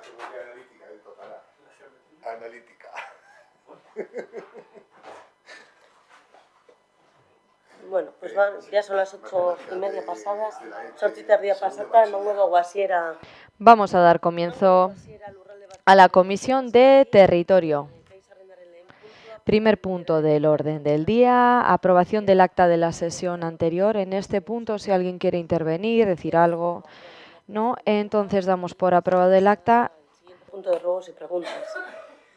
seguridad analítica le tocará. Analítica. Bueno, pues ya son las 8:30 pasadas, sortziterdia pasata, emango dugu hasiera. Vamos a dar comienzo a la Comisión de Territorio. Primer punto del orden del día, aprobación del acta de la sesión anterior. En este punto, si alguien quiere intervenir, decir algo, no, entonces damos por aprobado el acta. Siguiente punto de ruegos y preguntas.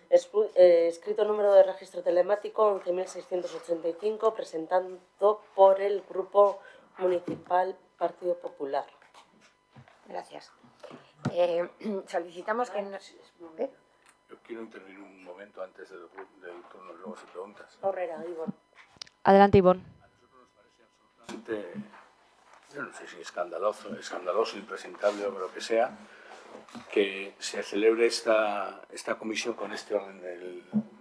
Escrito número de registro telemático 11.685, presentado por el Grupo Municipal Partido Popular. Gracias. Solicitamos que... Yo quiero intervenir un momento antes del turno de ruegos y preguntas. Horrera, Ivonne. Adelante, Ivonne. A nosotros nos parece absolutamente, yo no sé si escandaloso, impresentable o lo que sea, que se celebre esta comisión con este orden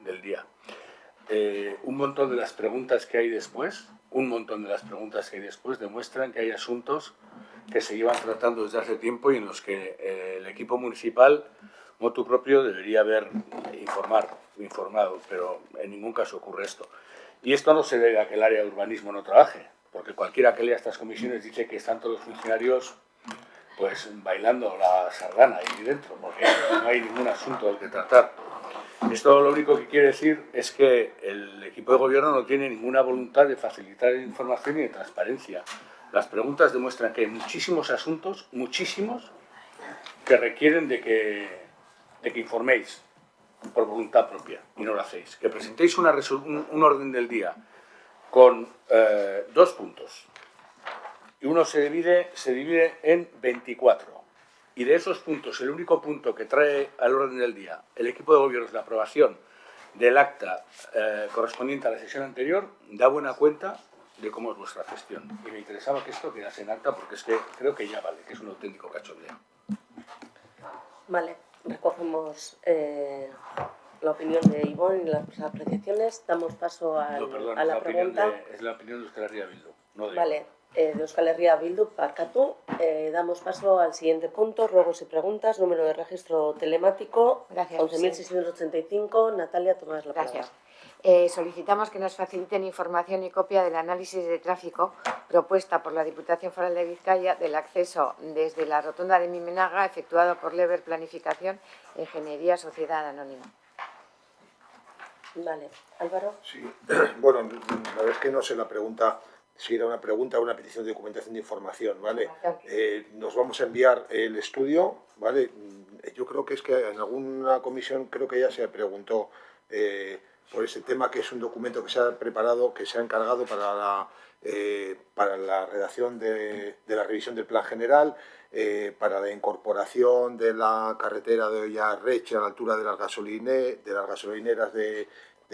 del día. Un montón de las preguntas que hay después, demuestran que hay asuntos que se llevan tratando desde hace tiempo y en los que el equipo municipal, motu propio, debería haber informado, pero en ningún caso ocurre esto. Y esto no se debe a que el área de urbanismo no trabaje, porque cualquiera que lea estas comisiones dice que están todos los funcionarios pues bailando la sardana ahí dentro, porque no hay ningún asunto del que tratar. Esto lo único que quiere decir es que el equipo de gobierno no tiene ninguna voluntad de facilitar información y de transparencia. Las preguntas demuestran que hay muchísimos asuntos, que requieren de que informéis por voluntad propia y no lo hacéis. Que presentéis un orden del día con 2 puntos y uno se divide en 24. Y de esos puntos, el único punto que trae al orden del día el equipo de gobierno es la aprobación del acta correspondiente a la sesión anterior, da buena cuenta de cómo es vuestra gestión. Y me interesaba que esto quedase en acta porque es que creo que ya vale, que es un auténtico cachondeo. Vale, recogemos la opinión de Ivonne y las apreciaciones. Damos paso a la pregunta. Es la opinión de Euskal Herria Bildu, no de... Vale, de Euskal Herria Bildu, barkatu. Damos paso al siguiente punto, ruegos y preguntas, número de registro telemático. Gracias, 11.685, Natalia, tomas la palabra. Gracias. Solicitamos que nos faciliten información y copia del análisis de tráfico propuesta por la Diputación Foral de Vizcaya del acceso desde la rotonda de Mimenaga efectuado por Lever Planificación e Ingeniería Sociedad Anónima. Vale, Álvaro. Sí, bueno, la verdad es que no sé la pregunta, si era una pregunta o una petición de documentación de información, ¿vale? Nos vamos a enviar el estudio, ¿vale? Yo creo que es que en alguna comisión creo que ya se preguntó por ese tema, que es un documento que se ha preparado, que se ha encargado para la redacción de la revisión del plan general, para la incorporación de la carretera de Ollarreche a la altura de las gasolineras de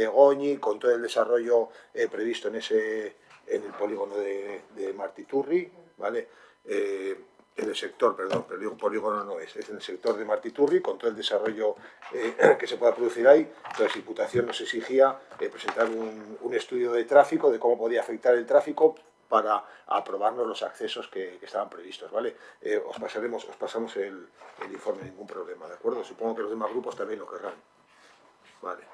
Goñi, con todo el desarrollo previsto en el polígono de Martiturri, ¿vale? En el sector, perdón, pero digo polígono no es en el sector de Martiturri, con todo el desarrollo que se pueda producir ahí. Entonces, Diputación nos exigía presentar un estudio de tráfico, de cómo podía afectar el tráfico para aprobarnos los accesos que estaban previstos, ¿vale? Os pasamos el informe, ningún problema, ¿de acuerdo? Supongo que los demás grupos también lo querrán. Vale.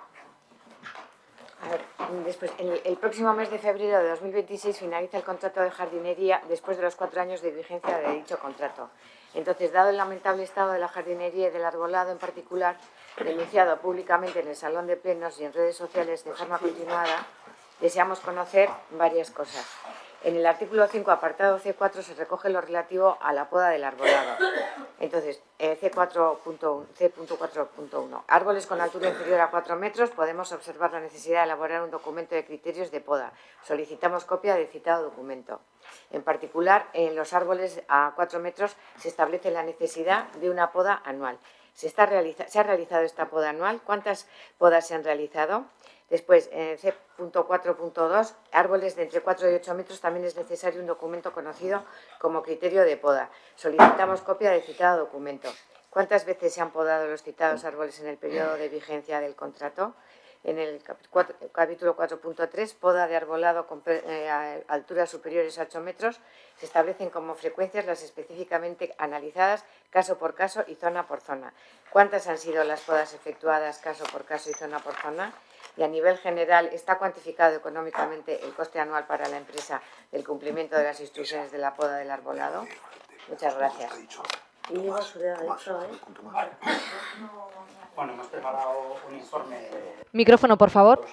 A ver, después, el próximo mes de febrero de 2026 finaliza el contrato de jardinería después de los 4 años de vigencia de dicho contrato. Entonces, dado el lamentable estado de la jardinería y del arbolado en particular, denunciado públicamente en el Salón de Plenos y en redes sociales de forma continuada, deseamos conocer varias cosas. En el artículo 5, apartado C4, se recoge lo relativo a la poda del arbolado. Entonces, C.4.1. Árboles con altura inferior a 4 metros, podemos observar la necesidad de elaborar un documento de criterios de poda. Solicitamos copia del citado documento. En particular, en los árboles a 4 metros se establece la necesidad de una poda anual. ¿Se ha realizado esta poda anual? ¿Cuántas podas se han realizado? Después, en C.4.2, árboles de entre 4 y 8 metros, también es necesario un documento conocido como criterio de poda. Solicitamos copia del citado documento. ¿Cuántas veces se han podado los citados árboles en el periodo de vigencia del contrato? En el capítulo 4.3, poda de arbolado con alturas superiores a 8 metros, se establecen como frecuencias las específicamente analizadas caso por caso y zona por zona. ¿Cuántas han sido las podas efectuadas caso por caso y zona por zona? Y a nivel general, ¿está cuantificado económicamente el coste anual para la empresa del cumplimiento de las instrucciones de la poda del arbolado? Muchas gracias. Íñigo Zurea, Bueno, hemos preparado un informe de Micrófono, por favor.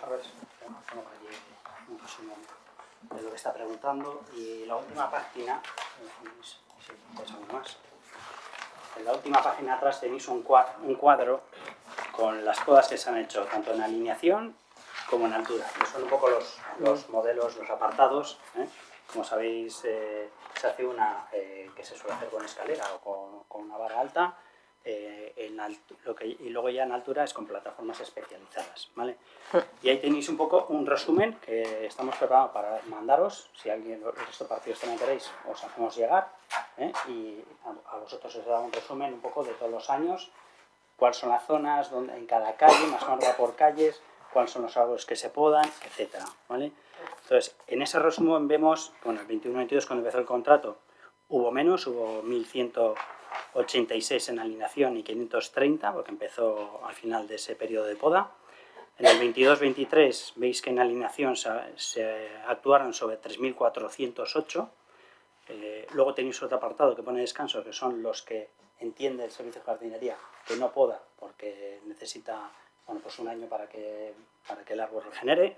un resumen de lo que está preguntando y la última página, pues aún más. En la última página atrás tenéis un cuadro con las podas que se han hecho tanto en alineación como en altura. Que son un poco los modelos, los apartados. Como sabéis, se hace una que se suele hacer con escalera o con una vara alta. Y luego ya en altura es con plataformas especializadas, ¿vale? Y ahí tenéis un poco un resumen que estamos preparados para mandaros. Si alguien, el resto de partidos también queréis, os hacemos llegar, y a vosotros os da un resumen un poco de todos los años, cuáles son las zonas, donde, en cada calle, más o menos va por calles, cuáles son los árboles que se podan, etcétera, ¿vale? Entonces, en ese resumen vemos, bueno, el 21-22 cuando empezó el contrato hubo menos, hubo 1186 en alineación y 530, porque empezó al final de ese periodo de poda. En el 22-23 veis que en alineación se actuaron sobre 3408. Luego tenéis otro apartado que pone descanso, que son los que entiende el servicio de jardinería que no poda porque necesita, bueno, pues un año para que el árbol regenere,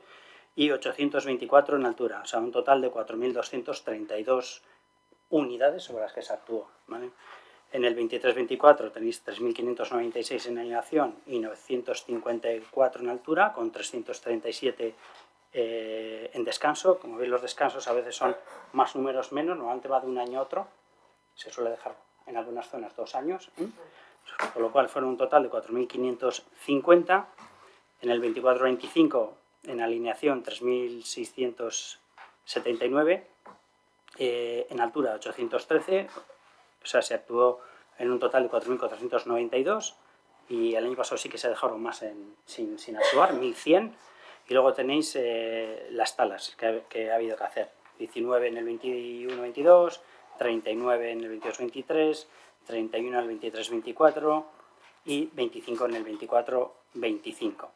y 824 en altura, o sea, un total de 4.232 unidades sobre las que se actuó, ¿vale? En el 23-24 tenéis 3.596 en alineación y 954 en altura, con 337 en descanso. Como veis, los descansos a veces son más números menos, normalmente va de un año a otro, se suele dejar en algunas zonas 2 años, con lo cual fueron un total de 4.550. En el 24-25 en alineación 3.679, en altura 813, o sea, se actuó en un total de 4.492, y el año pasado sí que se dejaron más sin actuar, 1.100, y luego tenéis las talas que ha habido que hacer, 19 en el 21-22, 39 en el 22-23, 31 en el 23-24 y 25 en el 24-25.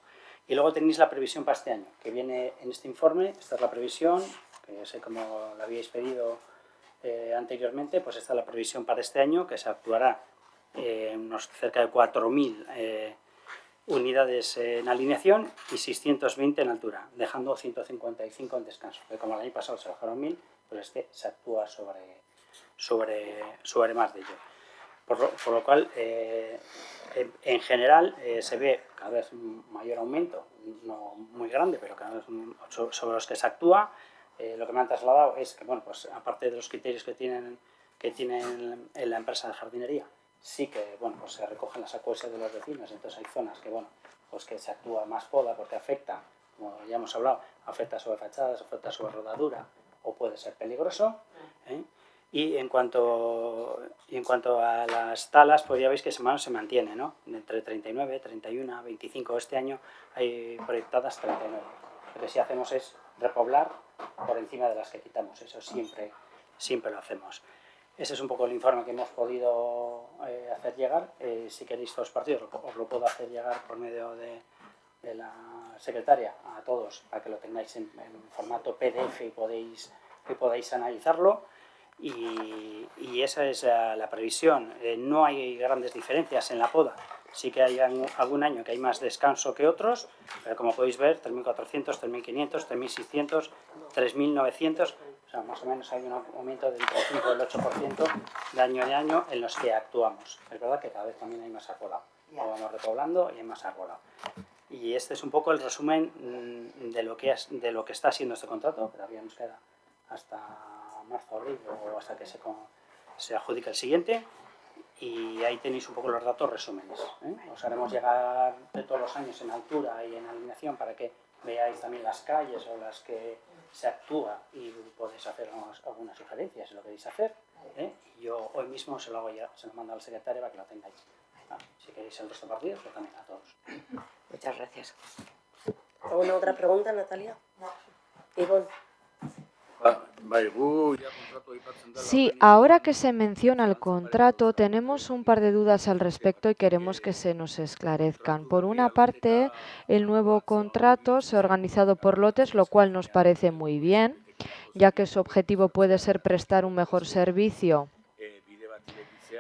Y luego tenéis la previsión para este año, que viene en este informe. Esta es la previsión, que sé como la habíais pedido anteriormente, pues esta es la previsión para este año, que se actuará unos cerca de 4.000 unidades en alineación y 620 en altura, dejando 155 en descanso. Porque como el año pasado se bajaron 1.000, pues este se actúa sobre más de ello. Por lo cual, en general, se ve cada vez un mayor aumento, no muy grande, pero cada vez sobre los que se actúa. Lo que me han trasladado es que, bueno, pues aparte de los criterios que tienen en la empresa de jardinería, sí que, bueno, pues se recogen las acuerdos de los vecinos. Entonces hay zonas que, bueno, pues que se actúa más poda porque afecta, como ya hemos hablado, afecta sobre fachadas, afecta sobre rodadura o puede ser peligroso, Y en cuanto a las talas, pues ya veis que se mantiene, ¿no? Entre 39, 31, 25. Este año hay proyectadas 39. Lo que sí hacemos es repoblar por encima de las que quitamos. Eso siempre lo hacemos. Ese es un poco el informe que hemos podido hacer llegar. Si queréis todos los partidos, os lo puedo hacer llegar por medio de la secretaria a todos, para que lo tengáis en formato PDF y podáis analizarlo. Y esa es la previsión. No hay grandes diferencias en la poda. Sí que hay algún año que hay más descanso que otros, pero como podéis ver, 3.400, 3.500, 3.600, 3.900, o sea, más o menos hay un aumento del 5 al 8% de año en año en los que actuamos. Es verdad que cada vez también hay más arbolado. Lo vamos repoblando y hay más arbolado. Y este es un poco el resumen de lo que está siendo este contrato, que todavía nos queda hasta marzo, abril, o hasta que se adjudique el siguiente. Y ahí tenéis un poco los datos resúmenes. Os haremos llegar de todos los años en altura y en alineación para que veáis también las calles o las que se actúa y podéis hacer algunas sugerencias en lo que queréis hacer. Y yo hoy mismo se lo mando al secretario para que lo tengáis. Si queréis el resto de partidos, pues también a todos. Muchas gracias. ¿Alguna otra pregunta, Natalia? Ivonne. Sí, ahora que se menciona el contrato, tenemos un par de dudas al respecto y queremos que se nos esclarezcan. Por una parte, el nuevo contrato se ha organizado por lotes, lo cual nos parece muy bien, ya que su objetivo puede ser prestar un mejor servicio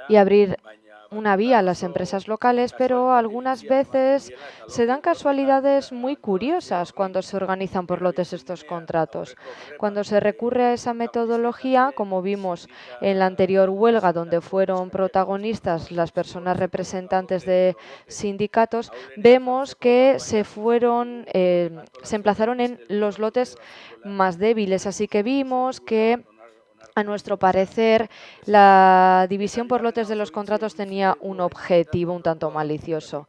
y abrir una vía a las empresas locales, pero algunas veces se dan casualidades muy curiosas cuando se organizan por lotes estos contratos. Cuando se recurre a esa metodología, como vimos en la anterior huelga, donde fueron protagonistas las personas representantes de sindicatos, vemos que se emplazaron en los lotes más débiles. Así que vimos que, a nuestro parecer, la división por lotes de los contratos tenía un objetivo un tanto malicioso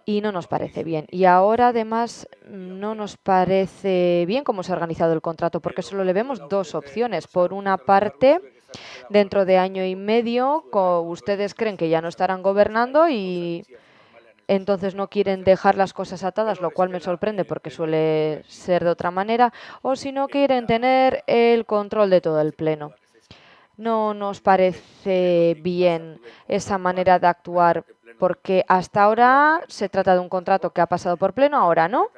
y no nos parece bien. Y ahora, además, no nos parece bien cómo se ha organizado el contrato, porque solo le vemos dos opciones. Por una parte, dentro de año y medio, ustedes creen que ya no estarán gobernando y entonces no quieren dejar las cosas atadas, lo cual me sorprende porque suele ser de otra manera, o si no quieren tener el control de todo el pleno. No nos parece bien esa manera de actuar, porque hasta ahora se trata de un contrato que ha pasado por pleno, ahora no.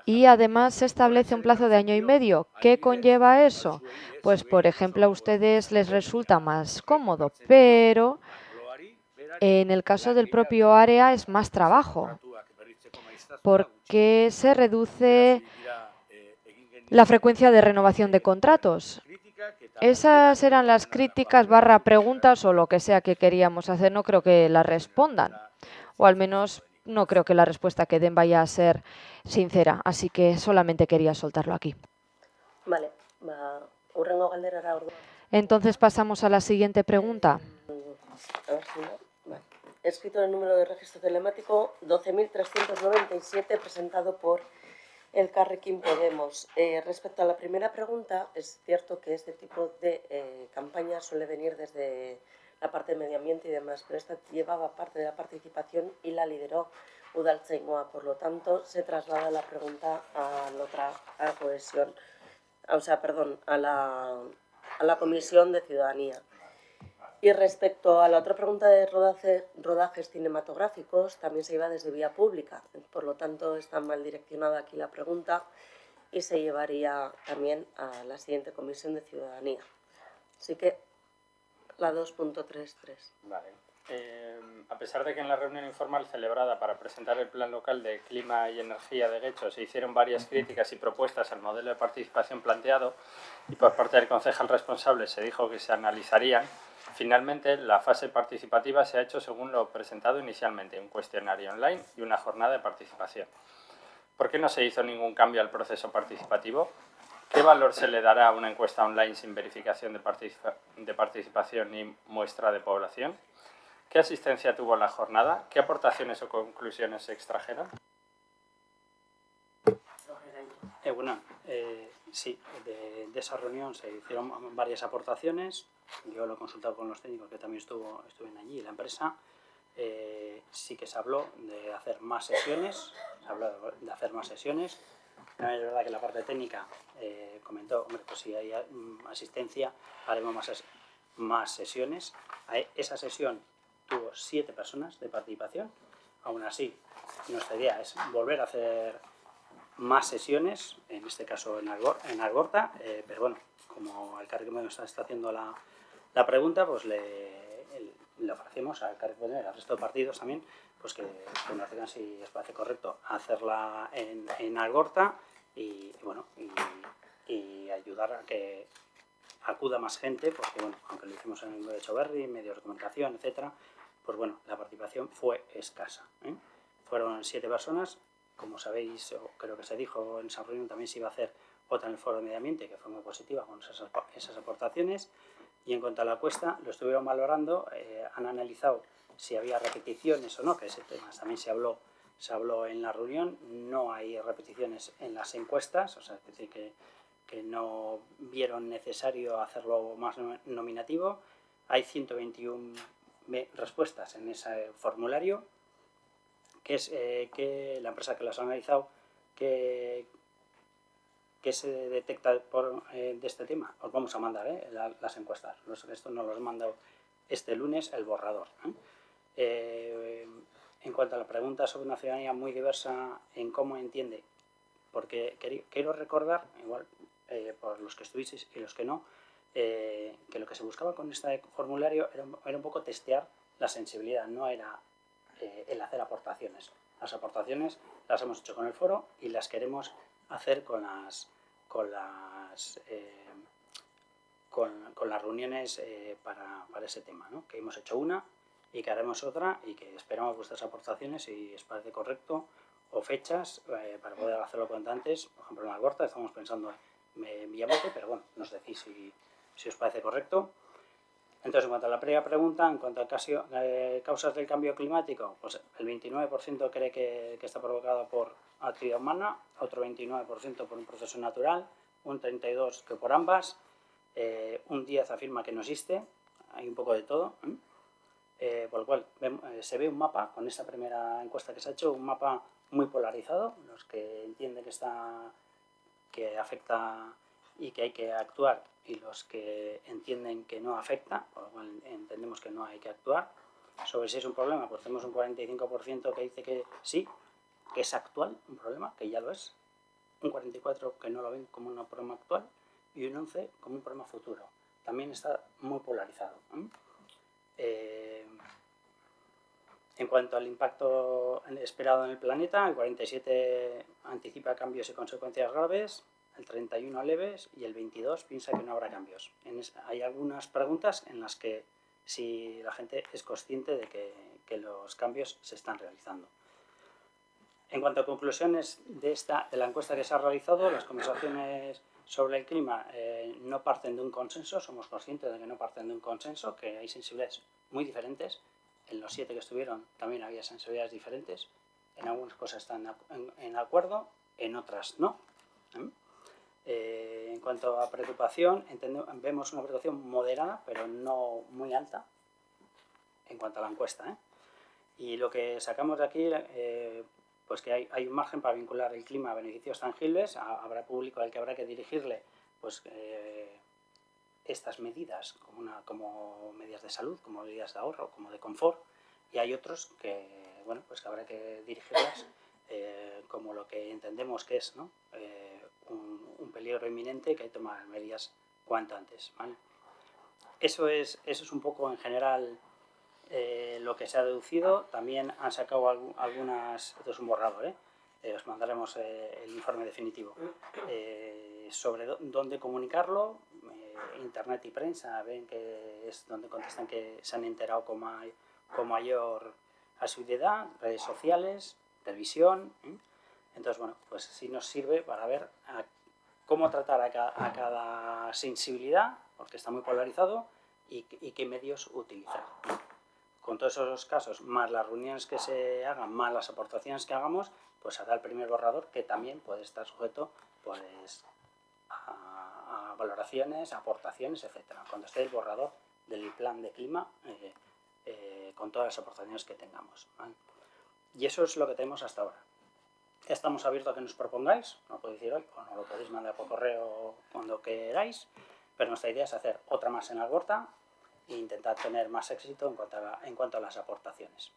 Y además se establece un plazo de año y medio. ¿Qué conlleva eso? Pues, por ejemplo, a ustedes les resulta más cómodo, pero en el caso del propio área es más trabajo, porque se reduce la frecuencia de renovación de contratos. Esas eran las críticas / preguntas o lo que sea que queríamos hacer. No creo que las respondan, o al menos no creo que la respuesta que den vaya a ser sincera, así que solamente quería soltarlo aquí. Vale, hurrengo galderara orduan. Entonces pasamos a la siguiente pregunta. A ver si no. Vale. Escrito en el número de registro telemático 12.397, presentado por Elkarrekin Podemos. Respecto a la primera pregunta, es cierto que este tipo de campaña suele venir desde la parte de medio ambiente y demás, pero esta llevaba parte de la participación y la lideró Udaltzaingoa. Por lo tanto, se traslada la pregunta a la cohesión, a la Comisión de Ciudadanía. Y respecto a la otra pregunta de rodajes cinematográficos, también se iba desde vía pública. Por lo tanto, está mal direccionada aquí la pregunta y se llevaría también a la siguiente Comisión de Ciudadanía. Así que la 2.33. Vale. A pesar de que en la reunión informal celebrada para presentar el Plan Local de Clima y Energía de Guecho se hicieron varias críticas y propuestas al modelo de participación planteado y por parte del concejal responsable se dijo que se analizarían, finalmente la fase participativa se ha hecho según lo presentado inicialmente, un cuestionario online y una jornada de participación. ¿Por qué no se hizo ningún cambio al proceso participativo? ¿Qué valor se le dará a una encuesta online sin verificación de participación ni muestra de población? ¿Qué asistencia tuvo la jornada? ¿Qué aportaciones o conclusiones se extrajeron? Sí, de esa reunión se hicieron varias aportaciones. Yo lo he consultado con los técnicos que también estuvieron allí, la empresa. Sí que se habló de hacer más sesiones. Es verdad que la parte técnica comentó, hombre, pues si hay asistencia, haremos más sesiones. Esa sesión tuvo 7 personas de participación. Aún así, nuestra idea es volver a hacer más sesiones, en este caso en Algorta, pero bueno, como Elkarrekin Podemos está haciendo la pregunta, pues le ofrecemos a Elkarrekin Podemos y al resto de partidos también, pues que nos digan si les parece correcto hacerla en Algorta y ayudar a que acuda más gente, porque bueno, aunque lo hicimos en el de Echeverri, medios de comunicación, etcétera, pues bueno, la participación fue escasa. Fueron 7 personas, como sabéis, o creo que se dijo en esa reunión, también se iba a hacer otra en el Foro de Medio Ambiente, que fue muy positiva con esas aportaciones. Y en cuanto a la encuesta, lo estuvieron valorando, han analizado si había repeticiones o no, que ese tema también se habló en la reunión. No hay repeticiones en las encuestas, o sea, es decir, que no vieron necesario hacerlo más nominativo. Hay 121 respuestas en ese formulario, que es que la empresa que las ha analizado ¿qué se detecta de este tema? Os vamos a mandar las encuestas. Esto nos los manda este lunes el borrador. En cuanto a la pregunta sobre una ciudadanía muy diversa en cómo entiende, porque quiero recordar, igual por los que estuvisteis y los que no, que lo que se buscaba con este formulario era un poco testear la sensibilidad, no era el hacer aportaciones. Las aportaciones las hemos hecho con el foro y las queremos hacer con las reuniones para ese tema, ¿no? Que hemos hecho una y que haremos otra y que esperamos vuestras aportaciones si os parece correcto, o fechas para poder hacerlo cuanto antes. Por ejemplo, en Algorta estamos pensando en Villamonte, pero bueno, nos decís si os parece correcto. Entonces, en cuanto a la primera pregunta, en cuanto a causas del cambio climático, pues el 29% cree que está provocado por actividad humana, otro 29% por un proceso natural, un 32% que por ambas, un 10% afirma que no existe, hay un poco de todo. Por lo cual se ve un mapa, con esta primera encuesta que se ha hecho, un mapa muy polarizado, los que entienden que afecta y que hay que actuar, y los que entienden que no afecta, por lo cual entendemos que no hay que actuar. Sobre si es un problema, pues tenemos un 45% que dice que sí, que es actual un problema, que ya lo es, un 44% que no lo ven como un problema actual y un 11% como un problema futuro. También está muy polarizado. En cuanto al impacto esperado en el planeta, el 47% anticipa cambios y consecuencias graves, el 31% leves y el 22% piensa que no habrá cambios. Hay algunas preguntas en las que si la gente es consciente de que los cambios se están realizando. En cuanto a conclusiones de la encuesta que se ha realizado, las conversaciones sobre el clima no parten de un consenso, somos conscientes de que no parten de un consenso, que hay sensibilidades muy diferentes. En los 7 que estuvieron también había sensibilidades diferentes. En algunas cosas están en acuerdo, en otras no. En cuanto a preocupación, vemos una preocupación moderada, pero no muy alta, en cuanto a la encuesta. Y lo que sacamos de aquí, pues que hay un margen para vincular el clima a beneficios tangibles. Habrá público al que habrá que dirigirle pues, estas medidas como medidas de salud, como medidas de ahorro, como de confort, y hay otros que, bueno, pues que habrá que dirigirlas como lo que entendemos que es, ¿no? Un peligro inminente, que hay que tomar medidas cuanto antes, ¿vale? Eso es un poco en general lo que se ha deducido. También han sacado algunas, esto es un borrador, os mandaremos el informe definitivo sobre dónde comunicarlo. Internet y prensa ven que es donde contestan que se han enterado con mayor asiduidad, redes sociales, televisión. Entonces, bueno, pues sí nos sirve para ver cómo tratar a cada sensibilidad, porque está muy polarizado, y qué medios utilizar. Con todos esos casos, más las reuniones que se hagan, más las aportaciones que hagamos, pues hará el primer borrador, que también puede estar sujeto pues, a valoraciones, aportaciones, etcétera. Cuando esté el borrador del plan de clima, con todas las aportaciones que tengamos, ¿vale? Y eso es lo que tenemos hasta ahora. Estamos abiertos a que nos propongáis, no lo podéis decir hoy, o no lo podéis mandar por correo cuando queráis, pero nuestra idea es hacer otra más en Algorta e intentar tener más éxito en cuanto a las aportaciones.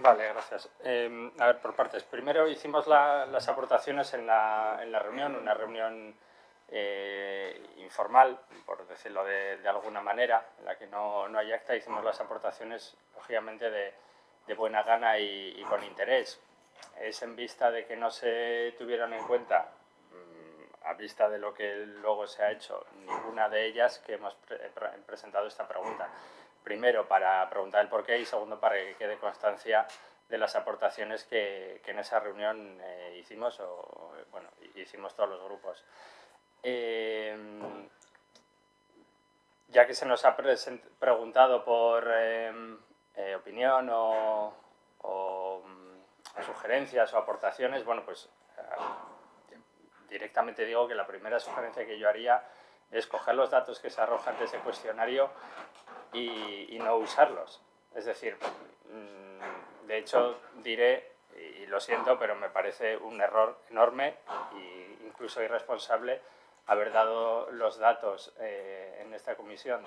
Vale, gracias. A ver, por partes. Primero hicimos las aportaciones en la reunión, una reunión informal, por decirlo de alguna manera, en la que no hay acta. Hicimos las aportaciones, lógicamente, de buena gana y con interés. Es en vista de que no se tuvieron en cuenta, a vista de lo que luego se ha hecho, ninguna de ellas que hemos presentado esta pregunta. Primero, para preguntar el porqué, y segundo, para que quede constancia de las aportaciones que en esa reunión hicimos, hicimos todos los grupos. Ya que se nos ha preguntado por opinión o sugerencias o aportaciones, bueno, pues directamente digo que la primera sugerencia que yo haría es coger los datos que se arrojan de ese cuestionario y no usarlos. Es decir, De hecho, diré, y lo siento, pero me parece un error enorme e incluso irresponsable haber dado los datos en esta comisión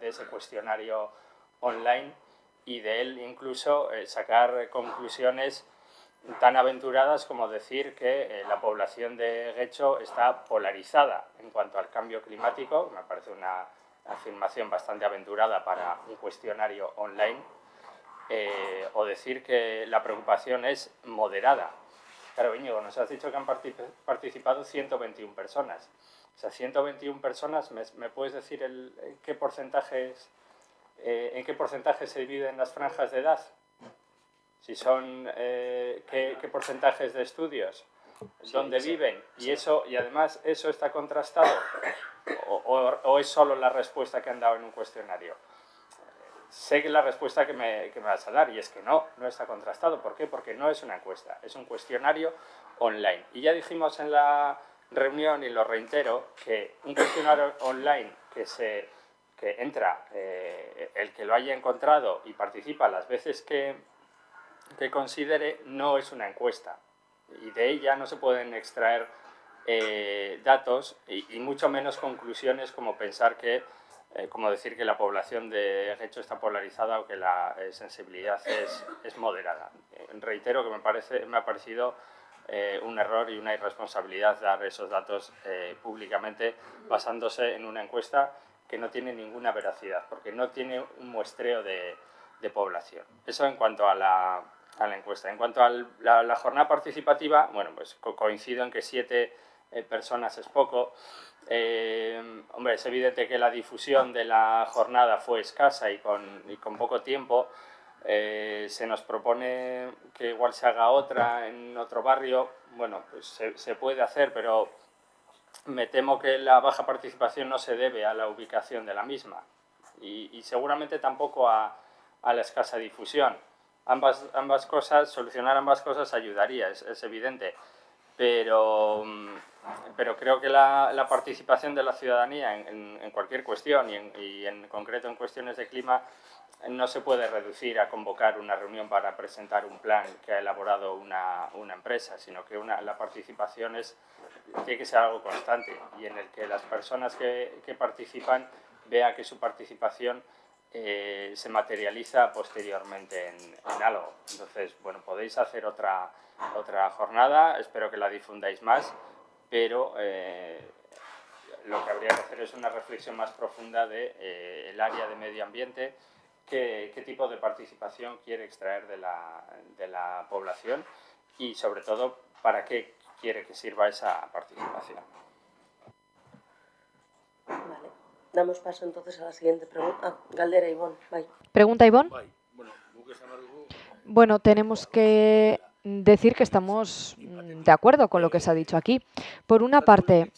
de ese cuestionario online y de él incluso sacar conclusiones tan aventuradas como decir que la población de Getxo está polarizada en cuanto al cambio climático. Me parece una afirmación bastante aventurada para un cuestionario online, o decir que la preocupación es moderada. Claro, Íñigo, nos has dicho que han participado 121 personas. O sea, 121 personas, ¿me puedes decir en qué porcentaje se dividen las franjas de edad? Si son, ¿qué porcentajes de estudios? ¿Dónde viven? Y además, ¿eso está contrastado? ¿O es solo la respuesta que han dado en un cuestionario? Sé que la respuesta que me vas a dar, y es que no está contrastado. ¿Por qué? Porque no es una encuesta, es un cuestionario online. Y ya dijimos en la reunión, y lo reitero, que un cuestionario online que entra el que lo haya encontrado y participa las veces que considere, no es una encuesta. Y de ella no se pueden extraer datos y mucho menos conclusiones como pensar que como decir que la población de Getxo está polarizada o que la sensibilidad es moderada. Reitero que me ha parecido un error y una irresponsabilidad dar esos datos públicamente basándose en una encuesta que no tiene ninguna veracidad, porque no tiene un muestreo de población. Eso en cuanto a la encuesta. En cuanto a la jornada participativa, bueno, pues coincido en que 7 personas es poco. Hombre, es evidente que la difusión de la jornada fue escasa y con poco tiempo. Se nos propone que igual se haga otra en otro barrio. Bueno, pues se puede hacer, pero me temo que la baja participación no se debe a la ubicación de la misma y seguramente tampoco a la escasa difusión. Ambas cosas, solucionar ambas cosas ayudaría, es evidente. Pero creo que la participación de la ciudadanía en cualquier cuestión y en concreto en cuestiones de clima no se puede reducir a convocar una reunión para presentar un plan que ha elaborado una empresa, sino que la participación tiene que ser algo constante y en el que las personas que participan vean que su participación se materializa posteriormente en algo. Entonces, bueno, podéis hacer otra jornada, espero que la difundáis más, pero lo que habría que hacer es una reflexión más profunda del área de medio ambiente, qué tipo de participación quiere extraer de la población y sobre todo para qué quiere que sirva esa participación. Vale. Damos paso entonces a la siguiente pregunta. Galdera, Ivonne. Bye. ¿Pregunta, Ivonne? Bueno, tenemos que decir que estamos de acuerdo con lo que se ha dicho aquí. Por una parte,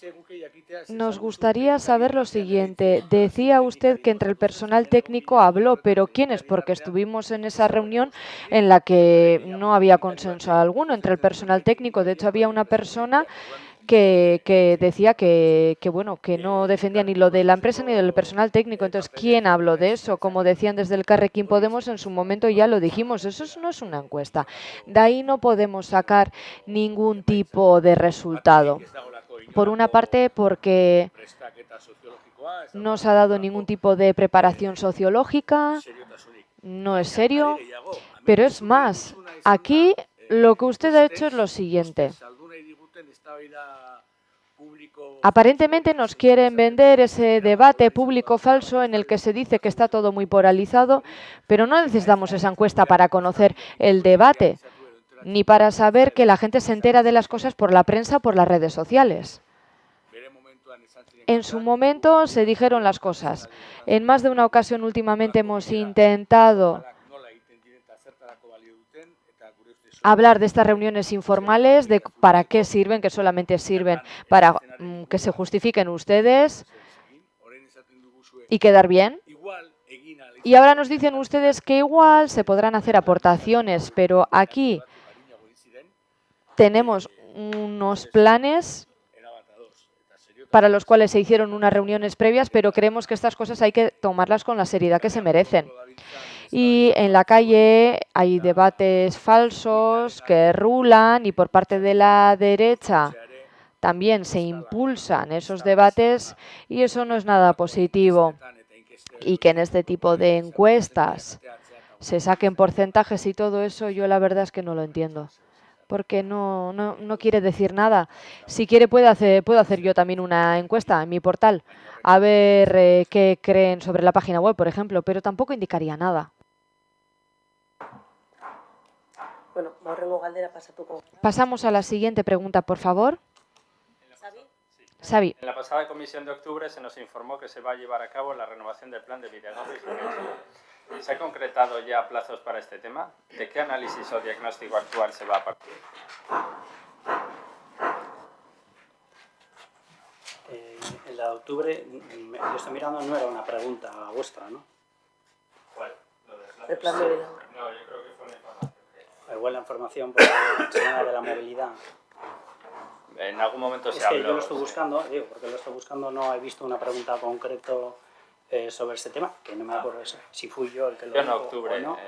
nos gustaría saber lo siguiente. Decía usted que entre el personal técnico habló, pero ¿quiénes? Porque estuvimos en esa reunión en la que no había consenso alguno entre el personal técnico. De hecho, había una persona que decía que no defendía ni lo de la empresa ni del personal técnico. Entonces, ¿quién habló de eso? Como decían desde el Carrequín Podemos, en su momento ya lo dijimos, eso no es una encuesta. De ahí no podemos sacar ningún tipo de resultado. Por una parte, porque no se ha dado ningún tipo de preparación sociológica, no es serio, pero es más, aquí lo que usted ha hecho es lo siguiente. Aparentemente nos quieren vender ese debate público falso en el que se dice que está todo muy polarizado, pero no necesitamos esa encuesta para conocer el debate, ni para saber que la gente se entera de las cosas por la prensa o por las redes sociales. En su momento se dijeron las cosas. En más de una ocasión últimamente hemos intentado hablar de estas reuniones informales, de para qué sirven, que solamente sirven para que se justifiquen ustedes y quedar bien. Y ahora nos dicen ustedes que igual se podrán hacer aportaciones, pero aquí tenemos unos planes para los cuales se hicieron unas reuniones previas, pero creemos que estas cosas hay que tomarlas con la seriedad que se merecen. Y en la calle hay debates falsos que rulan y por parte de la derecha también se impulsan esos debates y eso no es nada positivo. Y que en este tipo de encuestas se saquen porcentajes y todo eso, yo la verdad es que no lo entiendo. Porque no quiere decir nada. Si quiere puedo hacer yo también una encuesta en mi portal, a ver qué creen sobre la página web, por ejemplo, pero tampoco indicaría nada. Bueno, Maurrengo Galdera, pasa tú con... Pasamos a la siguiente pregunta, por favor. Xavi. En la pasada comisión de octubre se nos informó que se va a llevar a cabo la renovación del plan de Bidegorris. ¿Se ha concretado ya plazos para este tema? ¿De qué análisis o diagnóstico actual se va a partir? En la de octubre, yo estoy mirando, no era una pregunta vuestra, ¿no? ¿Cuál? El plan de Bidegorris. No, yo creo que fue una información. Igual la información por la semana de la movilidad. En algún momento se Es que habló. yo lo estoy buscando, digo, porque lo estoy buscando, no he visto una pregunta concreta sobre este tema, que no me acuerdo si fui yo el que lo Yo en dijo octubre. o no.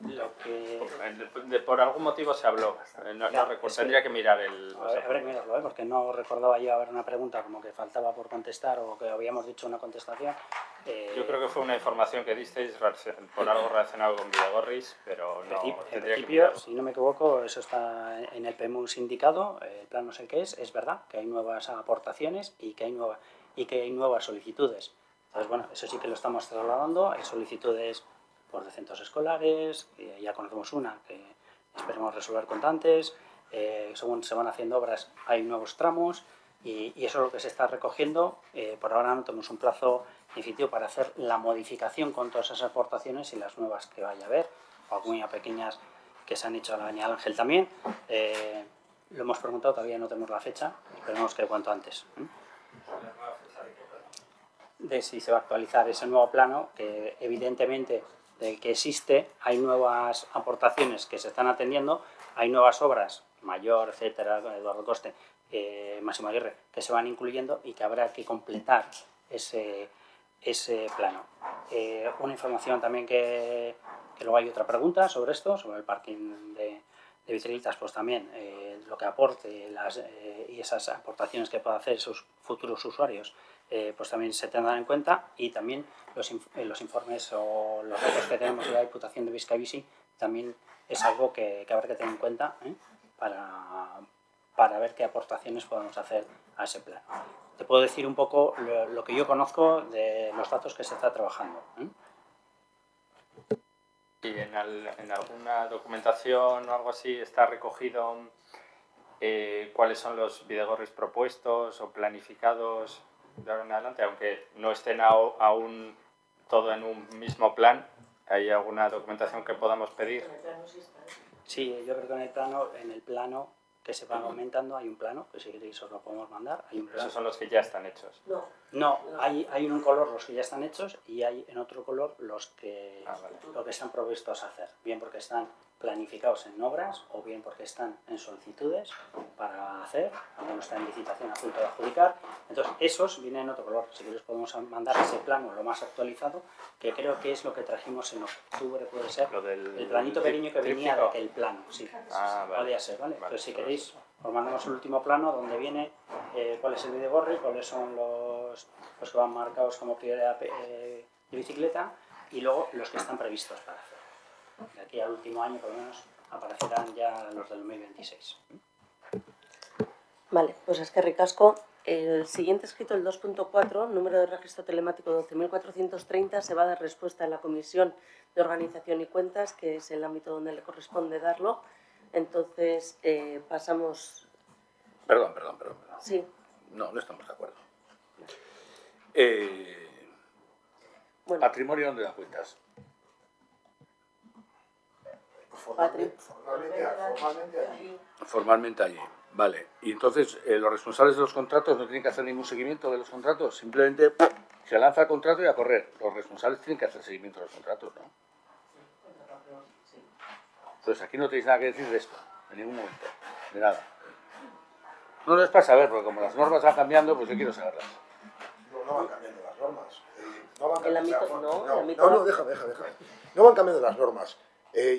Lo que... Por algún motivo se habló. No recuerdo. es que- Tendría que mirar el... Habrá que mirarlo, porque no recordaba yo haber una pregunta como que faltaba por contestar o que habíamos dicho una contestación. Yo creo que fue una información que disteis por algo relacionado con Bidegorris, pero no. En Tendría que principio, mirarlo. si no me equivoco, eso está en el PEMUS indicado, el plan no sé qué es verdad que hay nuevas aportaciones y que hay nuevas solicitudes. Entonces, bueno, eso sí que lo estamos trasladando, hay solicitudes por de centros escolares, ya conocemos una que esperemos resolver cuanto antes, según se van haciendo obras hay nuevos tramos y eso es lo que se está recogiendo. Por ahora no tenemos un plazo definitivo para hacer la modificación con todas esas aportaciones y las nuevas que vaya a haber, o algunas pequeñas que se han hecho a la Avenida Ángel también. Lo hemos preguntado, todavía no tenemos la fecha, esperemos que cuanto antes. De si se va a actualizar ese nuevo plano, que evidentemente del que existe, hay nuevas aportaciones que se están atendiendo, hay nuevas obras, Mayor, etcétera, Eduardo Coste, Máximo Aguirre, que se van incluyendo y que habrá que completar ese plano. Una información también que luego hay otra pregunta sobre esto, sobre el parking de bicicletas, pues también lo que aporte y esas aportaciones que puedan hacer esos futuros usuarios, pues también se tendrán en cuenta, y también los informes o los datos que tenemos de la Diputación de Bizkaia y Bici también es algo que habrá que tener en cuenta para ver qué aportaciones podemos hacer a ese plan. Te puedo decir un poco lo que yo conozco de los datos que se está trabajando. ¿Y en alguna documentación o algo así está recogido cuáles son los Bidegorris propuestos o planificados de ahora en adelante? Aunque no estén aún todo en un mismo plan, ¿hay alguna documentación que podamos pedir? Sí, yo creo que en el plano que se van aumentando hay un plano, que si queréis os lo podemos mandar. Hay un plano. Esos son los que ya están hechos. No, hay en un color los que ya están hechos y hay en otro color los que, lo que están provistos a hacer. Bien porque están planificados en obras o bien porque están en solicitudes para hacer, algunos están en licitación a punto de adjudicar. Entonces esos vienen en otro color. Si queréis podemos mandar ese plano lo más actualizado, que creo que es lo que trajimos en octubre, puede ser. El planito pequeño que venía de aquel plano, sí. Podría ser, ¿vale? Entonces si queréis os mandamos el último plano donde viene cuál es el Bidegorri, cuáles son los que van marcados como prioridad de bicicleta y luego los que están previstos para hacer. De aquí al último año, por lo menos, aparecerán ya los del 2026. Vale, pues es que ricasco. El siguiente escrito, el 2.4, número de registro telemático 12.430, se va a dar respuesta en la Comisión de Organización y Cuentas, que es el ámbito donde le corresponde darlo. Entonces, pasamos... Perdón. Sí. No estamos de acuerdo. Bueno. Patrimonio, ¿dónde da cuentas? Formalmente allí. Vale. Y entonces, los responsables de los contratos no tienen que hacer ningún seguimiento de los contratos. Simplemente se lanza el contrato y a correr. Los responsables tienen que hacer seguimiento de los contratos, ¿no? Entonces, aquí no tenéis nada que decir de esto. En ningún momento. De nada. No es para saber, porque como las normas van cambiando, pues yo quiero saberlas. No van cambiando las normas. No van El ámbito, cambiando, no, el ámbito... no, déjame. No van cambiando las normas.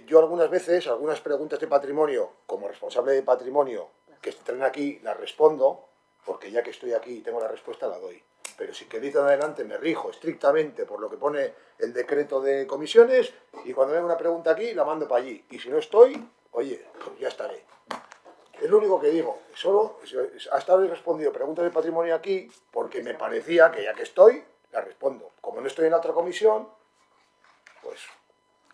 Yo algunas veces, algunas preguntas de patrimonio, como responsable de patrimonio, que se traen aquí, las respondo, porque ya que estoy aquí y tengo la respuesta, la doy. Pero si queréis en adelante me rijo estrictamente por lo que pone el decreto de comisiones y cuando venga una pregunta aquí la mando para allí. Y si no estoy, oye, pues ya estaré. Es lo único que digo. Solo hasta ahora he respondido preguntas de patrimonio aquí porque me parecía que ya que estoy, la respondo. Como no estoy en la otra comisión, pues...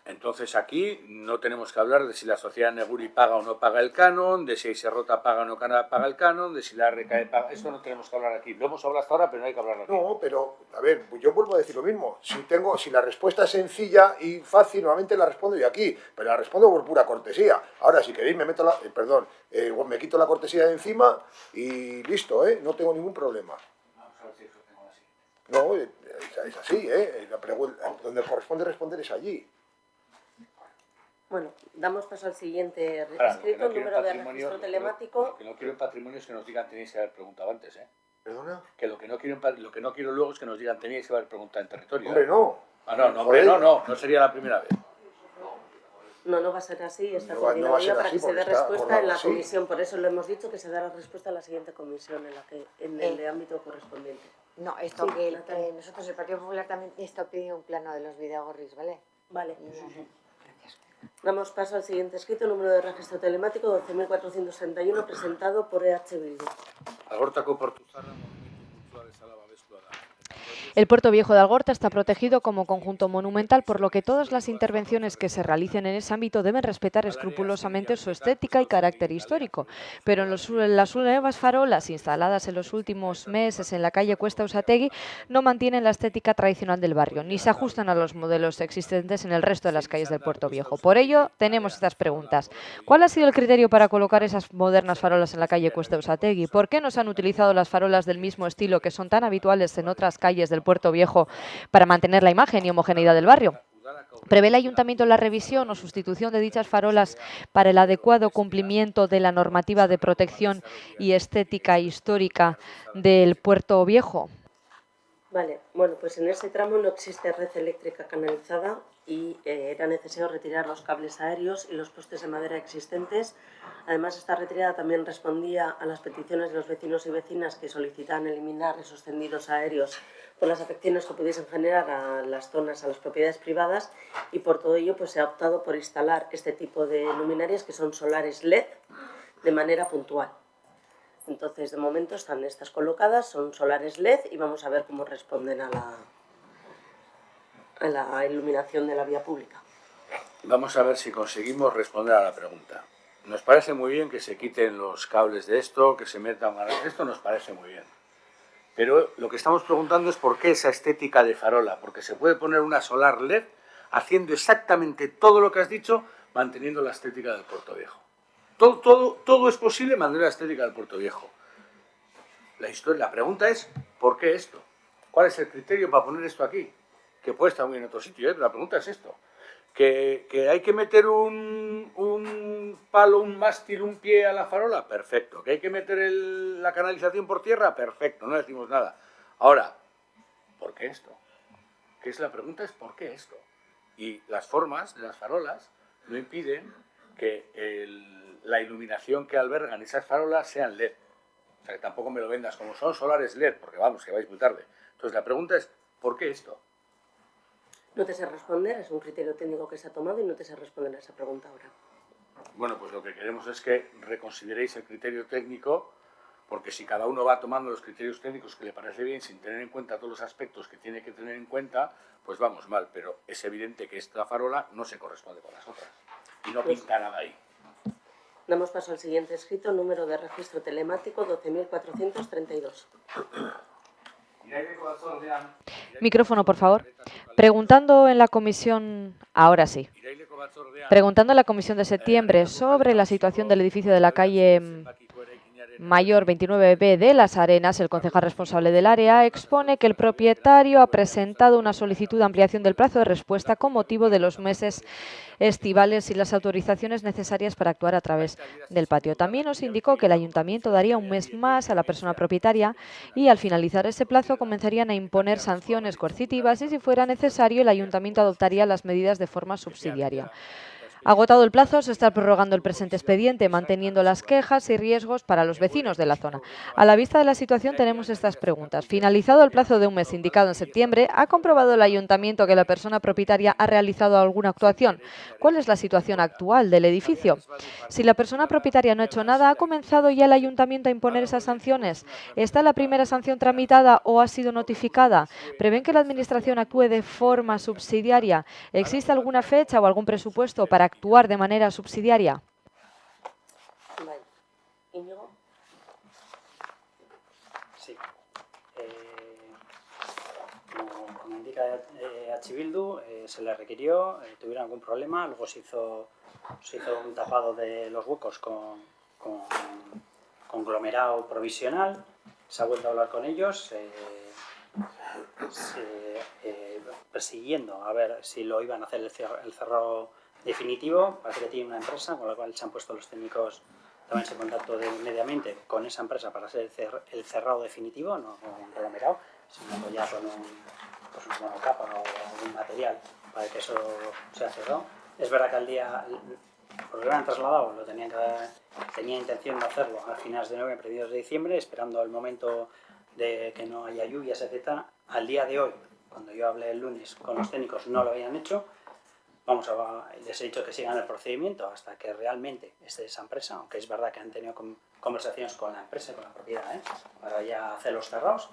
Entonces aquí no tenemos que hablar de si la sociedad Neguri paga o no paga el canon, de si Serrota paga o no paga el canon, de si la RKE paga... Eso no tenemos que hablar aquí. Lo hemos hablado hasta ahora, pero no hay que hablarlo aquí. No, pero, a ver, yo vuelvo a decir lo mismo. Si la respuesta es sencilla y fácil, normalmente la respondo yo aquí, pero la respondo por pura cortesía. Ahora, si queréis, me quito la cortesía de encima y listo, no tengo ningún problema. Vamos a ver si eso tengo así. No, es así, donde corresponde responder es allí. Bueno, damos paso al siguiente Ahora, escrito, número de registro telemático. Lo que no quiero en patrimonio es que nos digan tenéis que haber preguntado antes, ¿eh? ¿Perdona? Que lo que no quiero luego es que nos digan tenéis que haber preguntado en territorio. Hombre, no. No sería la primera vez. No va a ser así, está No va a coordinado ya ser para así que se porque dé está respuesta en la acordado así. comisión. Por eso lo hemos dicho que se dará respuesta en la siguiente comisión, en el ámbito correspondiente. No, esto Sí, que Natalia. nosotros, el Partido Popular, también está pidiendo un plano de los videogorris, ¿vale? Vale. Gracias. Damos paso al siguiente escrito, número de registro telemático 12.461, presentado por EH Bildu. Agortako portuzarra monumentu kulturalez babestua da. El Puerto Viejo de Algorta está protegido como conjunto monumental, por lo que todas las intervenciones que se realicen en ese ámbito deben respetar escrupulosamente su estética y carácter histórico. Pero en las nuevas farolas instaladas en los últimos meses en la calle Cuesta Usategui no mantienen la estética tradicional del barrio, ni se ajustan a los modelos existentes en el resto de las calles del Puerto Viejo. Por ello, tenemos estas preguntas. ¿Cuál ha sido el criterio para colocar esas modernas farolas en la calle Cuesta Usategui? ¿Por qué no se han utilizado las farolas del mismo estilo que son tan habituales en otras calles del Puerto Viejo para mantener la imagen y homogeneidad del barrio? ¿Prevé el Ayuntamiento la revisión o sustitución de dichas farolas para el adecuado cumplimiento de la normativa de protección y estética histórica del Puerto Viejo? Vale, bueno, pues en ese tramo no existe red eléctrica canalizada y era necesario retirar los cables aéreos y los postes de madera existentes. Además, esta retirada también respondía a las peticiones de los vecinos y vecinas que solicitaban eliminar esos tendidos aéreos por las afecciones que pudiesen generar a las zonas, a las propiedades privadas, y por todo ello pues se ha optado por instalar este tipo de luminarias que son solares LED de manera puntual. Entonces, de momento están estas colocadas, son solares LED y vamos a ver cómo responden a la iluminación de la vía pública. Vamos a ver si conseguimos responder a la pregunta. Nos parece muy bien que se quiten los cables de esto, que se metan... Esto nos parece muy bien. Pero lo que estamos preguntando es por qué esa estética de farola. Porque se puede poner una solar LED haciendo exactamente todo lo que has dicho, manteniendo la estética del Puerto Viejo. Todo es posible mantener la estética del Puerto Viejo. La pregunta es, ¿por qué esto? ¿Cuál es el criterio para poner esto aquí? Que puede estar muy en otro sitio, pero la pregunta es esto. ¿Que hay que meter un palo, un mástil, un pie a la farola? Perfecto. ¿Que hay que meter la canalización por tierra? Perfecto, no decimos nada. Ahora, ¿por qué esto? La pregunta es ¿por qué esto? Y las formas de las farolas no impiden que la iluminación que albergan esas farolas sean LED. O sea, que tampoco me lo vendas como son solares LED, porque vamos, que vais muy tarde. Entonces la pregunta es ¿por qué esto? No te sé responder, es un criterio técnico que se ha tomado y no te sé responder a esa pregunta ahora. Bueno, pues lo que queremos es que reconsideréis el criterio técnico, porque si cada uno va tomando los criterios técnicos que le parece bien sin tener en cuenta todos los aspectos que tiene que tener en cuenta, pues vamos mal. Pero es evidente que esta farola no se corresponde con las otras y no pinta nada ahí. Damos paso al siguiente escrito, número de registro telemático 12.432. Micrófono, por favor. Preguntando en la comisión, ahora sí, preguntando en la comisión de septiembre sobre la situación del edificio de la calle Mayor 29B de Las Arenas, el concejal responsable del área, expone que el propietario ha presentado una solicitud de ampliación del plazo de respuesta con motivo de los meses estivales y las autorizaciones necesarias para actuar a través del patio. También nos indicó que el ayuntamiento daría un mes más a la persona propietaria y al finalizar ese plazo comenzarían a imponer sanciones coercitivas y, si fuera necesario, el ayuntamiento adoptaría las medidas de forma subsidiaria. Agotado el plazo, se está prorrogando el presente expediente, manteniendo las quejas y riesgos para los vecinos de la zona. A la vista de la situación tenemos estas preguntas. Finalizado el plazo de un mes indicado en septiembre, ¿ha comprobado el ayuntamiento que la persona propietaria ha realizado alguna actuación? ¿Cuál es la situación actual del edificio? Si la persona propietaria no ha hecho nada, ¿ha comenzado ya el ayuntamiento a imponer esas sanciones? ¿Está la primera sanción tramitada o ha sido notificada? ¿Prevén que la administración actúe de forma subsidiaria? ¿Existe alguna fecha o algún presupuesto para actuar de manera subsidiaria? Vale. Íñigo. Sí. Como indica H. Bildu, se le requirió, tuvieron algún problema, luego se hizo un tapado de los huecos con conglomerado provisional, se ha vuelto a hablar con ellos, persiguiendo a ver si lo iban a hacer el cerrado definitivo. Parece que tiene una empresa con la cual se han puesto los técnicos también en contacto mediamente con esa empresa para hacer el cerrado definitivo, no con un conglomerado, sino ya con una monocapa o algún material para que eso sea cerrado. Es verdad que al día, porque lo han trasladado, tenía intención de hacerlo a finales de noviembre, principios de diciembre, esperando el momento de que no haya lluvias, etc. Al día de hoy, cuando yo hablé el lunes con los técnicos, no lo habían hecho. Les he dicho que sigan el procedimiento hasta que realmente esté esa empresa, aunque es verdad que han tenido conversaciones con la empresa, con la propiedad, para ya hacer los cerrados,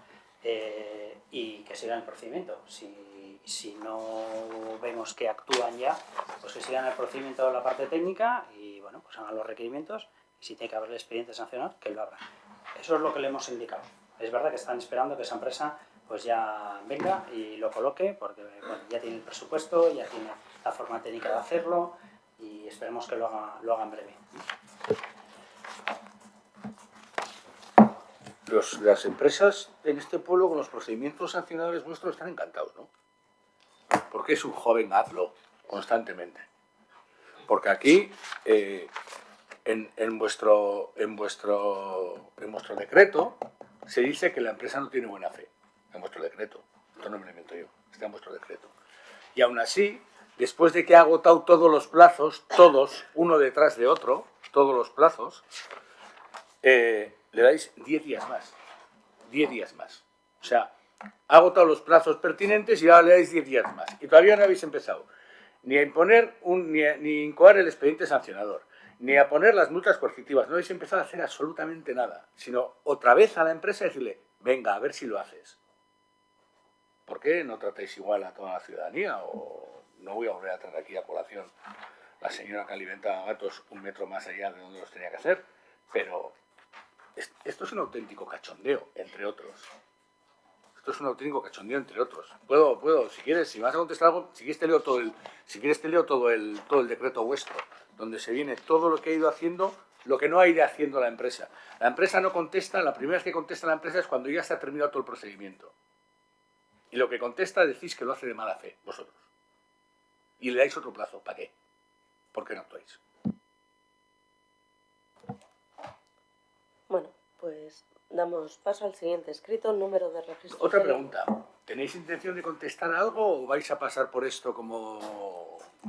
y que sigan el procedimiento. Si no vemos que actúan ya, pues que sigan el procedimiento de la parte técnica y bueno, pues hagan los requerimientos, y si tiene que haber el expediente sancionado, que lo abran. Eso es lo que le hemos indicado. Es verdad que están esperando que esa empresa pues ya venga y lo coloque, porque bueno, ya tiene el presupuesto, ya tiene la forma técnica de hacerlo y esperemos que lo haga en breve. Las empresas en este pueblo con los procedimientos sancionadores vuestros están encantados, ¿no? Porque es un joven, hazlo constantemente. Porque aquí, en vuestro decreto, se dice que la empresa no tiene buena fe. En vuestro decreto. Esto no me lo invento yo, está en vuestro decreto. Y aún así, después de que ha agotado todos los plazos, todos, uno detrás de otro, todos los plazos, le dais 10 días más. 10 días más. O sea, ha agotado los plazos pertinentes y ahora le dais 10 días más. Y todavía no habéis empezado ni a imponer, ni incoar el expediente sancionador, ni a poner las multas coercitivas. No habéis empezado a hacer absolutamente nada, sino otra vez a la empresa decirle, venga, a ver si lo haces. ¿Por qué no tratáis igual a toda la ciudadanía? O no voy a volver a traer aquí a colación la señora que alimentaba gatos un metro más allá de donde los tenía que hacer, pero esto es un auténtico cachondeo, entre otros. Esto es un auténtico cachondeo, entre otros. Puedo, si quieres, si me vas a contestar algo, si quieres te leo todo el decreto vuestro, donde se viene todo lo que ha ido haciendo, lo que no ha ido haciendo la empresa. La empresa no contesta, la primera vez que contesta la empresa es cuando ya se ha terminado todo el procedimiento. Y lo que contesta decís que lo hace de mala fe, vosotros. Y le dais otro plazo. ¿Para qué? ¿Por qué no actuáis? Bueno, pues damos paso al siguiente escrito, número de registro. Otra pregunta. ¿Tenéis intención de contestar algo o vais a pasar por esto como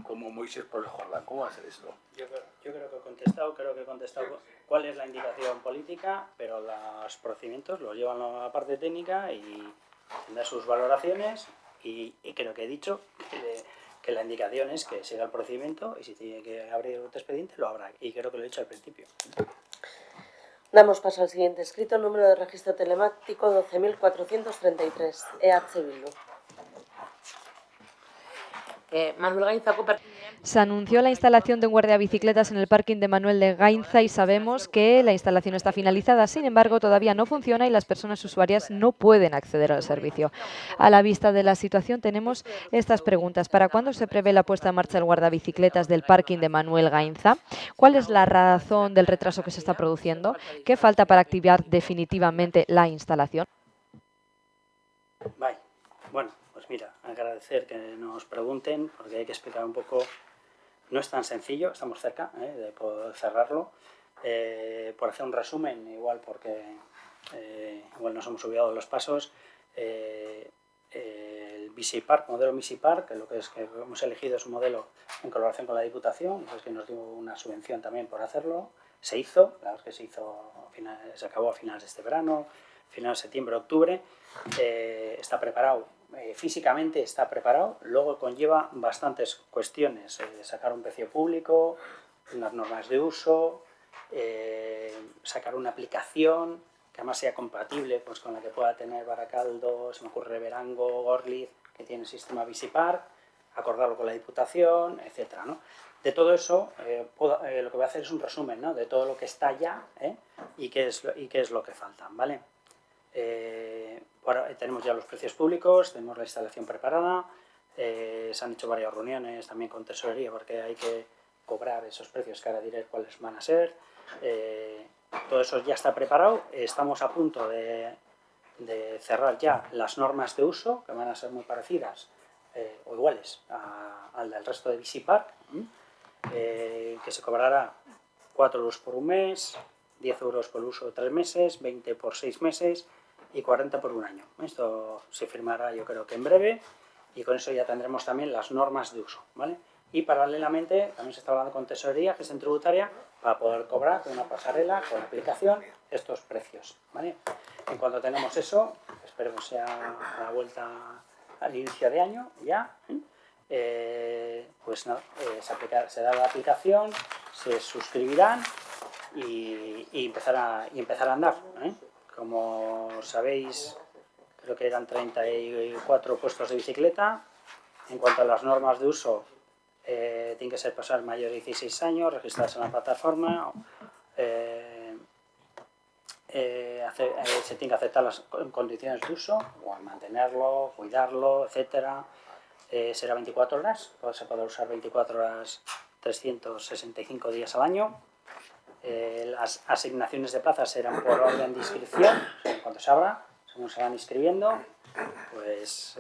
Moisés por el Jordán? ¿Cómo va a ser esto? Yo creo que he contestado cuál es la indicación política, pero los procedimientos los llevan a la parte técnica y tendrá sus valoraciones y creo que he dicho que la indicación es que siga el procedimiento y si tiene que abrir otro expediente lo habrá, y creo que lo he dicho al principio. Damos paso al siguiente escrito, número de registro telemático 12.433, EH Bildu. Se anunció la instalación de un guardiabicicletas en el parking de Manuel de Gainza y sabemos que la instalación está finalizada. Sin embargo, todavía no funciona y las personas usuarias no pueden acceder al servicio. A la vista de la situación tenemos estas preguntas. ¿Para cuándo se prevé la puesta en marcha del guardabicicletas del parking de Manuel Gainza? ¿Cuál es la razón del retraso que se está produciendo? ¿Qué falta para activar definitivamente la instalación? Vale. Bueno, pues mira, agradecer que nos pregunten, porque hay que explicar un poco. No es tan sencillo, estamos cerca de poder cerrarlo. Por hacer un resumen, igual porque igual nos hemos olvidado los pasos, el BC-Park, modelo BC-Park, que lo que hemos elegido es un modelo en colaboración con la Diputación, es que nos dio una subvención también por hacerlo. Se hizo, la verdad es que se acabó a finales de este verano, finales de septiembre, octubre. Está preparado. Físicamente está preparado, luego conlleva bastantes cuestiones, sacar un precio público, unas normas de uso, sacar una aplicación que además sea compatible pues, con la que pueda tener Baracaldo, se me ocurre Verango, Gorliz, que tiene el sistema BC-Park, acordarlo con la Diputación, etcétera, ¿no? De todo eso, lo que voy a hacer es un resumen, ¿no? De todo lo que está ya y qué es lo que falta, ¿vale? Tenemos ya los precios públicos, tenemos la instalación preparada, se han hecho varias reuniones también con tesorería porque hay que cobrar esos precios que ahora diré cuáles van a ser. Todo eso ya está preparado, estamos a punto de cerrar ya las normas de uso, que van a ser muy parecidas o iguales al del resto de BC-Park, que se cobrará 4 euros por un mes, 10 euros por uso de 3 meses, 20 por 6 meses y 40 por un año. Esto se firmará yo creo que en breve y con eso ya tendremos también las normas de uso, ¿vale? Y paralelamente también se está hablando con Tesorería, Gestión Tributaria, para poder cobrar con una pasarela, con la aplicación, estos precios, ¿vale? En cuanto tenemos eso, esperemos sea a la vuelta al inicio de año ya, pues nada, se da la aplicación, se suscribirán y empezar a andar, Como sabéis, creo que eran 34 puestos de bicicleta. En cuanto a las normas de uso, tienen que ser personas mayores de 16 años, registradas en la plataforma, se tienen que aceptar las condiciones de uso, mantenerlo, cuidarlo, etcétera. Será 24 horas, se podrá usar 24 horas 365 días al año. Las asignaciones de plazas serán por orden de inscripción, en cuanto se abra, según se van inscribiendo, pues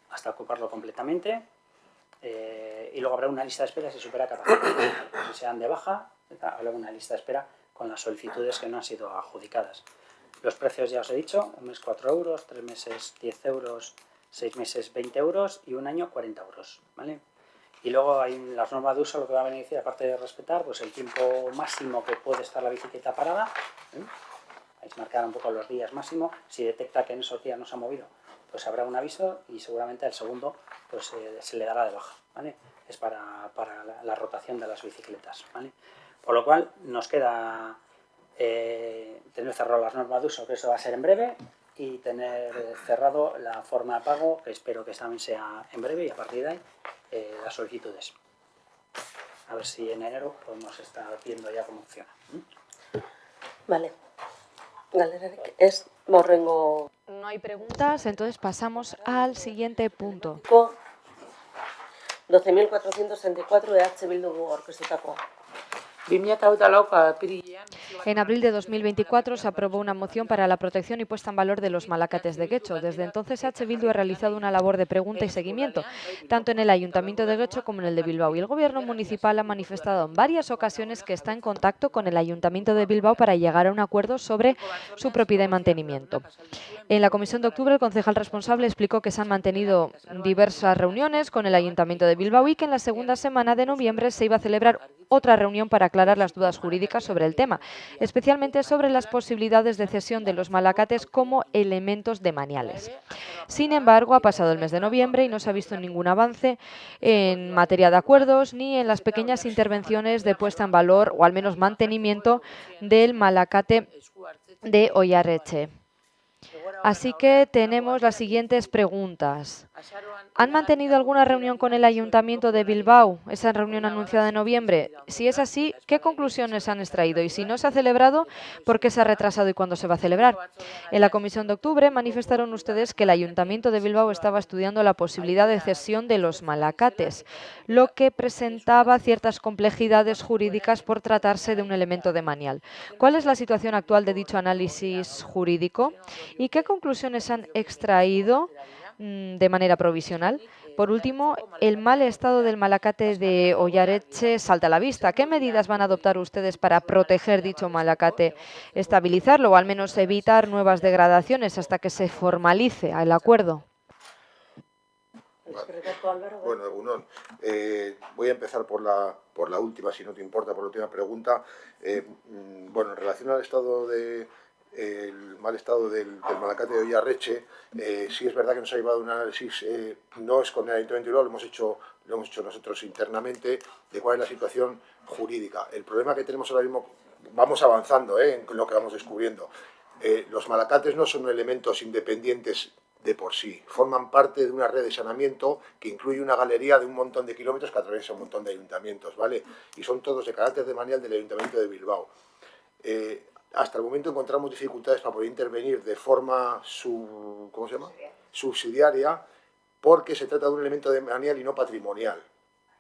hasta ocuparlo completamente. Y luego habrá una lista de espera si supera capacidad. Si sean de baja, habrá una lista de espera con las solicitudes que no han sido adjudicadas. Los precios ya os he dicho, un mes 4 euros, 3 meses 10 euros, 6 meses 20 euros y un año 40 euros, ¿vale? Y luego hay las normas de uso, lo que va a beneficiar, aparte de respetar, pues el tiempo máximo que puede estar la bicicleta parada. Hay que marcar un poco los días máximo. Si detecta que en esos días no se ha movido, pues habrá un aviso y seguramente al segundo pues, se le dará de baja, ¿vale? Es para la rotación de las bicicletas, ¿vale? Por lo cual nos queda tener cerrado las normas de uso, que eso va a ser en breve, y tener cerrado la forma de pago, que espero que también sea en breve, y a partir de ahí las solicitudes. A ver si en enero podemos estar viendo ya cómo funciona. Vale. Galerarik ez morrengo. No hay preguntas, entonces pasamos al siguiente punto. 12.434 de H. Bildu aurkeztutakoa. En abril de 2024 se aprobó una moción para la protección y puesta en valor de los malacates de Getxo. Desde entonces, H. Bildu ha realizado una labor de pregunta y seguimiento, tanto en el Ayuntamiento de Getxo como en el de Bilbao. Y el Gobierno municipal ha manifestado en varias ocasiones que está en contacto con el Ayuntamiento de Bilbao para llegar a un acuerdo sobre su propiedad y mantenimiento. En la comisión de octubre, el concejal responsable explicó que se han mantenido diversas reuniones con el Ayuntamiento de Bilbao y que en la segunda semana de noviembre se iba a celebrar otra reunión para aclarar las dudas jurídicas sobre el tema, especialmente sobre las posibilidades de cesión de los malacates como elementos demaniales. Sin embargo, ha pasado el mes de noviembre y no se ha visto ningún avance en materia de acuerdos ni en las pequeñas intervenciones de puesta en valor o al menos mantenimiento del malacate de Oiarretxe. Así que tenemos las siguientes preguntas. ¿Han mantenido alguna reunión con el Ayuntamiento de Bilbao, esa reunión anunciada en noviembre? Si es así, ¿qué conclusiones han extraído? Y si no se ha celebrado, ¿por qué se ha retrasado y cuándo se va a celebrar? En la comisión de octubre manifestaron ustedes que el Ayuntamiento de Bilbao estaba estudiando la posibilidad de cesión de los malacates, lo que presentaba ciertas complejidades jurídicas por tratarse de un elemento de manial. ¿Cuál es la situación actual de dicho análisis jurídico? ¿Y qué conclusiones han extraído de manera provisional? Por último, el mal estado del malacate de Oiarretxe salta a la vista. ¿Qué medidas van a adoptar ustedes para proteger dicho malacate, estabilizarlo o al menos evitar nuevas degradaciones hasta que se formalice el acuerdo? Bueno, Egunon, voy a empezar por la última, si no te importa, por la última pregunta. Bueno, en relación al estado el mal estado del malacate de Oiarretxe, sí es verdad que nos ha llevado un análisis, no es con el Ayuntamiento de Bilbao, lo hemos hecho nosotros internamente, de cuál es la situación jurídica. El problema que tenemos ahora mismo, vamos avanzando en lo que vamos descubriendo. Los malacates no son elementos independientes de por sí, forman parte de una red de saneamiento que incluye una galería de un montón de kilómetros que atraviesa un montón de ayuntamientos, ¿vale? Y son todos de carácter de manial del Ayuntamiento de Bilbao. Hasta el momento encontramos dificultades para poder intervenir de forma subsidiaria, porque se trata de un elemento de manial y no patrimonial,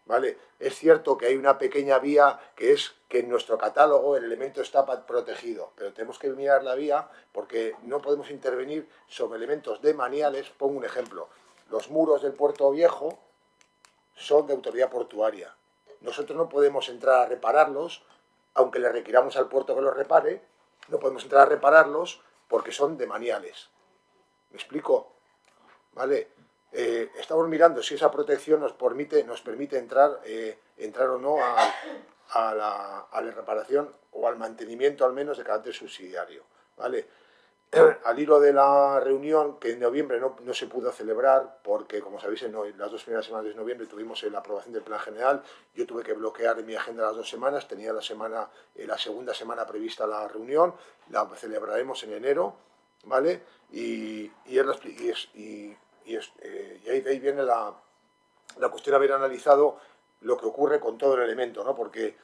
¿vale? Es cierto que hay una pequeña vía que es que en nuestro catálogo el elemento está protegido, pero tenemos que mirar la vía porque no podemos intervenir sobre elementos de maniales. Pongo un ejemplo: los muros del Puerto Viejo son de autoridad portuaria. Nosotros no podemos entrar a repararlos, aunque le requiramos al puerto que los repare. No podemos entrar a repararlos porque son de maniales. ¿Me explico? ¿Vale? Estamos mirando si esa protección nos permite entrar o no a la reparación o al mantenimiento, al menos, de carácter subsidiario, ¿vale? Al hilo de la reunión, que en noviembre no se pudo celebrar, porque, como sabéis, en las 2 primeras semanas de noviembre tuvimos la aprobación del Plan General. Yo tuve que bloquear en mi agenda las 2 semanas, tenía la segunda semana prevista la reunión, la celebraremos en enero, ¿vale? Y ahí viene la cuestión de haber analizado lo que ocurre con todo el elemento, ¿no? Porque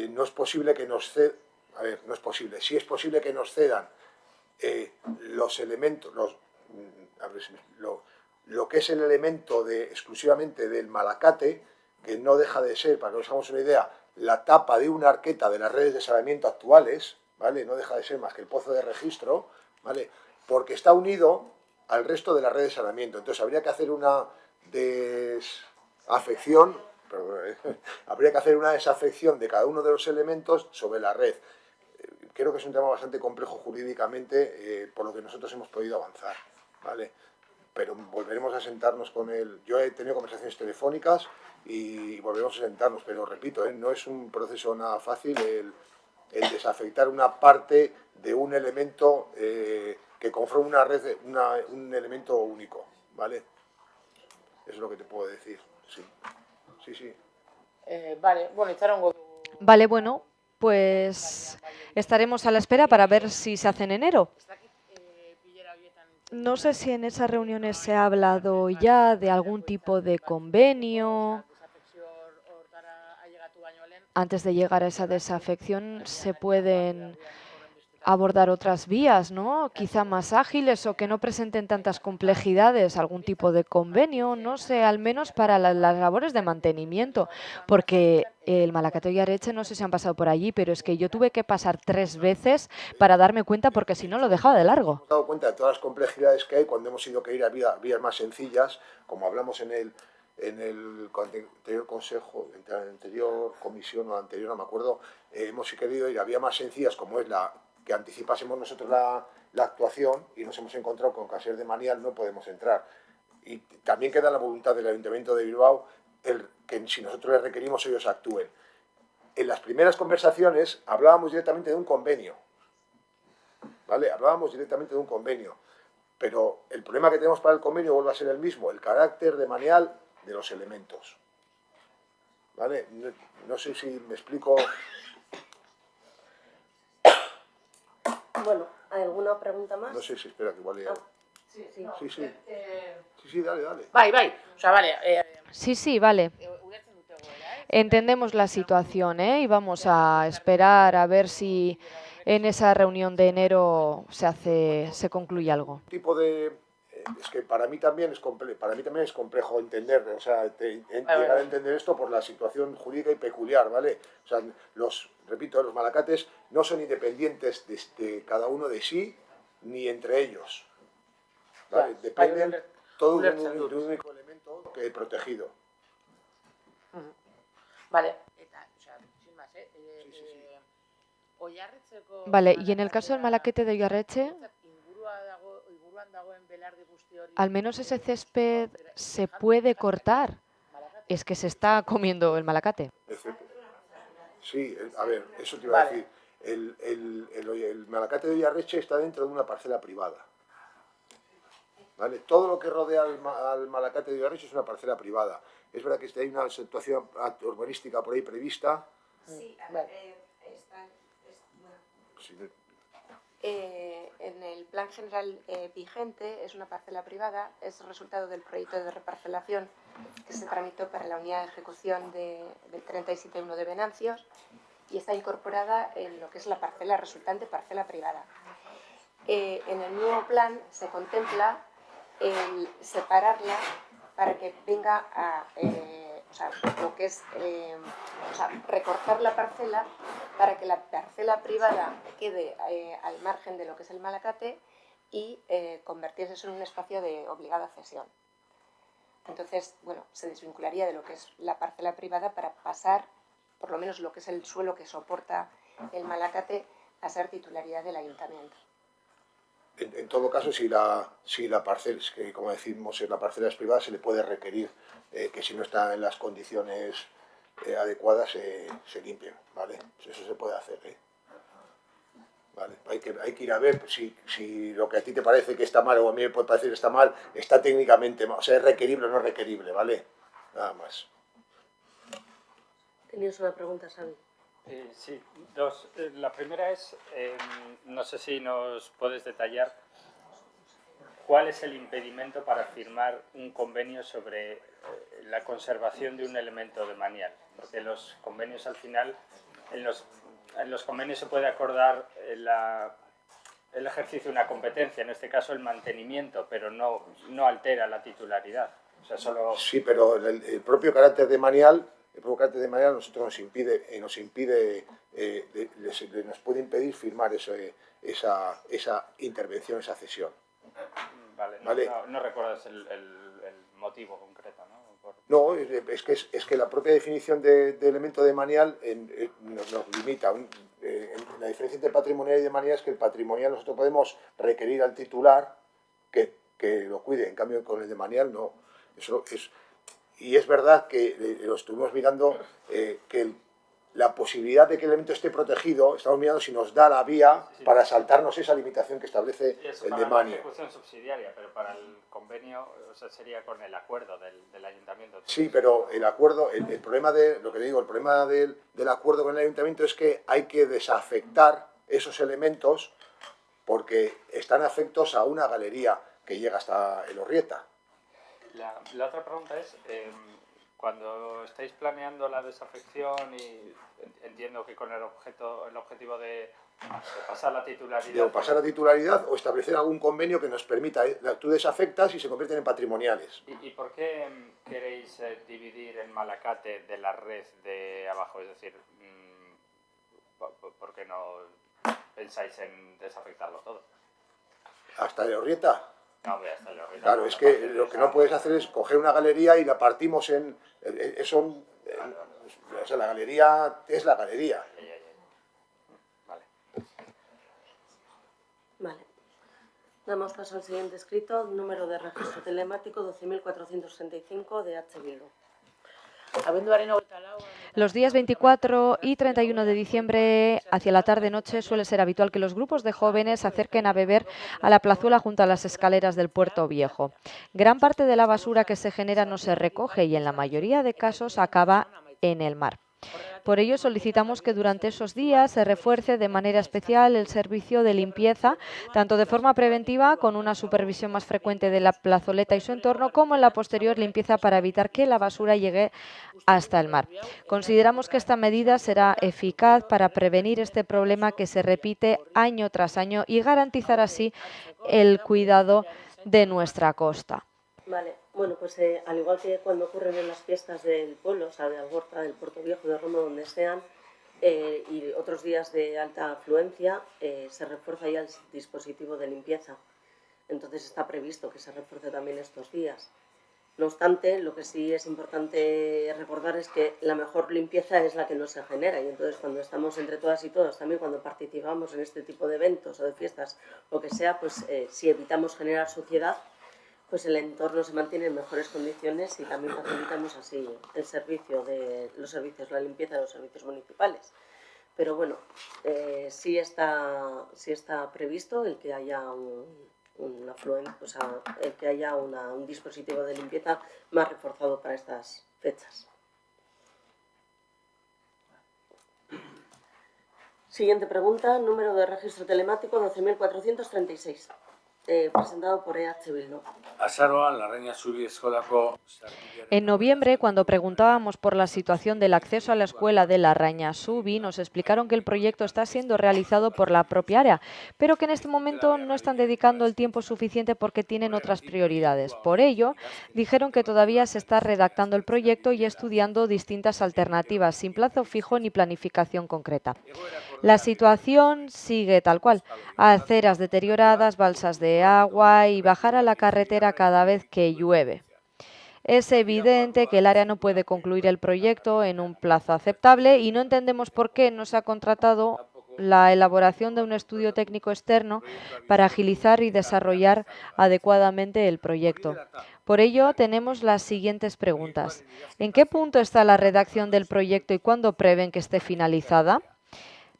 no es posible que nos cedan, no es posible, sí es posible que nos cedan los elementos, lo que es el elemento exclusivamente del malacate, que no deja de ser, para que nos hagamos una idea, la tapa de una arqueta de las redes de saneamiento actuales, ¿vale? No deja de ser más que el pozo de registro, ¿vale? Porque está unido al resto de la red de saneamiento. Entonces habría que hacer una desafección, habría que hacer una desafección de cada uno de los elementos sobre la red. Creo que es un tema bastante complejo jurídicamente, por lo que nosotros hemos podido avanzar, ¿vale? Pero volveremos a sentarnos con él. Yo he tenido conversaciones telefónicas y volveremos a sentarnos, pero repito, no es un proceso nada fácil el desafectar una parte de un elemento que conforma una red, un elemento único, ¿vale? Eso es lo que te puedo decir, sí. Sí. Vale, bueno, pues estaremos a la espera para ver si se hace en enero. No sé si en esas reuniones se ha hablado ya de algún tipo de convenio. Antes de llegar a esa desafección se pueden abordar otras vías, ¿no? Quizá más ágiles o que no presenten tantas complejidades, algún tipo de convenio, no sé, al menos para las labores de mantenimiento, porque el malacate de Oiarretxe, no sé si han pasado por allí, pero es que yo tuve que pasar 3 veces para darme cuenta, porque si no lo dejaba de largo. Hemos dado cuenta de todas las complejidades que hay cuando hemos ido que ir a vías más sencillas, como hablamos en el anterior consejo, en la anterior comisión o la anterior, no me acuerdo, hemos querido ir a vías más sencillas, como es que anticipásemos nosotros la actuación, y nos hemos encontrado con que al ser de manial no podemos entrar. Y también queda la voluntad del Ayuntamiento de Bilbao que si nosotros les requerimos ellos actúen. En las primeras conversaciones hablábamos directamente de un convenio, ¿vale? Hablábamos directamente de un convenio, pero el problema que tenemos para el convenio vuelve a ser el mismo, el carácter de manial de los elementos, ¿vale? No sé si me explico. Bueno, ¿Hay alguna pregunta más? No sé si espera que igual he... Sí. Sí, dale. Bai, osea, vale, Sí, vale. ulertzen dute egoera, Entendemos la situación, y vamos a esperar a ver si en esa reunión de enero se concluye algo. Tipo de... es que para mí también es complejo entender, o sea, llegar a entender esto por la situación jurídica y peculiar, ¿vale? O sea, repito, los malacates no son independientes de cada uno de sí, ni entre ellos, ¿vale? Dependen todos de un único elemento protegido. Vale, eta, osea, sin más, Oiarritzeko... Vale, y en el caso del malakete de Oiarretxe, inguruan dagoen belardi guzti hori... al menos ese césped se puede cortar. Es que se está comiendo el malacate. Sí, a ver, eso te iba a decir. El malacate de Oiarretxe está dentro de una parcela privada. ¿Vale? Todo lo que rodea al malacate de Oiarretxe es una parcela privada. Es verdad que hay una situación urbanística por ahí prevista. Sí, en el plan general vigente es una parcela privada, es resultado del proyecto de reparcelación que se tramitó para la unidad de ejecución del 37.1 de Venancios y está incorporada en lo que es la parcela resultante, parcela privada. En el nuevo plan se contempla el separarla para que venga a lo que es recortar la parcela para que la parcela privada quede al margen de lo que es el malacate y convertirse eso en un espacio de obligada cesión. Entonces, bueno, se desvincularía de lo que es la parcela privada para pasar, por lo menos lo que es el suelo que soporta el malacate, a ser titularidad del ayuntamiento. En todo caso, si la parcela, que como decimos, si la parcela es privada, se le puede requerir que si no está en las condiciones adecuadas se limpien, ¿vale? Eso se puede hacer, ¿vale? Hay que ir a ver si lo que a ti te parece que está mal o a mí me puede parecer que está mal, está técnicamente mal, o sea, es requerible o no requerible, ¿vale? Nada más. ¿Tenías una pregunta, Xavi? Sí, dos. La primera es, no sé si nos puedes detallar cuál es el impedimento para firmar un convenio sobre la conservación de un elemento de manial, porque los convenios al final, en los convenios se puede acordar el ejercicio de una competencia, en este caso el mantenimiento, pero no altera la titularidad. O sea, solo... Sí, pero el propio carácter de manial... El propio carácter de manial a nosotros nos puede impedir firmar esa intervención, esa cesión. Vale. No recuerdas el motivo concreto, ¿no? No, es que la propia definición de elemento de manial nos limita. La diferencia entre patrimonial y de manial es que el patrimonial nosotros podemos requerir al titular que lo cuide, en cambio con el de manial no. Eso es... Y es verdad que lo estuvimos mirando, que la posibilidad de que el elemento esté protegido, estamos mirando si nos da la vía para saltarnos esa limitación que establece el de para la manial. ejecución subsidiaria, pero para el convenio, o sea, sería con el acuerdo del ayuntamiento. Sí, pero el acuerdo, el problema de, lo que digo, el problema del acuerdo con el ayuntamiento es que hay que desafectar esos elementos porque están afectos a una galería que llega hasta Elorrieta. La otra pregunta es, cuando estáis planeando la desafección y entiendo que con el objetivo de pasar la titularidad... De pasar la titularidad o establecer algún convenio que nos permita, tú desafectas y se convierten en patrimoniales. ¿Y por qué queréis dividir el malacate de la red de abajo? Es decir, ¿por qué no pensáis en desafectarlo todo? ¿Hasta Elorrieta? No, voy hasta Elorrieta. Claro, es que lo que no puedes hacer es coger una galería y la partimos en... o sea, la galería es la galería. Vale. Damos paso al siguiente escrito, número de registro telemático 12.465 de H. Bildu. Los días 24 y 31 de diciembre, hacia la tarde-noche, suele ser habitual que los grupos de jóvenes se acerquen a beber a la plazuela junto a las escaleras del Puerto Viejo. Gran parte de la basura que se genera no se recoge y en la mayoría de casos acaba en el mar. Por ello, solicitamos que durante esos días se refuerce de manera especial el servicio de limpieza, tanto de forma preventiva, con una supervisión más frecuente de la plazoleta y su entorno, como en la posterior limpieza para evitar que la basura llegue hasta el mar. Consideramos que esta medida será eficaz para prevenir este problema que se repite año tras año y garantizar así el cuidado de nuestra costa. Vale, bueno, pues al igual que cuando ocurren en las fiestas del pueblo, o sea, de Algorta, del Puerto Viejo, de Roma, donde sean, y otros días de alta afluencia, se refuerza ya el dispositivo de limpieza. Entonces está previsto que se refuerce también estos días. No obstante, lo que sí es importante recordar es que la mejor limpieza es la que no se genera, y entonces cuando estamos entre todas y todos, también cuando participamos en este tipo de eventos o de fiestas, lo que sea, pues si evitamos generar suciedad, pues el entorno se mantiene en mejores condiciones y también facilitamos así el servicio de los servicios, la limpieza de los servicios municipales. Pero bueno, sí está previsto el que haya un dispositivo de limpieza más reforzado para estas fechas. Siguiente pregunta, número de registro telemático 12.436, presentado por EH Bildu. Azaroan, Larraña Zubi Eskolako. En noviembre, cuando preguntábamos por la situación del acceso a la escuela de Larraña Zubi, nos explicaron que el proyecto está siendo realizado por la propia área, pero que en este momento no están dedicando el tiempo suficiente porque tienen otras prioridades. Por ello, dijeron que todavía se está redactando el proyecto y estudiando distintas alternativas, sin plazo fijo ni planificación concreta. La situación sigue tal cual: aceras deterioradas, balsas de agua y bajar a la carretera cada vez que llueve. Es evidente que el área no puede concluir el proyecto en un plazo aceptable y no entendemos por qué no se ha contratado la elaboración de un estudio técnico externo para agilizar y desarrollar adecuadamente el proyecto. Por ello, tenemos las siguientes preguntas. ¿En qué punto está la redacción del proyecto y cuándo prevén que esté finalizada?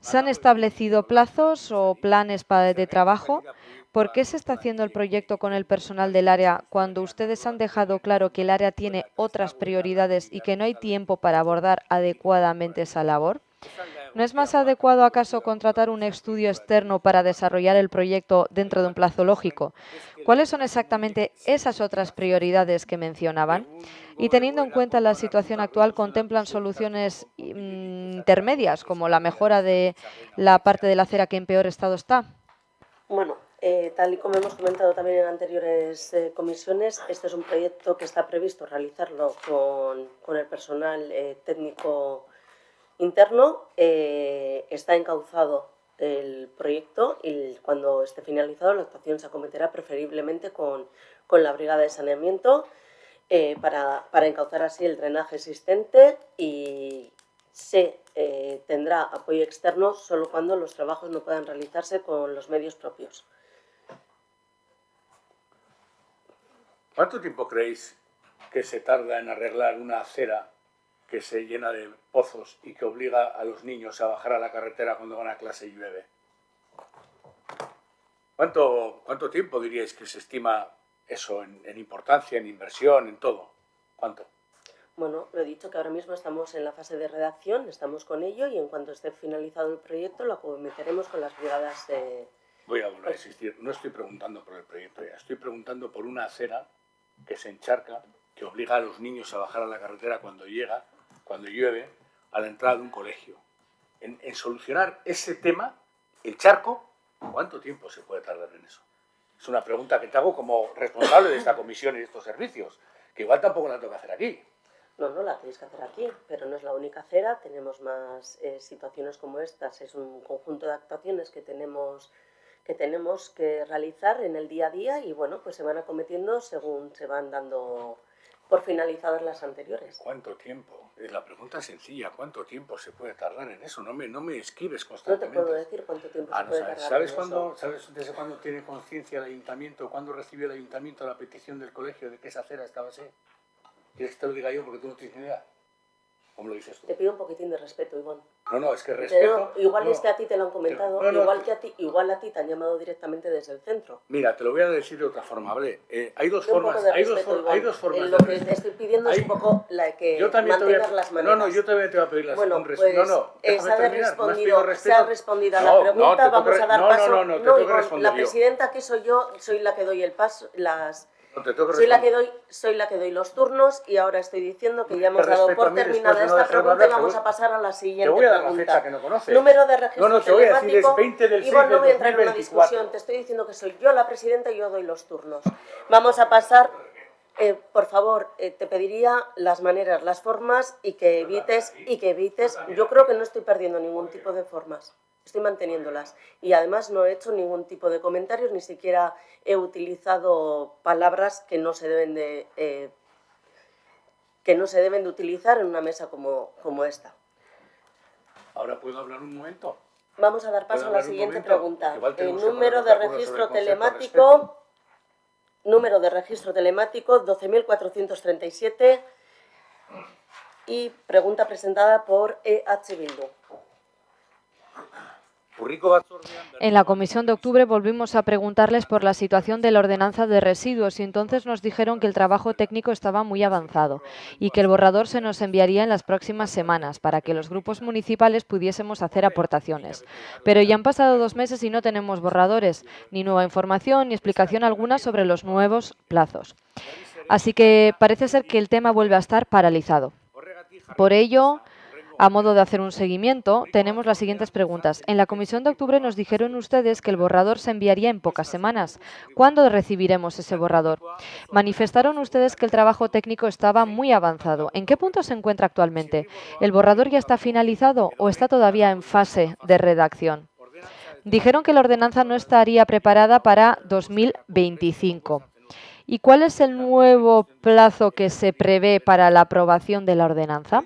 ¿Se han establecido plazos o planes de trabajo? ¿Por qué se está haciendo el proyecto con el personal del área cuando ustedes han dejado claro que el área tiene otras prioridades y que no hay tiempo para abordar adecuadamente esa labor? ¿No es más adecuado acaso contratar un estudio externo para desarrollar el proyecto dentro de un plazo lógico? ¿Cuáles son exactamente esas otras prioridades que mencionaban? Y teniendo en cuenta la situación actual, ¿contemplan soluciones intermedias, como la mejora de la parte de la acera que en peor estado está? Bueno, tal y como hemos comentado también en anteriores comisiones, este es un proyecto que está previsto realizarlo con el personal técnico interno. Está encauzado el proyecto y cuando esté finalizado la actuación se acometerá preferiblemente con la brigada de saneamiento para encauzar así el drenaje existente, y se tendrá apoyo externo solo cuando los trabajos no puedan realizarse con los medios propios. ¿Cuánto tiempo creéis que se tarda en arreglar una acera que se llena de pozos y que obliga a los niños a bajar a la carretera cuando van a clase y llueve? ¿Cuánto tiempo diríais que se estima eso en importancia, en inversión, en todo? ¿Cuánto? Bueno, lo he dicho que ahora mismo estamos en la fase de redacción, estamos con ello y en cuanto esté finalizado el proyecto lo acometeremos con las brigadas de... Voy a volver a insistir, no estoy preguntando por el proyecto ya, estoy preguntando por una acera que se encharca, que obliga a los niños a bajar a la carretera cuando llueve, a la entrada de un colegio. En solucionar ese tema, el charco, ¿cuánto tiempo se puede tardar en eso? Es una pregunta que te hago como responsable de esta comisión y de estos servicios, que igual tampoco la tengo que hacer aquí. No, la tenéis que hacer aquí, pero no es la única acera, tenemos más situaciones como estas, es un conjunto de actuaciones que tenemos que realizar en el día a día y bueno, pues se van acometiendo según se van dando por finalizadas las anteriores. ¿Cuánto tiempo? La pregunta es sencilla, ¿cuánto tiempo se puede tardar en eso? No me escribes constantemente. No te puedo decir cuánto tiempo se puede tardar en eso. ¿Sabes desde cuándo tiene conciencia el ayuntamiento, cuándo recibió el ayuntamiento la petición del colegio de que esa acera estaba así? ¿Quieres que te lo diga yo porque tú no tienes ni idea? ¿Cómo lo dices tú? Te pido un poquitín de respeto, Iván. No, es que respeto... Igual no, es que a ti te lo han comentado, igual a ti te han llamado directamente desde el centro. Mira, te lo voy a decir de otra forma, ¿vale? Hay dos Un poco formas, de hay respeto, dos formas Lo de que respeto. te estoy pidiendo es un poco la que Yo también te voy mantengas a... las maneras. No, yo también te voy a pedir las... Bueno, un pues déjame se ha terminar. ¿Me has pedido respeto? se ha respondido a la pregunta, vamos a dar paso. No, te tengo que Iván, responder la yo. presidenta que soy yo, soy la que doy el paso, No, te tengo que soy la responder. que doy los turnos y ahora estoy diciendo que ya hemos dado Respeto a por mí terminada después de no esta dejarme pregunta y hablar, vamos a pasar a la siguiente voy a dar la pregunta. fecha que no conoces. Número de registro No, te voy a decir, es telemático. 20 del 6 Iván, no del voy a entrar en una 2024. discusión, te estoy diciendo que soy yo la presidenta y yo doy los turnos. Vamos a pasar, por favor, te pediría las maneras, las formas y que evites, yo creo que no estoy perdiendo ningún tipo de formas. Estoy manteniéndolas y además no he hecho ningún tipo de comentarios, ni siquiera he utilizado palabras que no se deben de utilizar en una mesa como esta. ¿Ahora puedo hablar un momento? Vamos a dar paso a la hablar un siguiente momento? pregunta. Igual El tenemos que número ponernos de de acuerdo registro sobre el concepto de telemático, número de registro telemático 12.437 y pregunta presentada por EH Bildu. En la comisión de octubre volvimos a preguntarles por la situación de la ordenanza de residuos y entonces nos dijeron que el trabajo técnico estaba muy avanzado y que el borrador se nos enviaría en las próximas semanas para que los grupos municipales pudiésemos hacer aportaciones. Pero ya han pasado 2 meses y no tenemos borradores, ni nueva información ni explicación alguna sobre los nuevos plazos. Así que parece ser que el tema vuelve a estar paralizado. Por ello, a modo de hacer un seguimiento, tenemos las siguientes preguntas. En la comisión de octubre nos dijeron ustedes que el borrador se enviaría en pocas semanas. ¿Cuándo recibiremos ese borrador? Manifestaron ustedes que el trabajo técnico estaba muy avanzado. ¿En qué punto se encuentra actualmente? ¿El borrador ya está finalizado o está todavía en fase de redacción? Dijeron que la ordenanza no estaría preparada para 2025. ¿Y cuál es el nuevo plazo que se prevé para la aprobación de la ordenanza?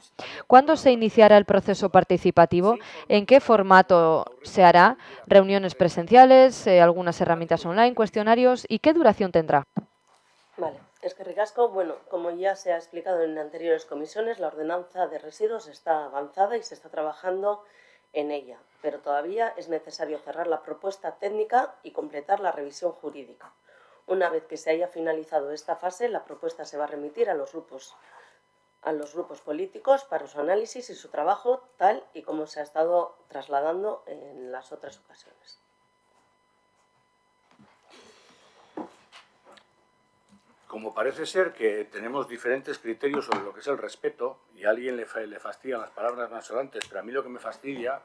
¿Cuándo se iniciará el proceso participativo? ¿En qué formato se hará? ¿Reuniones presenciales, algunas herramientas online, cuestionarios? ¿Y qué duración tendrá? Vale, es que ricasco, bueno, como ya se ha explicado en anteriores comisiones, la ordenanza de residuos está avanzada y se está trabajando en ella, pero todavía es necesario cerrar la propuesta técnica y completar la revisión jurídica. Una vez que se haya finalizado esta fase, la propuesta se va a remitir a los grupos políticos para su análisis y su trabajo, tal y como se ha estado trasladando en las otras ocasiones. Como parece ser que tenemos diferentes criterios sobre lo que es el respeto, y a alguien le fastidian las palabras más solantes, pero a mí lo que me fastidia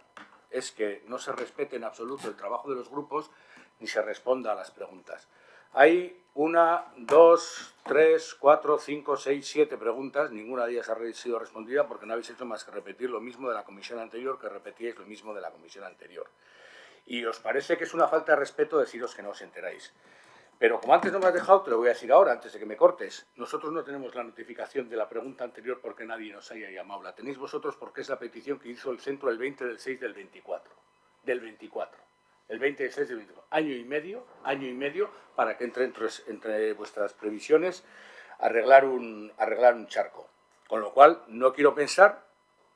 es que no se respete en absoluto el trabajo de los grupos ni se responda a las preguntas. Hay 1, 2, 3, 4, 5, 6, 7 preguntas, ninguna de ellas ha sido respondida porque no habéis hecho más que repetir lo mismo de la comisión anterior que repetíais lo mismo de la comisión anterior. Y os parece que es una falta de respeto deciros que no os enteráis. Pero como antes no me has dejado, te lo voy a decir ahora, antes de que me cortes. Nosotros no tenemos la notificación de la pregunta anterior porque nadie nos haya llamado. La tenéis vosotros porque es la petición que hizo el centro el 20 del 6 del 24. Del 24. El 20 del 6 del 24. Año y medio para que entre vuestras previsiones arreglar un charco. Con lo cual, no quiero pensar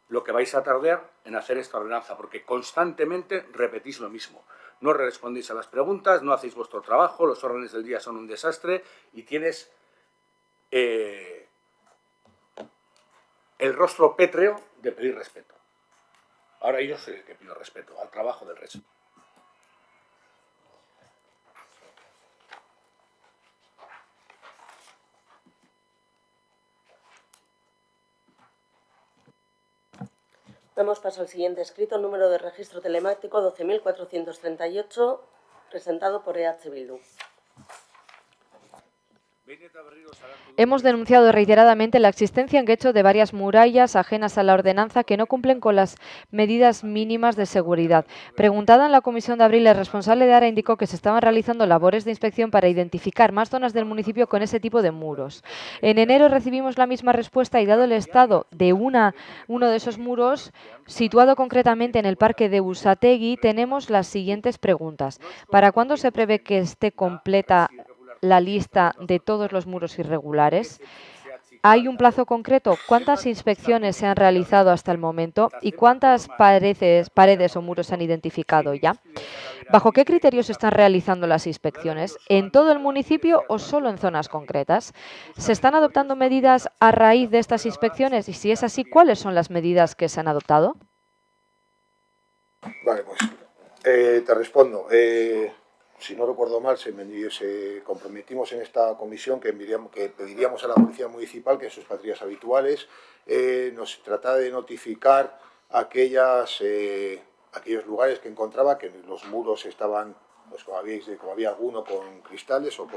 lo que vais a tardar en hacer esta ordenanza, porque constantemente repetís lo mismo. No respondéis a las preguntas, no hacéis vuestro trabajo, los órdenes del día son un desastre y tienes el rostro pétreo de pedir respeto. Ahora yo soy el que pido respeto al trabajo del resto. Damos paso al siguiente escrito, número de registro telemático 12.438, presentado por EH Bildu. Hemos denunciado reiteradamente la existencia en Guecho de varias murallas ajenas a la ordenanza que no cumplen con las medidas mínimas de seguridad. Preguntada en la comisión de abril, el responsable de ARA indicó que se estaban realizando labores de inspección para identificar más zonas del municipio con ese tipo de muros. En enero recibimos la misma respuesta y dado el estado de uno de esos muros, situado concretamente en el parque de Usategui, tenemos las siguientes preguntas. ¿Para cuándo se prevé que esté completa la lista de todos los muros irregulares? ¿Hay un plazo concreto? ¿Cuántas inspecciones se han realizado hasta el momento y cuántas paredes o muros se han identificado ya? ¿Bajo qué criterios se están realizando las inspecciones? ¿En todo el municipio o solo en zonas concretas? ¿Se están adoptando medidas a raíz de estas inspecciones? Y si es así, ¿cuáles son las medidas que se han adoptado? Vale, pues te respondo. Si no recuerdo mal, se comprometimos en esta comisión que pediríamos a la Policía Municipal que en sus patrullas habituales nos tratara de notificar aquellos lugares que encontraba que los muros estaban, pues como había alguno con cristales o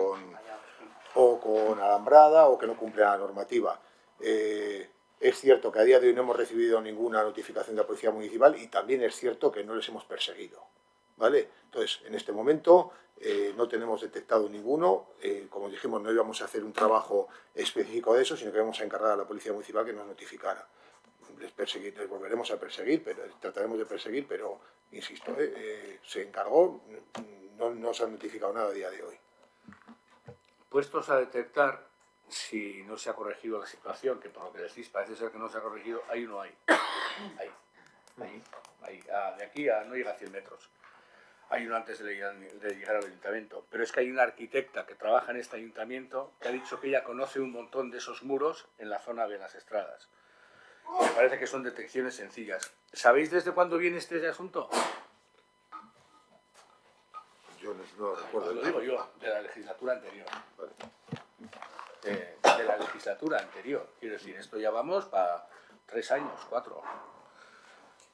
con alambrada o que no cumple la normativa. Es cierto que a día de hoy no hemos recibido ninguna notificación de la Policía Municipal y también es cierto que no les hemos perseguido, ¿vale? Entonces, en este momento no tenemos detectado ninguno. Como dijimos, no íbamos a hacer un trabajo específico de eso, sino que íbamos a encargar a la Policía Municipal que nos notificara. Les volveremos a perseguir, pero trataremos de perseguir, pero, insisto, se encargó, no se ha notificado nada a día de hoy. Puestos a detectar si no se ha corregido la situación, que por lo que decís parece ser que no se ha corregido, hay uno ahí. De aquí a no llega a 100 metros. Hay uno antes de llegar al ayuntamiento. Pero es que hay una arquitecta que trabaja en este ayuntamiento que ha dicho que ella conoce un montón de esos muros en la zona de las Estradas. Me parece que son detecciones sencillas. ¿Sabéis desde cuándo viene este asunto? Yo no recuerdo. Lo digo yo, de la legislatura anterior. Vale. De la legislatura anterior. Quiero decir, esto ya vamos para 3 años, 4.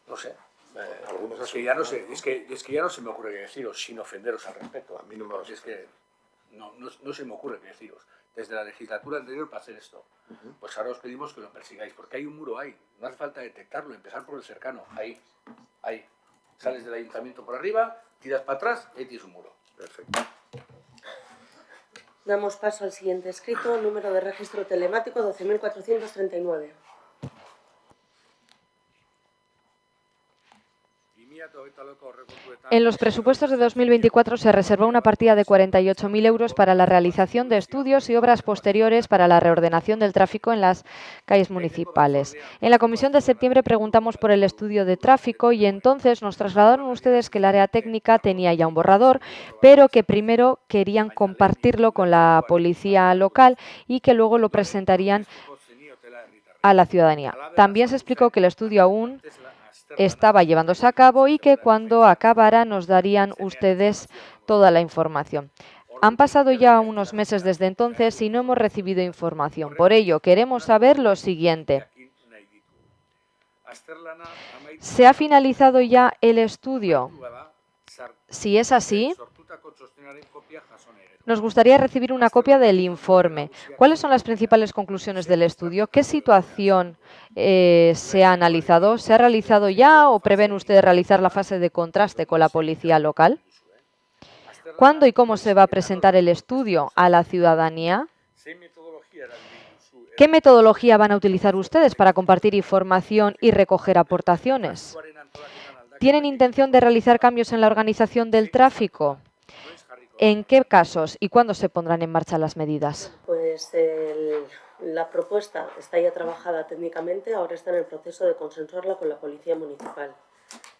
No sé. Es que ya no se me ocurre qué deciros sin ofenderos al respecto. A mí no me va a Es que no se me ocurre qué deciros. Desde la legislatura anterior para hacer esto. Pues ahora os pedimos que lo persigáis, porque hay un muro ahí. No hace falta detectarlo, empezar por el cercano. Ahí. Sales del ayuntamiento por arriba, tiras para atrás y ahí tienes un muro. Perfecto. Damos paso al siguiente escrito, número de registro telemático 12.439. En los presupuestos de 2024 se reservó una partida de 48.000 euros para la realización de estudios y obras posteriores para la reordenación del tráfico en las calles municipales. En la comisión de septiembre preguntamos por el estudio de tráfico y entonces nos trasladaron ustedes que el área técnica tenía ya un borrador, pero que primero querían compartirlo con la policía local y que luego lo presentarían a la ciudadanía. También se explicó que el estudio aún estaba llevándose a cabo y que cuando acabara nos darían ustedes toda la información. Han pasado ya unos meses desde entonces y no hemos recibido información. Por ello, queremos saber lo siguiente. ¿Se ha finalizado ya el estudio? Si es así, nos gustaría recibir una copia del informe. ¿Cuáles son las principales conclusiones del estudio? ¿Qué situación se ha analizado? ¿Se ha realizado ya o prevén ustedes realizar la fase de contraste con la policía local? ¿Cuándo y cómo se va a presentar el estudio a la ciudadanía? ¿Qué metodología van a utilizar ustedes para compartir información y recoger aportaciones? ¿Tienen intención de realizar cambios en la organización del tráfico? ¿En qué casos y cuándo se pondrán en marcha las medidas? Pues la propuesta está ya trabajada técnicamente, ahora está en el proceso de consensuarla con la Policía Municipal.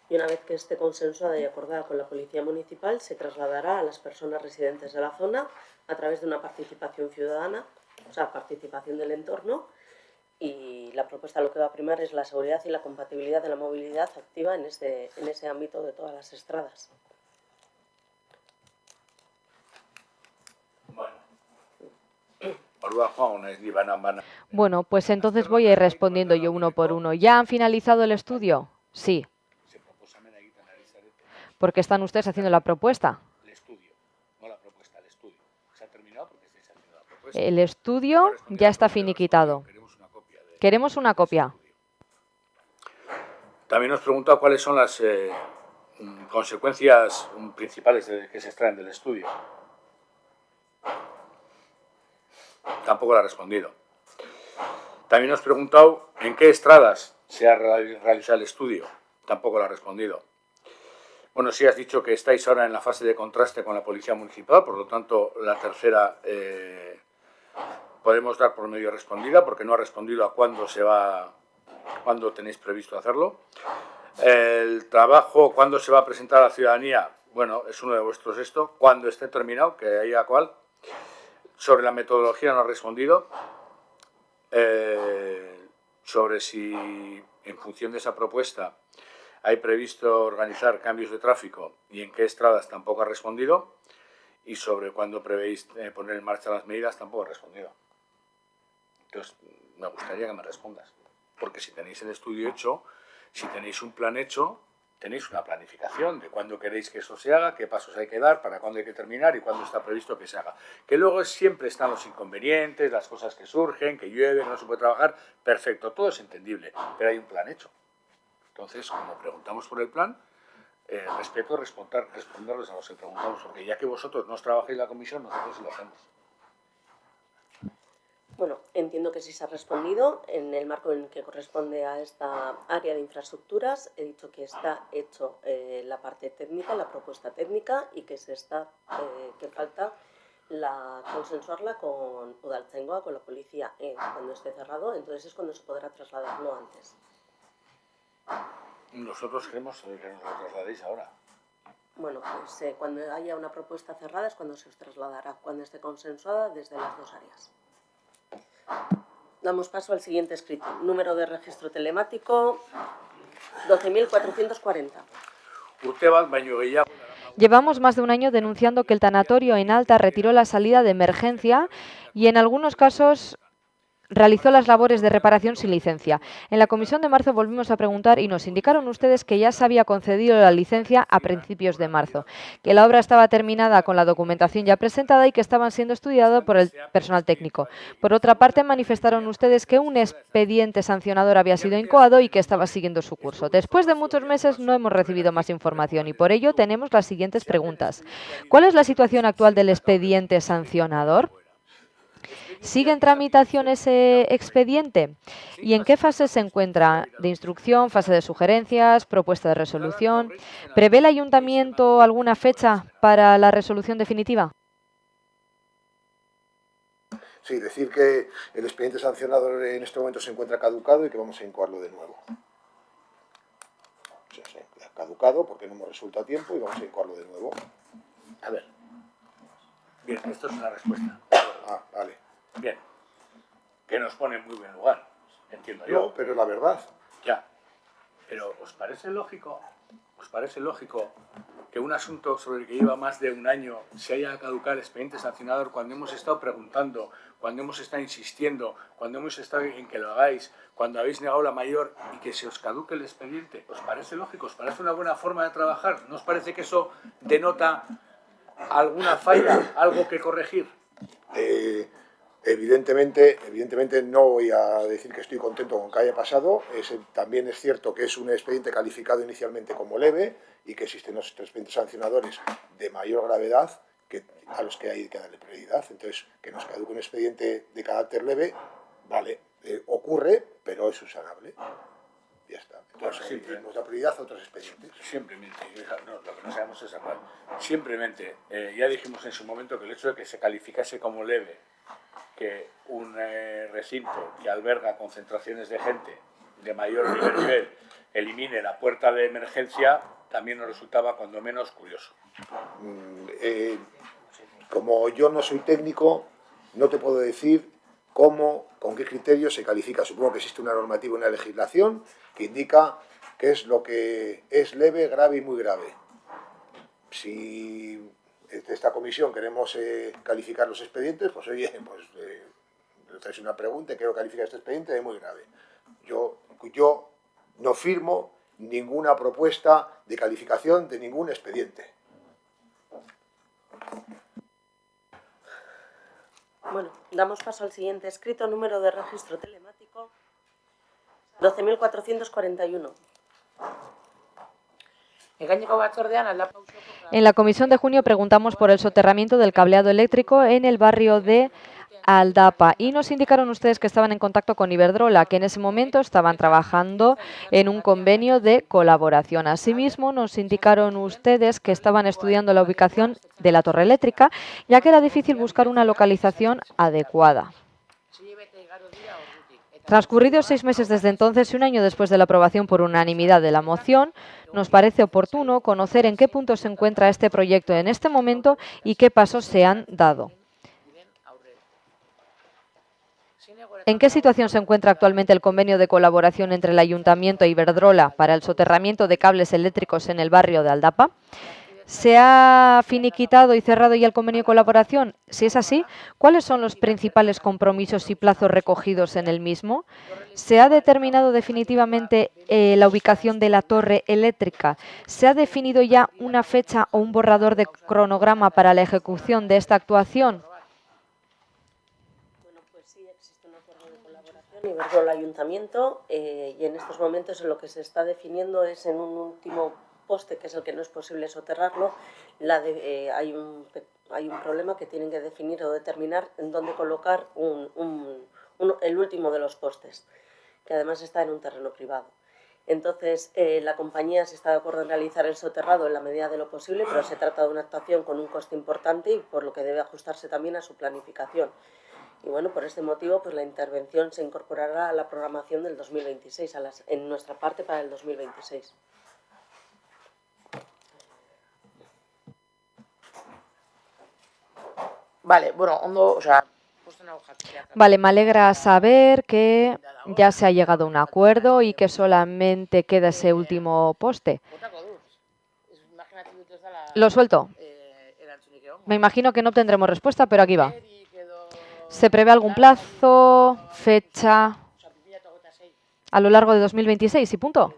Y una vez que esté consensuada y acordada con la Policía Municipal, se trasladará a las personas residentes de la zona a través de una participación ciudadana, o sea, participación del entorno, y la propuesta lo que va a primar es la seguridad y la compatibilidad de la movilidad activa en ese ámbito de todas las estradas. Bueno, pues entonces voy a ir respondiendo yo uno por uno. ¿Ya han finalizado el estudio? Sí. Porque están ustedes haciendo la propuesta. El estudio ya está finiquitado. Queremos una copia. También nos pregunta cuáles son las consecuencias principales que se extraen del estudio. Tampoco la ha respondido. También nos ha preguntado en qué estradas se ha realizado el estudio. Tampoco la ha respondido. Bueno, sí has dicho que estáis ahora en la fase de contraste con la Policía Municipal, por lo tanto la tercera podemos dar por medio respondida, porque no ha respondido a cuándo tenéis previsto hacerlo. El trabajo, cuándo se va a presentar a la ciudadanía, bueno, es uno de vuestros cuando esté terminado, que haya cual. Sobre la metodología no ha respondido. Sobre si en función de esa propuesta hay previsto organizar cambios de tráfico y en qué estradas tampoco ha respondido. Y sobre cuándo prevéis poner en marcha las medidas tampoco ha respondido. Entonces, me gustaría que me respondas. Porque si tenéis el estudio hecho, si tenéis un plan hecho, tenéis una planificación de cuándo queréis que eso se haga, qué pasos hay que dar, para cuándo hay que terminar y cuándo está previsto que se haga. Que luego siempre están los inconvenientes, las cosas que surgen, que llueve, que no se puede trabajar. Perfecto, todo es entendible, pero hay un plan hecho. Entonces, como preguntamos por el plan, respeto responderles a los que preguntamos, porque ya que vosotros no os trabajáis la comisión, nosotros sí lo hacemos. Bueno, entiendo que sí se ha respondido en el marco en que corresponde a esta área de infraestructuras. He dicho que está hecho la parte técnica, la propuesta técnica, y que que falta consensuarla con Udaltzaingoa, con la policía, cuando esté cerrado. Entonces es cuando se podrá trasladar, no antes. Nosotros queremos que nos lo trasladéis ahora. Bueno, pues cuando haya una propuesta cerrada es cuando se os trasladará, cuando esté consensuada desde las dos áreas. Damos paso al siguiente escrito. Número de registro telemático 12.440. Llevamos más de un año denunciando que el tanatorio en Alta retiró la salida de emergencia y en algunos casos realizó las labores de reparación sin licencia. En la comisión de marzo volvimos a preguntar y nos indicaron ustedes que ya se había concedido la licencia a principios de marzo, que la obra estaba terminada con la documentación ya presentada y que estaban siendo estudiados por el personal técnico. Por otra parte, manifestaron ustedes que un expediente sancionador había sido incoado y que estaba siguiendo su curso. Después de muchos meses no hemos recibido más información y por ello tenemos las siguientes preguntas. ¿Cuál es la situación actual del expediente sancionador? ¿Sigue en tramitación ese expediente? ¿Y en qué fase se encuentra? ¿De instrucción, fase de sugerencias, propuesta de resolución? ¿Prevé el ayuntamiento alguna fecha para la resolución definitiva? Sí, decir que el expediente sancionador en este momento se encuentra caducado y que vamos a incoarlo de nuevo. Sí, caducado porque no hemos resuelto a tiempo y vamos a incoarlo de nuevo. A ver. Bien, esto es una respuesta. Ah, vale. Bien, que nos pone en muy buen lugar, entiendo yo. No, pero es la verdad. Ya, pero ¿os parece lógico que un asunto sobre el que lleva más de un año se haya de caducar el expediente sancionador cuando hemos estado preguntando, cuando hemos estado insistiendo, cuando hemos estado en que lo hagáis, cuando habéis negado la mayor y que se os caduque el expediente? ¿Os parece lógico? ¿Os parece una buena forma de trabajar? ¿No os parece que eso denota alguna falla, algo que corregir? Evidentemente no voy a decir que estoy contento con que haya pasado. También es cierto que es un expediente calificado inicialmente como leve y que existen los expedientes sancionadores de mayor gravedad a los que hay que darle prioridad. Entonces, que nos caduque un expediente de carácter leve, vale, ocurre, pero es subsanable. Ya está. Entonces, nos da prioridad a otros expedientes. Simplemente, no, lo que no sabemos es cuál. Simplemente, ya dijimos en su momento que el hecho de que se calificase como leve que un recinto que alberga concentraciones de gente de mayor nivel elimine la puerta de emergencia también nos resultaba cuando menos curioso. Como yo no soy técnico, no te puedo decir cómo, con qué criterios se califica. Supongo que existe una normativa, una legislación que indica qué es lo que es leve, grave y muy grave. Si de esta comisión queremos calificar los expedientes, pues oye, traes una pregunta y quiero calificar este expediente de muy grave. Yo no firmo ninguna propuesta de calificación de ningún expediente. Bueno, damos paso al siguiente escrito, número de registro telemático 12.441. En la comisión de junio preguntamos por el soterramiento del cableado eléctrico en el barrio de Aldapa y nos indicaron ustedes que estaban en contacto con Iberdrola, que en ese momento estaban trabajando en un convenio de colaboración. Asimismo, nos indicaron ustedes que estaban estudiando la ubicación de la torre eléctrica, ya que era difícil buscar una localización adecuada. Transcurridos 6 meses desde entonces y un año después de la aprobación por unanimidad de la moción, nos parece oportuno conocer en qué punto se encuentra este proyecto en este momento y qué pasos se han dado. ¿En qué situación se encuentra actualmente el convenio de colaboración entre el Ayuntamiento e Iberdrola para el soterramiento de cables eléctricos en el barrio de Aldapa? ¿Se ha finiquitado y cerrado ya el convenio de colaboración? Si es así, ¿cuáles son los principales compromisos y plazos recogidos en el mismo? ¿Se ha determinado definitivamente la ubicación de la torre eléctrica? ¿Se ha definido ya una fecha o un borrador de cronograma para la ejecución de esta actuación? Bueno, pues sí, existe un acuerdo de colaboración Iberdrola-Ayuntamiento y en estos momentos lo que se está definiendo es en un último poste, que es el que no es posible soterrarlo, hay un problema que tienen que definir o determinar en dónde colocar el último de los postes, que además está en un terreno privado. Entonces, la compañía sí está de acuerdo en realizar el soterrado en la medida de lo posible, pero se trata de una actuación con un coste importante y por lo que debe ajustarse también a su planificación. Y bueno, por este motivo, pues la intervención se incorporará a la programación del 2026, en nuestra parte para el 2026. Vale, bueno, Vale, me alegra saber que ya se ha llegado a un acuerdo y que solamente queda ese último poste. Lo suelto. Me imagino que no obtendremos respuesta, pero aquí va. ¿Se prevé algún plazo, fecha a lo largo de 2026 y punto?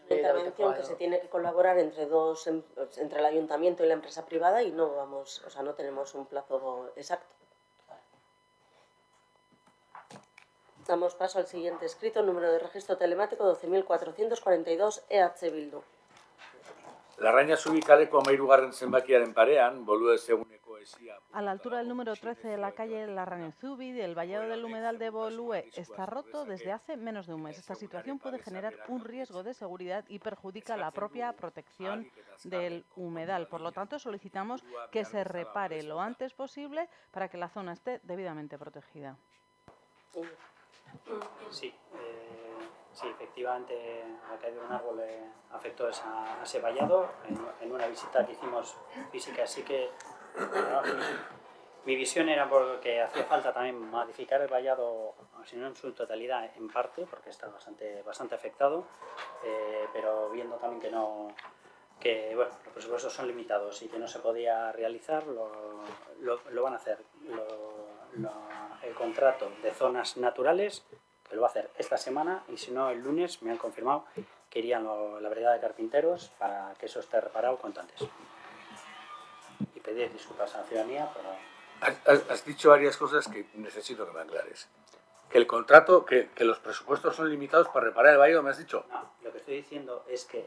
Una intervención que se tiene que colaborar entre el ayuntamiento y la empresa privada y no tenemos un plazo exacto. Damos paso al siguiente escrito, número de registro telemático 12.442 EH Bildu. Larraña zubikaleko 13. zenbakiaren parean, bolue seguneko esia. A la altura del número 13 de la calle Larrañazubi, del vallado del humedal de Bolue está roto desde hace menos de un mes. Esta situación puede generar un riesgo de seguridad y perjudica la propia protección del humedal. Por lo tanto, solicitamos que se repare lo antes posible para que la zona esté debidamente protegida. Sí, efectivamente la caída de un árbol afectó a ese vallado. En una visita que hicimos física, así que mi visión era porque hacía falta también modificar el vallado, si no en su totalidad, en parte, porque está bastante afectado, pero viendo también que los presupuestos son limitados y que no se podía realizar, lo van a hacer. El contrato de zonas naturales, que lo va a hacer esta semana, y si no el lunes me han confirmado que irían a la vereda de Carpinteros para que eso esté reparado cuanto antes. Y pedir disculpas a la ciudadanía. Has dicho varias cosas que necesito que me aclares. Que el contrato, que los presupuestos son limitados para reparar el vallado, ¿me has dicho? No, lo que estoy diciendo es que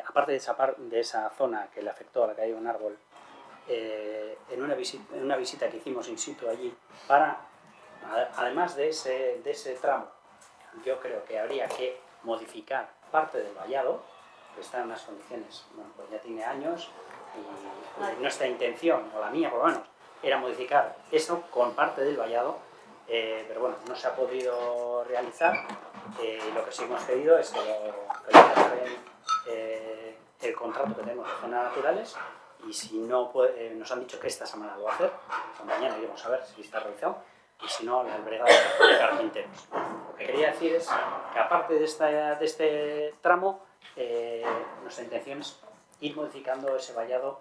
aparte de esa zona que le afectó a la caída de un árbol, en una visita que hicimos in situ allí, además de ese tramo, yo creo que habría que modificar parte del vallado, que está en unas condiciones, bueno, pues ya tiene años, y nuestra intención, o la mía por lo menos, era modificar eso con parte del vallado, pero bueno, no se ha podido realizar. Lo que sí hemos pedido es que lo el contrato que tenemos de zonas naturales, y si no nos han dicho que esta semana lo va a hacer, mañana iremos a ver si está realizado, y si no, la vereda de Carpinteros. Lo que quería decir es que aparte de este tramo, nuestra intención es ir modificando ese vallado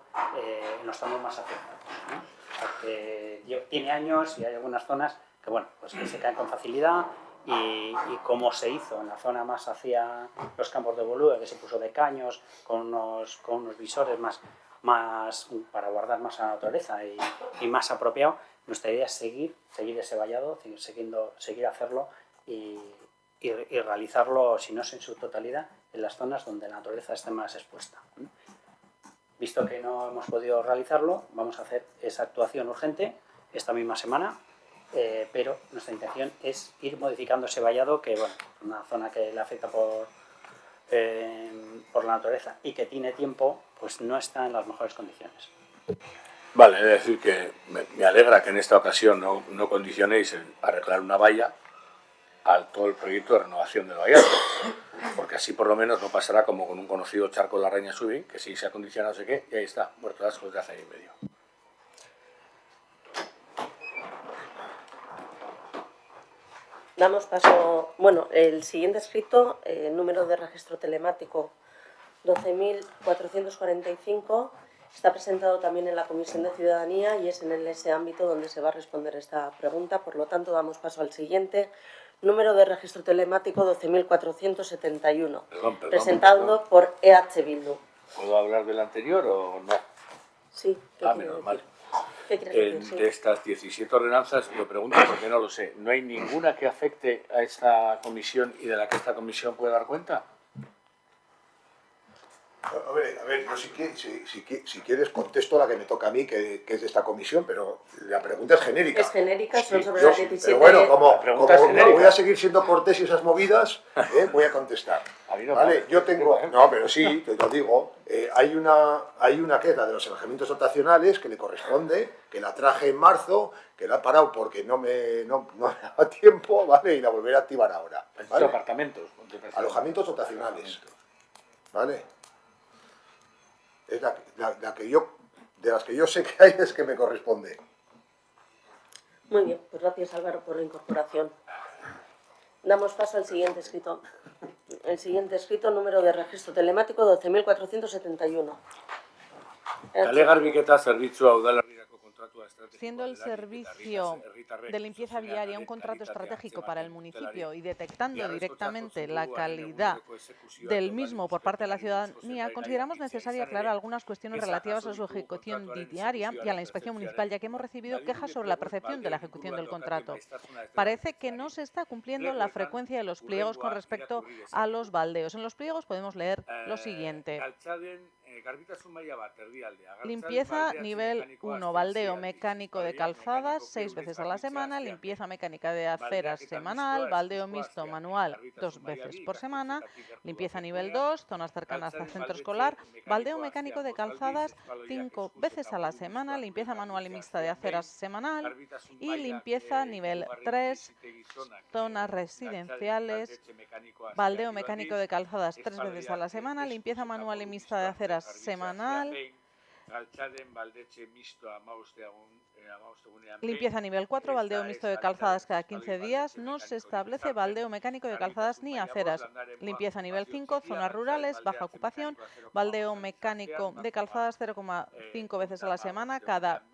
en los tramos más afectados, ¿no? Porque tiene años y hay algunas zonas que, bueno, pues que se caen con facilidad, y como se hizo en la zona más hacia los campos de Bolue, que se puso de caños con unos visores más para guardar más a la naturaleza y más apropiado, nuestra idea es seguir ese vallado, seguir hacerlo y realizarlo, si no es en su totalidad, en las zonas donde la naturaleza esté más expuesta. Visto que no hemos podido realizarlo, vamos a hacer esa actuación urgente esta misma semana, pero nuestra intención es ir modificando ese vallado, que bueno, una zona que le afecta por la naturaleza y que tiene tiempo, pues no está en las mejores condiciones. Vale, es decir que me alegra que en esta ocasión no condicionéis el arreglar una valla a todo el proyecto de renovación del vallado, porque así por lo menos no pasará como con un conocido charco de la Reña Subí, que sí se ha condicionado no sé qué, y ahí está, muerto de asco desde hace año y medio. Damos paso, bueno, el siguiente escrito, número de registro telemático 12.445, está presentado también en la Comisión de Ciudadanía y es en ese ámbito donde se va a responder esta pregunta. Por lo tanto, damos paso al siguiente, número de registro telemático 12.471, presentado por EH Bildu. ¿Puedo hablar del anterior o no? Sí. Menos mal. ¿Qué quieres decir? Sí. De estas 17 ordenanzas, lo pregunto porque no lo sé. ¿No hay ninguna que afecte a esta comisión y de la que esta comisión puede dar cuenta? A ver, yo si quieres contesto la que me toca a mí, que es de esta comisión, pero la pregunta es genérica. Es genérica, son sobre las 17... Pero bueno, como no voy a seguir siendo cortés y esas movidas, voy a contestar. ¿Vale? Yo tengo... No, pero sí, te lo digo. Hay una queja de los alojamientos dotacionales que le corresponde, que la traje en marzo, que la he parado porque no me daba tiempo, ¿vale? Y la volveré a activar ahora. ¿Vale? Apartamentos. Alojamientos dotacionales. ¿Vale? Es de las que yo sé que hay, es que me corresponde. Muy bien, pues gracias Álvaro por la incorporación. Damos paso al siguiente escrito. El siguiente escrito, número de registro telemático 12.471. Kale garbiketa zerbitzu hau da herrirako kontratua estrategikoa. Siendo el servicio de limpieza viaria un contrato estratégico para el municipio y detectando directamente la calidad del mismo por parte de la ciudadanía, consideramos necesario aclarar algunas cuestiones relativas a su ejecución diaria y a la inspección municipal, ya que hemos recibido quejas sobre la percepción de la ejecución del contrato. Parece que no se está cumpliendo la frecuencia de los pliegos con respecto a los baldeos. En los pliegos podemos leer lo siguiente. Limpieza nivel 1, baldeo mecánico de calzadas 6 veces a la semana, limpieza mecánica de aceras semanal, baldeo mixto manual 2 veces por semana, limpieza nivel 2, zonas cercanas al centro escolar, baldeo mecánico de calzadas 5 veces a la semana, limpieza manual y mixta de aceras semanal y limpieza nivel 3, zonas residenciales, baldeo mecánico de calzadas 3 veces a la semana, limpieza manual y mixta de aceras semanal, limpieza nivel 4, baldeo mixto de calzadas cada 15 días, no se establece baldeo mecánico de calzadas ni aceras. Limpieza nivel 5, zonas rurales, baja ocupación, baldeo mecánico de calzadas 0,5 veces a la semana cada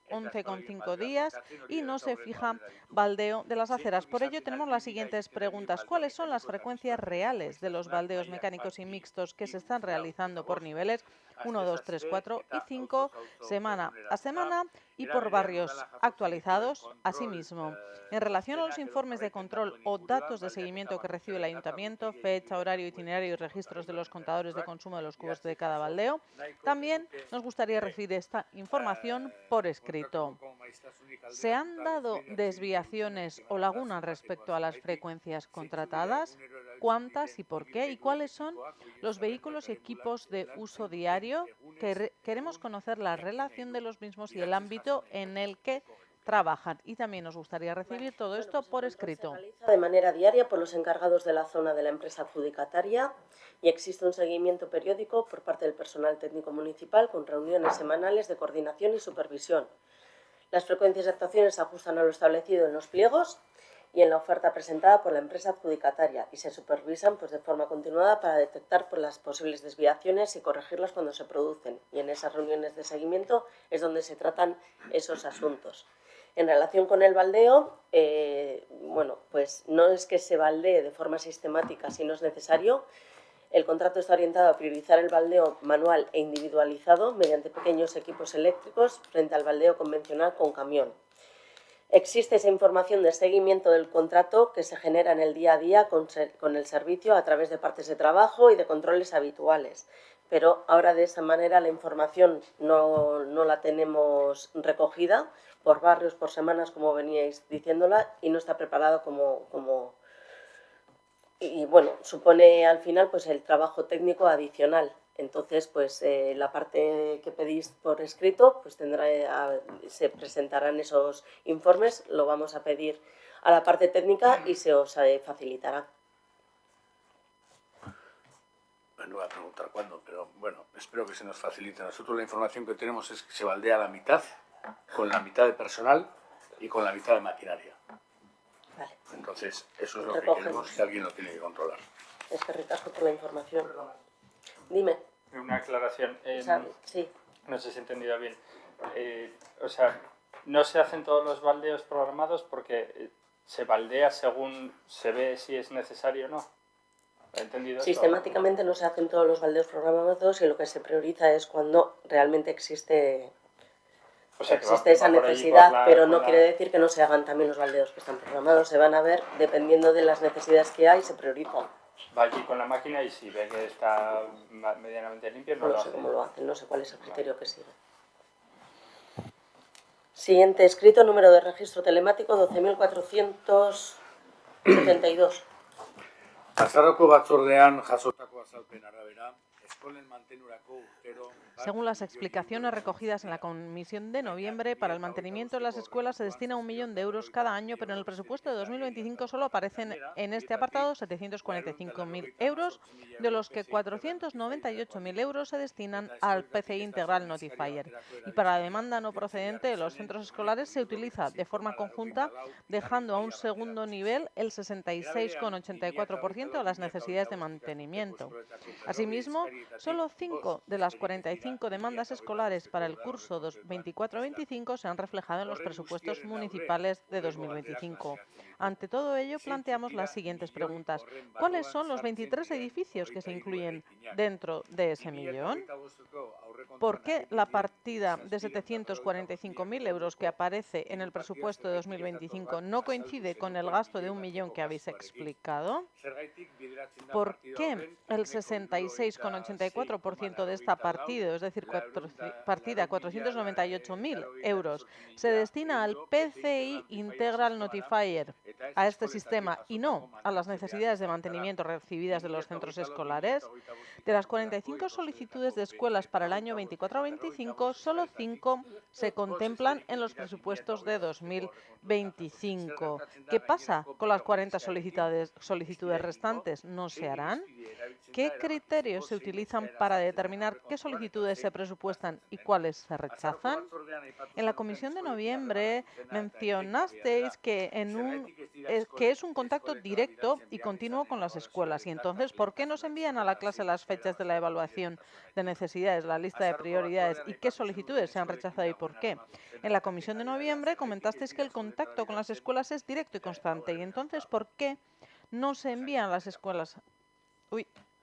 11,5 días y no se fija baldeo de las aceras. Por ello tenemos las siguientes preguntas. ¿Cuáles son las frecuencias reales de los baldeos mecánicos y mixtos que se están realizando por niveles 1, 2, 3, 4 y 5, semana a semana y por barrios actualizados? Asimismo, en relación a los informes de control o datos de seguimiento que recibe el ayuntamiento, fecha, horario, itinerario y registros de los contadores de consumo de los cubos de cada baldeo, también nos gustaría recibir esta información por escrito. ¿Se han dado desviaciones o lagunas respecto a las frecuencias contratadas? ¿Cuántas y por qué? ¿Y cuáles son los vehículos y equipos de uso diario? Queremos conocer la relación de los mismos y el ámbito en el que trabajan. Y también nos gustaría recibir todo esto por escrito. Se realiza de manera diaria por los encargados de la zona de la empresa adjudicataria y existe un seguimiento periódico por parte del personal técnico municipal con reuniones semanales de coordinación y supervisión. Las frecuencias de actuaciones se ajustan a lo establecido en los pliegos y en la oferta presentada por la empresa adjudicataria y se supervisan de forma continuada para detectar las posibles desviaciones y corregirlas cuando se producen. Y en esas reuniones de seguimiento es donde se tratan esos asuntos. En relación con el baldeo, pues no es que se baldee de forma sistemática si no es necesario. El contrato está orientado a priorizar el baldeo manual e individualizado mediante pequeños equipos eléctricos frente al baldeo convencional con camión. Existe esa información de seguimiento del contrato que se genera en el día a día con el servicio a través de partes de trabajo y de controles habituales. Pero ahora de esa manera la información no la tenemos recogida por barrios, por semanas, como veníais diciéndola, y no está preparado y bueno, supone al final el trabajo técnico adicional. Entonces, pues la parte que pedís por escrito, pues se presentarán esos informes, lo vamos a pedir a la parte técnica y se os facilitará. No voy a preguntar cuándo, pero bueno, espero que se nos facilite. Nosotros la información que tenemos es que se baldea la mitad, con la mitad de personal y con la mitad de maquinaria. Vale. Entonces, eso es lo que queremos, que alguien lo tiene que controlar. Es que ricasco por la información. Dime. Una aclaración. Sí. No sé si he entendido bien. O sea, no se hacen todos los baldeos programados porque se baldea según se ve si es necesario o no. ¿He entendido eso? Sistemáticamente no se hacen todos los baldeos programados y lo que se prioriza es cuando realmente existe esa necesidad, pero no quiere decir que no se hagan también los baldeos que están programados. Se van a ver dependiendo de las necesidades que hay, se priorizan. Va allí con la máquina y si ve que está medianamente limpio, no lo hace. No sé cómo lo hacen, no sé cuál es el criterio que sigue. Siguiente escrito, número de registro telemático 12.472. Atzarroko batzordean jasotako azalpen arabera, eskolen mantenurako urtero... Según las explicaciones recogidas en la comisión de noviembre, para el mantenimiento de las escuelas se destina 1 millón de euros cada año, pero en el presupuesto de 2025 solo aparecen en este apartado 745.000 euros, de los que 498.000 euros se destinan al PCI Integral Notifier. Y para la demanda no procedente de los centros escolares se utiliza de forma conjunta, dejando a un segundo nivel el 66,84% de las necesidades de mantenimiento. Asimismo, solo 5 de las 45 demandas escolares para el curso 24-25 se han reflejado en los presupuestos municipales de 2025. Ante todo ello, planteamos las siguientes preguntas. ¿Cuáles son los 23 edificios que se incluyen dentro de ese millón? ¿Por qué la partida de 745.000 euros que aparece en el presupuesto de 2025 no coincide con el gasto de 1 millón que habéis explicado? ¿Por qué el 66,84% de esta partida, es decir, partida 498.000 euros, se destina al PCI Integral Notifier, a este sistema, y no a las necesidades de mantenimiento recibidas de los centros escolares? De las 45 solicitudes de escuelas para el año 24-25, solo 5 se contemplan en los presupuestos de 2025. ¿Qué pasa con las 40 solicitudes restantes? ¿No se harán? ¿Qué criterios se utilizan para determinar qué solicitudes se presupuestan y cuáles se rechazan? En la comisión de noviembre mencionasteis que es un contacto directo y continuo con las escuelas. Y entonces, ¿por qué no se envían a la clase las fechas de la evaluación de necesidades, la lista de prioridades y qué solicitudes se han rechazado y por qué? En la comisión de noviembre comentasteis que el contacto con las escuelas es directo y constante. Y entonces, ¿por qué no se envían a las escuelas?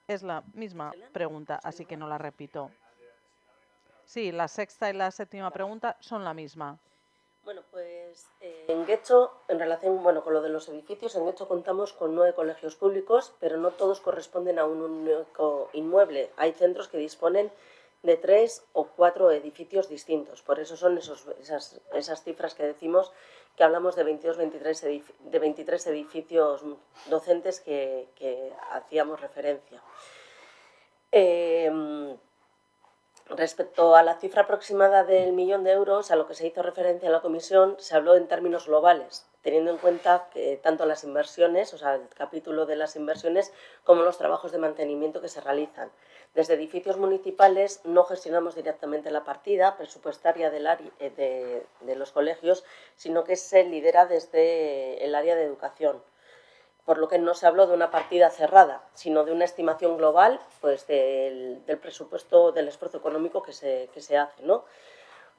Es la misma pregunta, así que no la repito. Sí, la sexta y la séptima pregunta son la misma. Bueno, pues en Guecho, en relación con lo de los edificios, en Guecho contamos con 9 colegios públicos, pero no todos corresponden a un único inmueble. Hay centros que disponen de 3 o 4 edificios distintos. Por eso son esas cifras que decimos que hablamos de 23 edificios docentes que hacíamos referencia. Respecto a la cifra aproximada del 1 millón de euros, a lo que se hizo referencia en la comisión, se habló en términos globales, teniendo en cuenta que tanto las inversiones, o sea, el capítulo de las inversiones, como los trabajos de mantenimiento que se realizan. Desde edificios municipales no gestionamos directamente la partida presupuestaria de los colegios, sino que se lidera desde el área de educación. Por lo que no se habló de una partida cerrada, sino de una estimación global pues, del presupuesto, del esfuerzo económico que se hace, ¿no?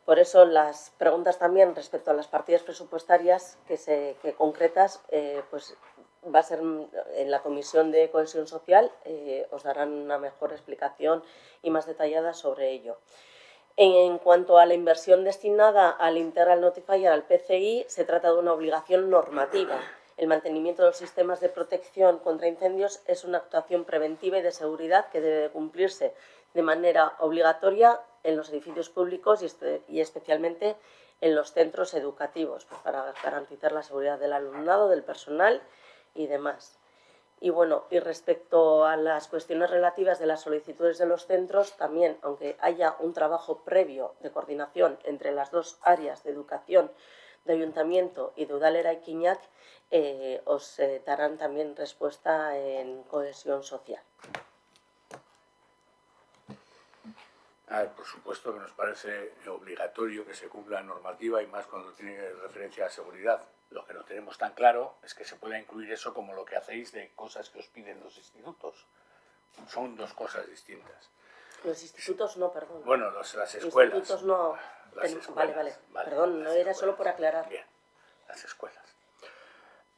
Por eso las preguntas también respecto a las partidas presupuestarias que concretas, pues va a ser en la Comisión de Cohesión Social, os darán una mejor explicación y más detallada sobre ello. En cuanto a la inversión destinada al Integral Notifier, al PCI, se trata de una obligación normativa. El mantenimiento de los sistemas de protección contra incendios es una actuación preventiva y de seguridad que debe cumplirse de manera obligatoria en los edificios públicos y especialmente en los centros educativos, pues para garantizar la seguridad del alumnado, del personal y demás. Y bueno, y respecto a las cuestiones relativas de las solicitudes de los centros, también, aunque haya un trabajo previo de coordinación entre las dos áreas de educación de Ayuntamiento y de Udal Eraikinak, os darán también respuesta en cohesión social. Por supuesto que nos parece obligatorio que se cumpla la normativa y más cuando tiene referencia a seguridad. Lo que no tenemos tan claro es que se pueda incluir eso como lo que hacéis de cosas que os piden los institutos. Son dos cosas distintas. Los institutos no, perdón. Bueno, las escuelas. Institutos no. Las escuelas, Vale. vale, Perdón, no era solo por aclarar. Bien, las escuelas.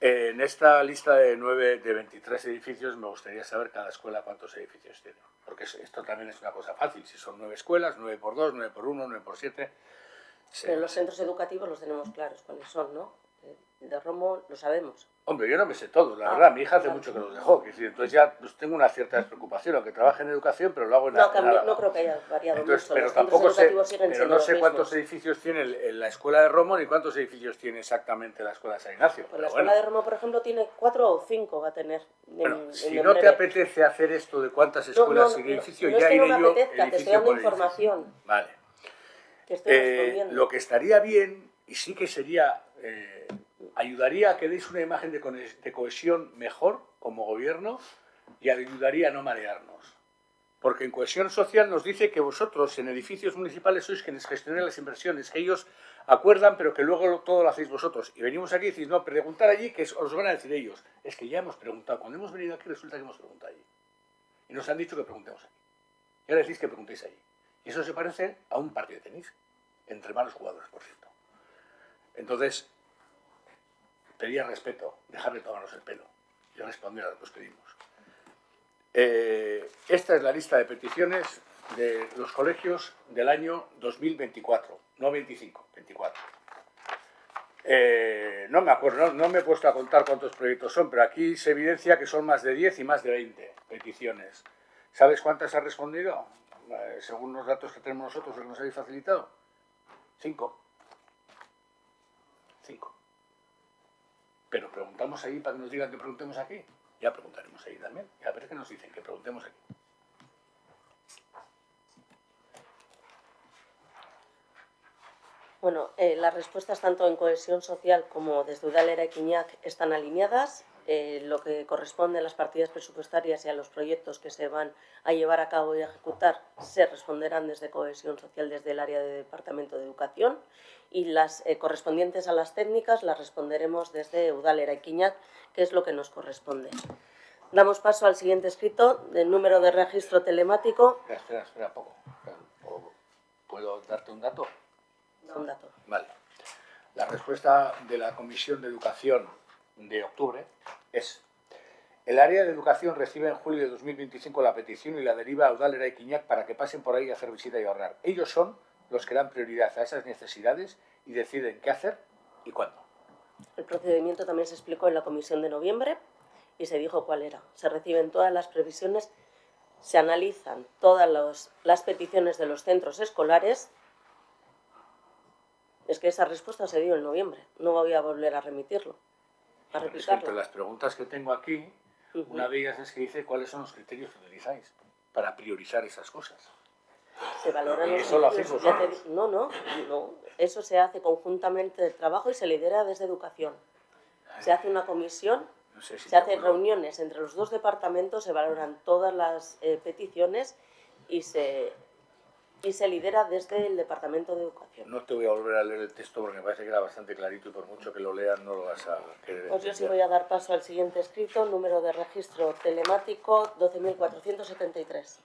En esta lista de 23 edificios me gustaría saber cada escuela cuántos edificios tiene. Porque esto también es una cosa fácil. Si son 9 escuelas, 9 por 2, 9 por 1, 9 por 7... Pero los centros educativos los tenemos claros cuáles son, ¿no? De Romo lo sabemos. Hombre, yo no me sé todo, la verdad. Mi hija hace mucho que los dejó. Entonces ya pues, tengo una cierta despreocupación, aunque trabaje en educación, pero lo hago en no creo que haya variado mucho. Pero los tampoco sé, siguen pero no sé los cuántos mismos. edificios tiene la escuela de Romo ni cuántos edificios tiene exactamente la escuela de San Ignacio. Pues la escuela de Romo, por ejemplo, tiene 4 o 5 va a tener. Bueno, si no te apetece hacer esto de cuántas escuelas y edificios, no ya es que iré no me yo apetezca, te estoy dando información. Vale. Que estoy respondiendo. Lo que estaría bien, y sí que sería, ayudaría a que deis una imagen de cohesión mejor como gobierno y ayudaría a no marearnos. Porque en cohesión social nos dice que vosotros en edificios municipales sois quienes gestionan las inversiones, que ellos acuerdan pero que luego todo lo hacéis vosotros. Y venimos aquí y decís, no, preguntar allí que os van a decir ellos. Es que ya hemos preguntado. Cuando hemos venido aquí resulta que hemos preguntado allí. Y nos han dicho que preguntemos aquí. Y ahora decís que preguntéis allí. Y eso se parece a un partido de tenis. Entre malos jugadores, por cierto. Entonces, pedía respeto, dejar de tomarnos el pelo y responder a lo que os pedimos. Esta es la lista de peticiones de los colegios del año 2024, no 25, 24. No me acuerdo, no me he puesto a contar cuántos proyectos son, pero aquí se evidencia que son más de 10 y más de 20 peticiones. ¿Sabes cuántas ha respondido? Según los datos que tenemos nosotros, lo que nos habéis facilitado. 5. Pero preguntamos ahí para que nos digan que preguntemos aquí. Ya preguntaremos ahí también. Y a ver qué nos dicen, que preguntemos aquí. Bueno, las respuestas tanto en cohesión social como desde Udal Eraikinak están alineadas. Lo que corresponde a las partidas presupuestarias y a los proyectos que se van a llevar a cabo y a ejecutar se responderán desde cohesión social desde el área de Departamento de Educación y las correspondientes a las técnicas las responderemos desde Udal Eraikinak, que es lo que nos corresponde. Damos paso al siguiente escrito del número de registro telemático. Espera poco. ¿Puedo darte un dato? Un dato. Vale. La respuesta de la Comisión de Educación de octubre es: el área de educación recibe en julio de 2025 la petición y la deriva a Udal Eraikinak para que pasen por ahí a hacer visita y ahorrar. Ellos son los que dan prioridad a esas necesidades y deciden qué hacer y cuándo. El procedimiento también se explicó en la comisión de noviembre y se dijo cuál era. Se reciben todas las previsiones, se analizan todas las peticiones de los centros escolares. Es que esa respuesta se dio en noviembre, no voy a volver a remitirlo, a replicarlo. Entre las preguntas que tengo aquí, una de ellas es que dice cuáles son los criterios que utilizáis para priorizar esas cosas. Se valoran los eso lo hacéis vosotros. No, eso se hace conjuntamente de trabajo y se lidera desde educación. Se hace una comisión, no sé si se hacen reuniones entre los dos departamentos, se valoran todas las peticiones y se lidera desde el Departamento de Educación. No te voy a volver a leer el texto porque me parece que era bastante clarito y por mucho que lo leas no lo vas a querer Pues yo sí entender. voy a dar paso al siguiente escrito, número de registro telemático 12.473.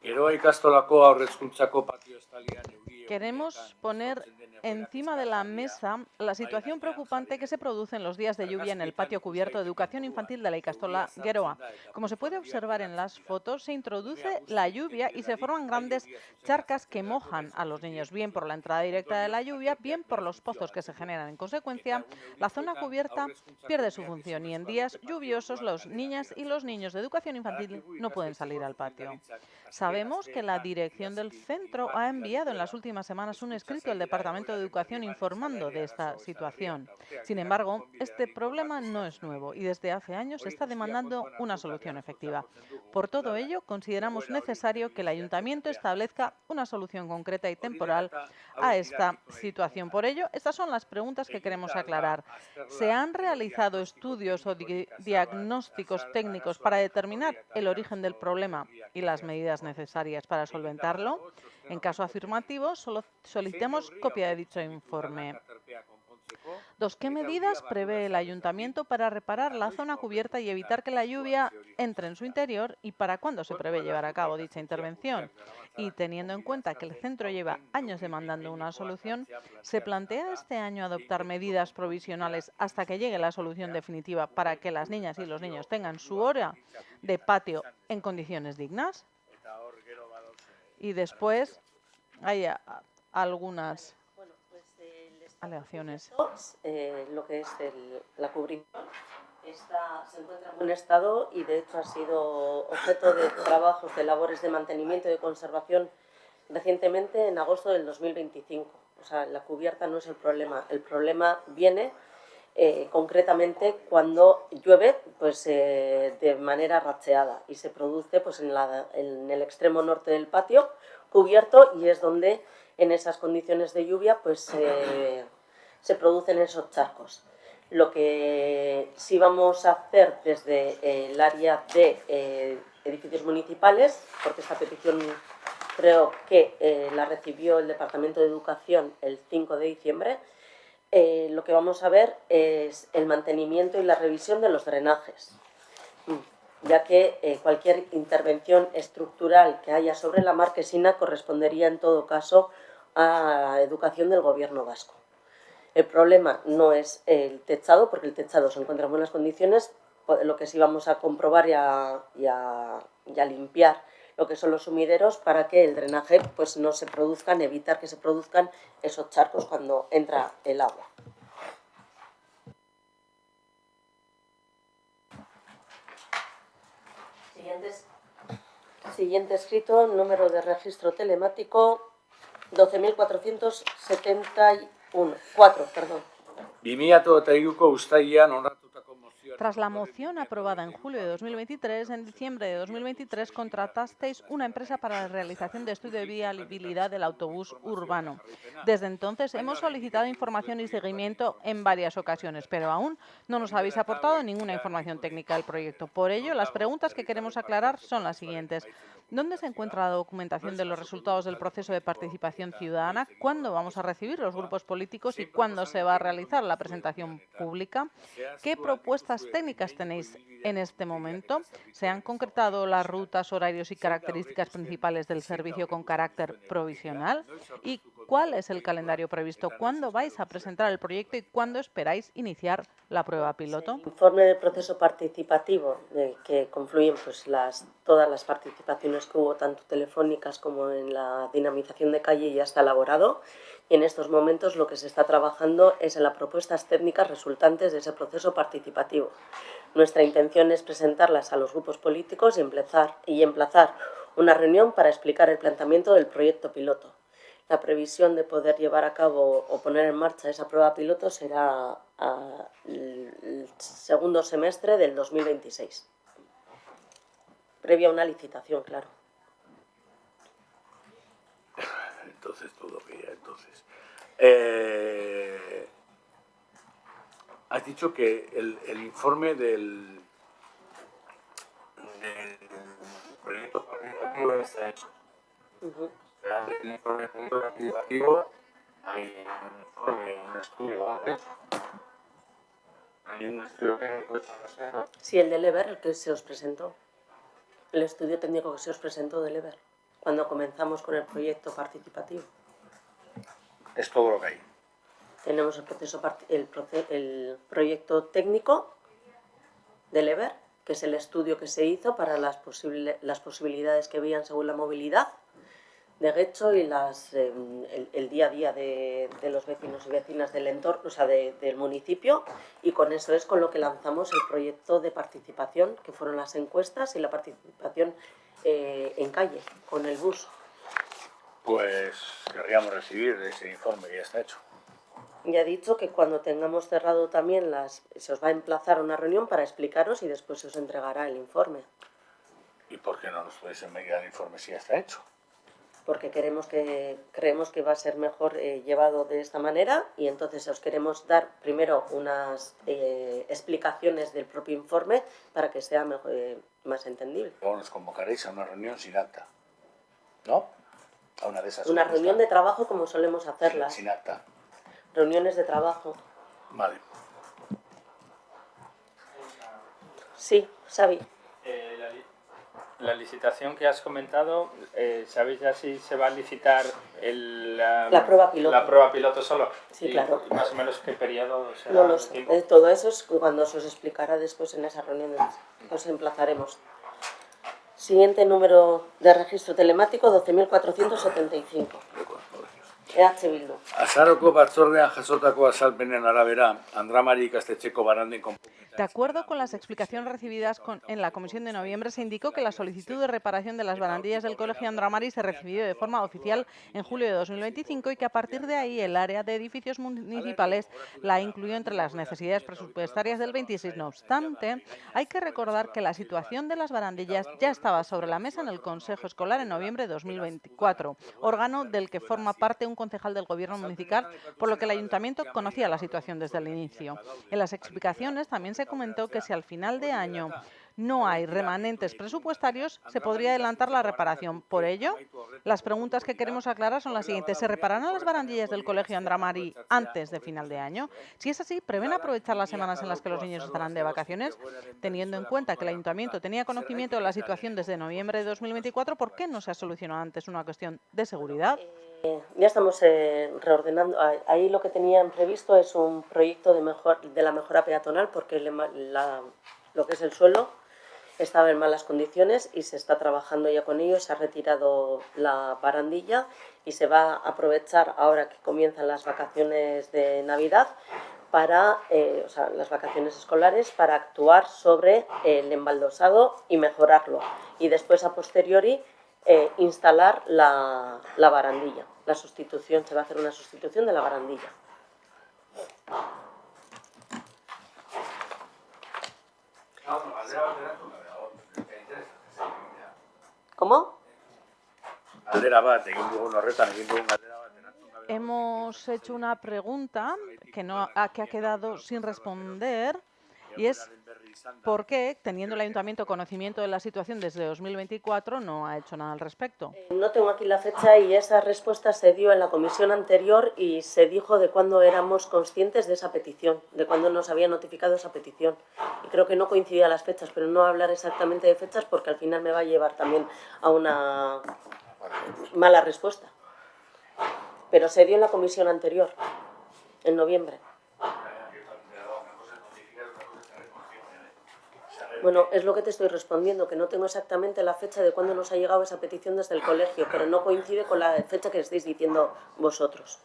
Gero ikastolako aurrezkuntzako patio estalian euria. Queremos poner encima de la mesa la situación preocupante que se produce en los días de lluvia en el patio cubierto de educación infantil de la ikastola Geroa. Como se puede observar en las fotos, se introduce la lluvia y se forman grandes charcas que mojan a los niños, bien por la entrada directa de la lluvia, bien por los pozos que se generan. En consecuencia, la zona cubierta pierde su función y en días lluviosos las niñas y los niños de educación infantil no pueden salir al patio. Sabemos que la dirección del centro ha enviado en las últimas semanas un escrito al Departamento Departamento de Educación informando de esta situación. Sin embargo, este problema no es nuevo y desde hace años se está demandando una solución efectiva. Por todo ello, consideramos necesario que el Ayuntamiento establezca una solución concreta y temporal a esta situación. Por ello, estas son las preguntas que queremos aclarar. ¿Se han realizado estudios o diagnósticos técnicos para determinar el origen del problema y las medidas necesarias para solventarlo? En caso afirmativo, solicitemos copia de dicho informe. 2. ¿Qué medidas prevé el Ayuntamiento para reparar la zona cubierta y evitar que la lluvia entre en su interior y para cuándo se prevé llevar a cabo dicha intervención? Y teniendo en cuenta que el centro lleva años demandando una solución, ¿se plantea este año adoptar medidas provisionales hasta que llegue la solución definitiva para que las niñas y los niños tengan su hora de patio en condiciones dignas? Y después hay algunas alegaciones. Lo que es la cubrición se encuentra en buen estado y de hecho ha sido objeto de trabajos de labores de mantenimiento y de conservación recientemente en agosto del 2025. O sea, la cubierta no es el problema viene concretamente cuando llueve pues, de manera racheada y se produce pues, en el extremo norte del patio cubierto y es donde en esas condiciones de lluvia pues, se producen esos charcos. Lo que sí vamos a hacer desde el área de edificios municipales, porque esta petición creo que la recibió el Departamento de Educación el 5 de diciembre, lo que vamos a ver es el mantenimiento y la revisión de los drenajes, ya que cualquier intervención estructural que haya sobre la marquesina correspondería en todo caso a la educación del Gobierno vasco. El problema no es el techado, porque el techado se encuentra en buenas condiciones, lo que sí vamos a comprobar y a limpiar lo que son los sumideros para que el drenaje pues, no se produzcan, evitar que se produzcan esos charcos cuando entra el agua. Siguiente escrito, número de registro telemático 12.474, perdón. Tras la moción aprobada en julio de 2023, en diciembre de 2023 contratasteis una empresa para la realización de estudio de viabilidad del autobús urbano. Desde entonces hemos solicitado información y seguimiento en varias ocasiones, pero aún no nos habéis aportado ninguna información técnica del proyecto. Por ello, las preguntas que queremos aclarar son las siguientes. ¿Dónde se encuentra la documentación de los resultados del proceso de participación ciudadana? ¿Cuándo vamos a recibir los grupos políticos y cuándo se va a realizar la presentación pública? ¿Qué propuestas técnicas tenéis en este momento? ¿Se han concretado las rutas, horarios y características principales del servicio con carácter provisional? ¿Y cuál es el calendario previsto? ¿Cuándo vais a presentar el proyecto y cuándo esperáis iniciar la prueba piloto? El informe del proceso participativo, de que confluyen pues, todas las participaciones que hubo, tanto telefónicas como en la dinamización de calle, ya está elaborado. Y en estos momentos lo que se está trabajando es en las propuestas técnicas resultantes de ese proceso participativo. Nuestra intención es presentarlas a los grupos políticos y emplazar una reunión para explicar el planteamiento del proyecto piloto. La previsión de poder llevar a cabo o poner en marcha esa prueba piloto será el segundo semestre del 2026, previa a una licitación, claro. Entonces, todo que ya entonces. Has dicho que el informe del proyecto participativo está hecho. El informe participativo, hay un estudio, hay un estudio técnico. Sí, el del EBER, el que se os presentó. El estudio técnico que se os presentó del EBER, cuando comenzamos con el proyecto participativo. Es todo lo que hay. Tenemos el proyecto técnico del EBER, que es el estudio que se hizo para las posibilidades que veían según la movilidad de Guecho y el día a día de los vecinos y vecinas del entorno, o sea, del municipio, y con eso es con lo que lanzamos el proyecto de participación, que fueron las encuestas y la participación en calle, con el bus. Pues querríamos recibir ese informe que ya está hecho. Ya he dicho que cuando tengamos cerrado también se os va a emplazar a una reunión para explicaros y después se os entregará el informe. ¿Y por qué no nos podéis enviar el informe si ya está hecho? Porque creemos que va a ser mejor llevado de esta manera y entonces os queremos dar primero unas explicaciones del propio informe para que sea mejor, más entendible. Luego nos convocaréis a una reunión sin acta, ¿no? A una de esas. Una reunión de trabajo como solemos hacerlas. Sin acta. Reuniones de trabajo. Vale. Sí, Xavi. La licitación que has comentado, ¿sabéis ya si se va a licitar la prueba piloto? La prueba piloto solo. Sí, claro. ¿Y más o menos qué periodo será? No lo sé. Todo eso es cuando se os explicará después en esa reunión. Os emplazaremos. Siguiente número de registro telemático, 12.475. EH Bildu. Azaroko batzordean jasotako azalpenen arabera, Andramari ikastetxeko baranden De acuerdo con las explicaciones recibidas en la comisión de noviembre, se indicó que la solicitud de reparación de las barandillas del Colegio Andramari se recibió de forma oficial en julio de 2025 y que a partir de ahí el área de edificios municipales la incluyó entre las necesidades presupuestarias del 26. No obstante, hay que recordar que la situación de las barandillas ya estaba sobre la mesa en el Consejo Escolar en noviembre de 2024, órgano del que forma parte un concejal del Gobierno municipal, por lo que el Ayuntamiento conocía la situación desde el inicio. En las explicaciones también se comentó que si al final de año no hay remanentes presupuestarios, se podría adelantar la reparación. Por ello, las preguntas que queremos aclarar son las siguientes. ¿Se repararán las barandillas del Colegio Andramari antes de final de año? Si es así, ¿prevén aprovechar las semanas en las que los niños estarán de vacaciones? Teniendo en cuenta que el Ayuntamiento tenía conocimiento de la situación desde noviembre de 2024, ¿por qué no se ha solucionado antes una cuestión de seguridad? Ya estamos reordenando. Ahí lo que tenían previsto es un proyecto de la mejora peatonal porque lo que es el suelo estaba en malas condiciones y se está trabajando ya con ello. Se ha retirado la barandilla y se va a aprovechar ahora que comienzan las vacaciones de Navidad las vacaciones escolares para actuar sobre el embaldosado y mejorarlo. Y después a posteriori instalar la barandilla. Se va a hacer una sustitución de la barandilla. ¿Cómo? Hemos hecho una pregunta que ha quedado sin responder y es ¿por qué, teniendo el Ayuntamiento conocimiento de la situación desde 2024, no ha hecho nada al respecto? No tengo aquí la fecha y esa respuesta se dio en la comisión anterior y se dijo de cuándo éramos conscientes de esa petición, de cuándo nos había notificado esa petición. Y creo que no coincidían las fechas, pero no hablar exactamente de fechas porque al final me va a llevar también a una mala respuesta. Pero se dio en la comisión anterior, en noviembre. Bueno, es lo que te estoy respondiendo, que no tengo exactamente la fecha de cuándo nos ha llegado esa petición desde el colegio, pero no coincide con la fecha que estáis diciendo vosotros.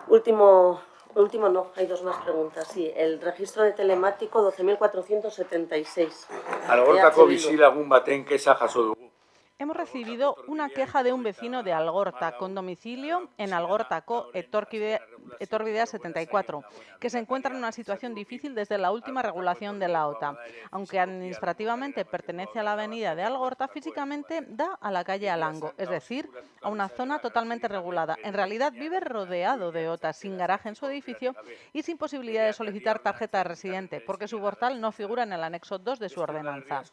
Último no, hay dos más preguntas. Sí, el registro de telemático 12.476. Algortako bizilagun baten kexa jaso dugu. Hemos recibido una queja de un vecino de Algorta con domicilio en Algortako Etorbidea 74, que se encuentra en una situación difícil desde la última regulación de la OTA. Aunque administrativamente pertenece a la avenida de Algorta, físicamente da a la calle Alango, es decir, a una zona totalmente regulada. En realidad vive rodeado de OTA, sin garaje en su edificio y sin posibilidad de solicitar tarjeta de residente, porque su portal no figura en el anexo 2 de su ordenanza.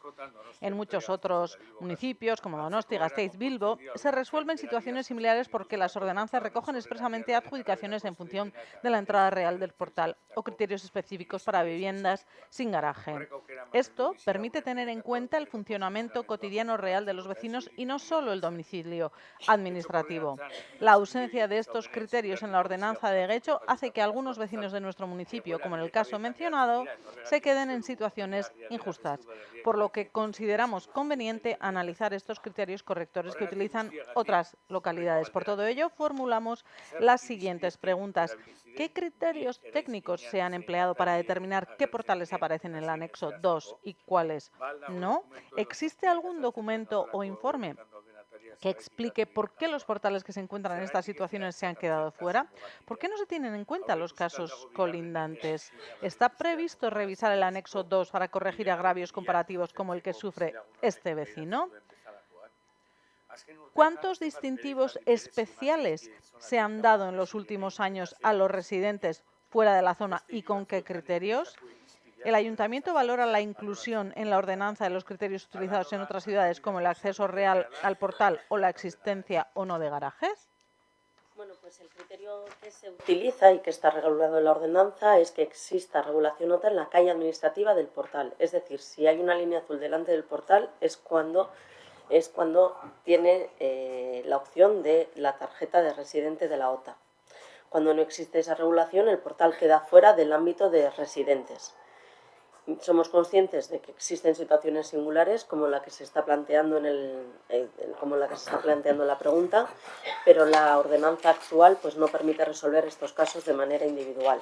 En muchos otros municipios, como Donosti, Gasteiz, Bilbo, se resuelven situaciones similares porque las ordenanzas recogen expresamente adjudicaciones en función de la entrada real del portal o criterios específicos para viviendas sin garaje. Esto permite tener en cuenta el funcionamiento cotidiano real de los vecinos y no solo el domicilio administrativo. La ausencia de estos criterios en la ordenanza de Guecho hace que algunos vecinos de nuestro municipio, como en el caso mencionado, se queden en situaciones injustas, por lo que consideramos conveniente analizar estos criterios correctores que utilizan otras localidades. Por todo ello, formulamos las siguientes preguntas. ¿Qué criterios técnicos se han empleado para determinar qué portales aparecen en el anexo 2 y cuáles no? ¿Existe algún documento o informe que explique por qué los portales que se encuentran en estas situaciones se han quedado fuera. ¿Por qué no se tienen en cuenta los casos colindantes? ¿Está previsto revisar el anexo 2 para corregir agravios comparativos como el que sufre este vecino? ¿Cuántos distintivos especiales se han dado en los últimos años a los residentes fuera de la zona y con qué criterios? ¿El Ayuntamiento valora la inclusión en la ordenanza de los criterios utilizados en otras ciudades como el acceso real al portal o la existencia o no de garajes? Bueno, pues el criterio que se utiliza y que está regulado en la ordenanza es que exista regulación nota en la calle administrativa del portal. Es decir, si hay una línea azul delante del portal es cuando tiene la opción de la tarjeta de residente de la OTA. Cuando no existe esa regulación, el portal queda fuera del ámbito de residentes. Somos conscientes de que existen situaciones singulares como la que se está planteando en la pregunta, pero la ordenanza actual pues no permite resolver estos casos de manera individual.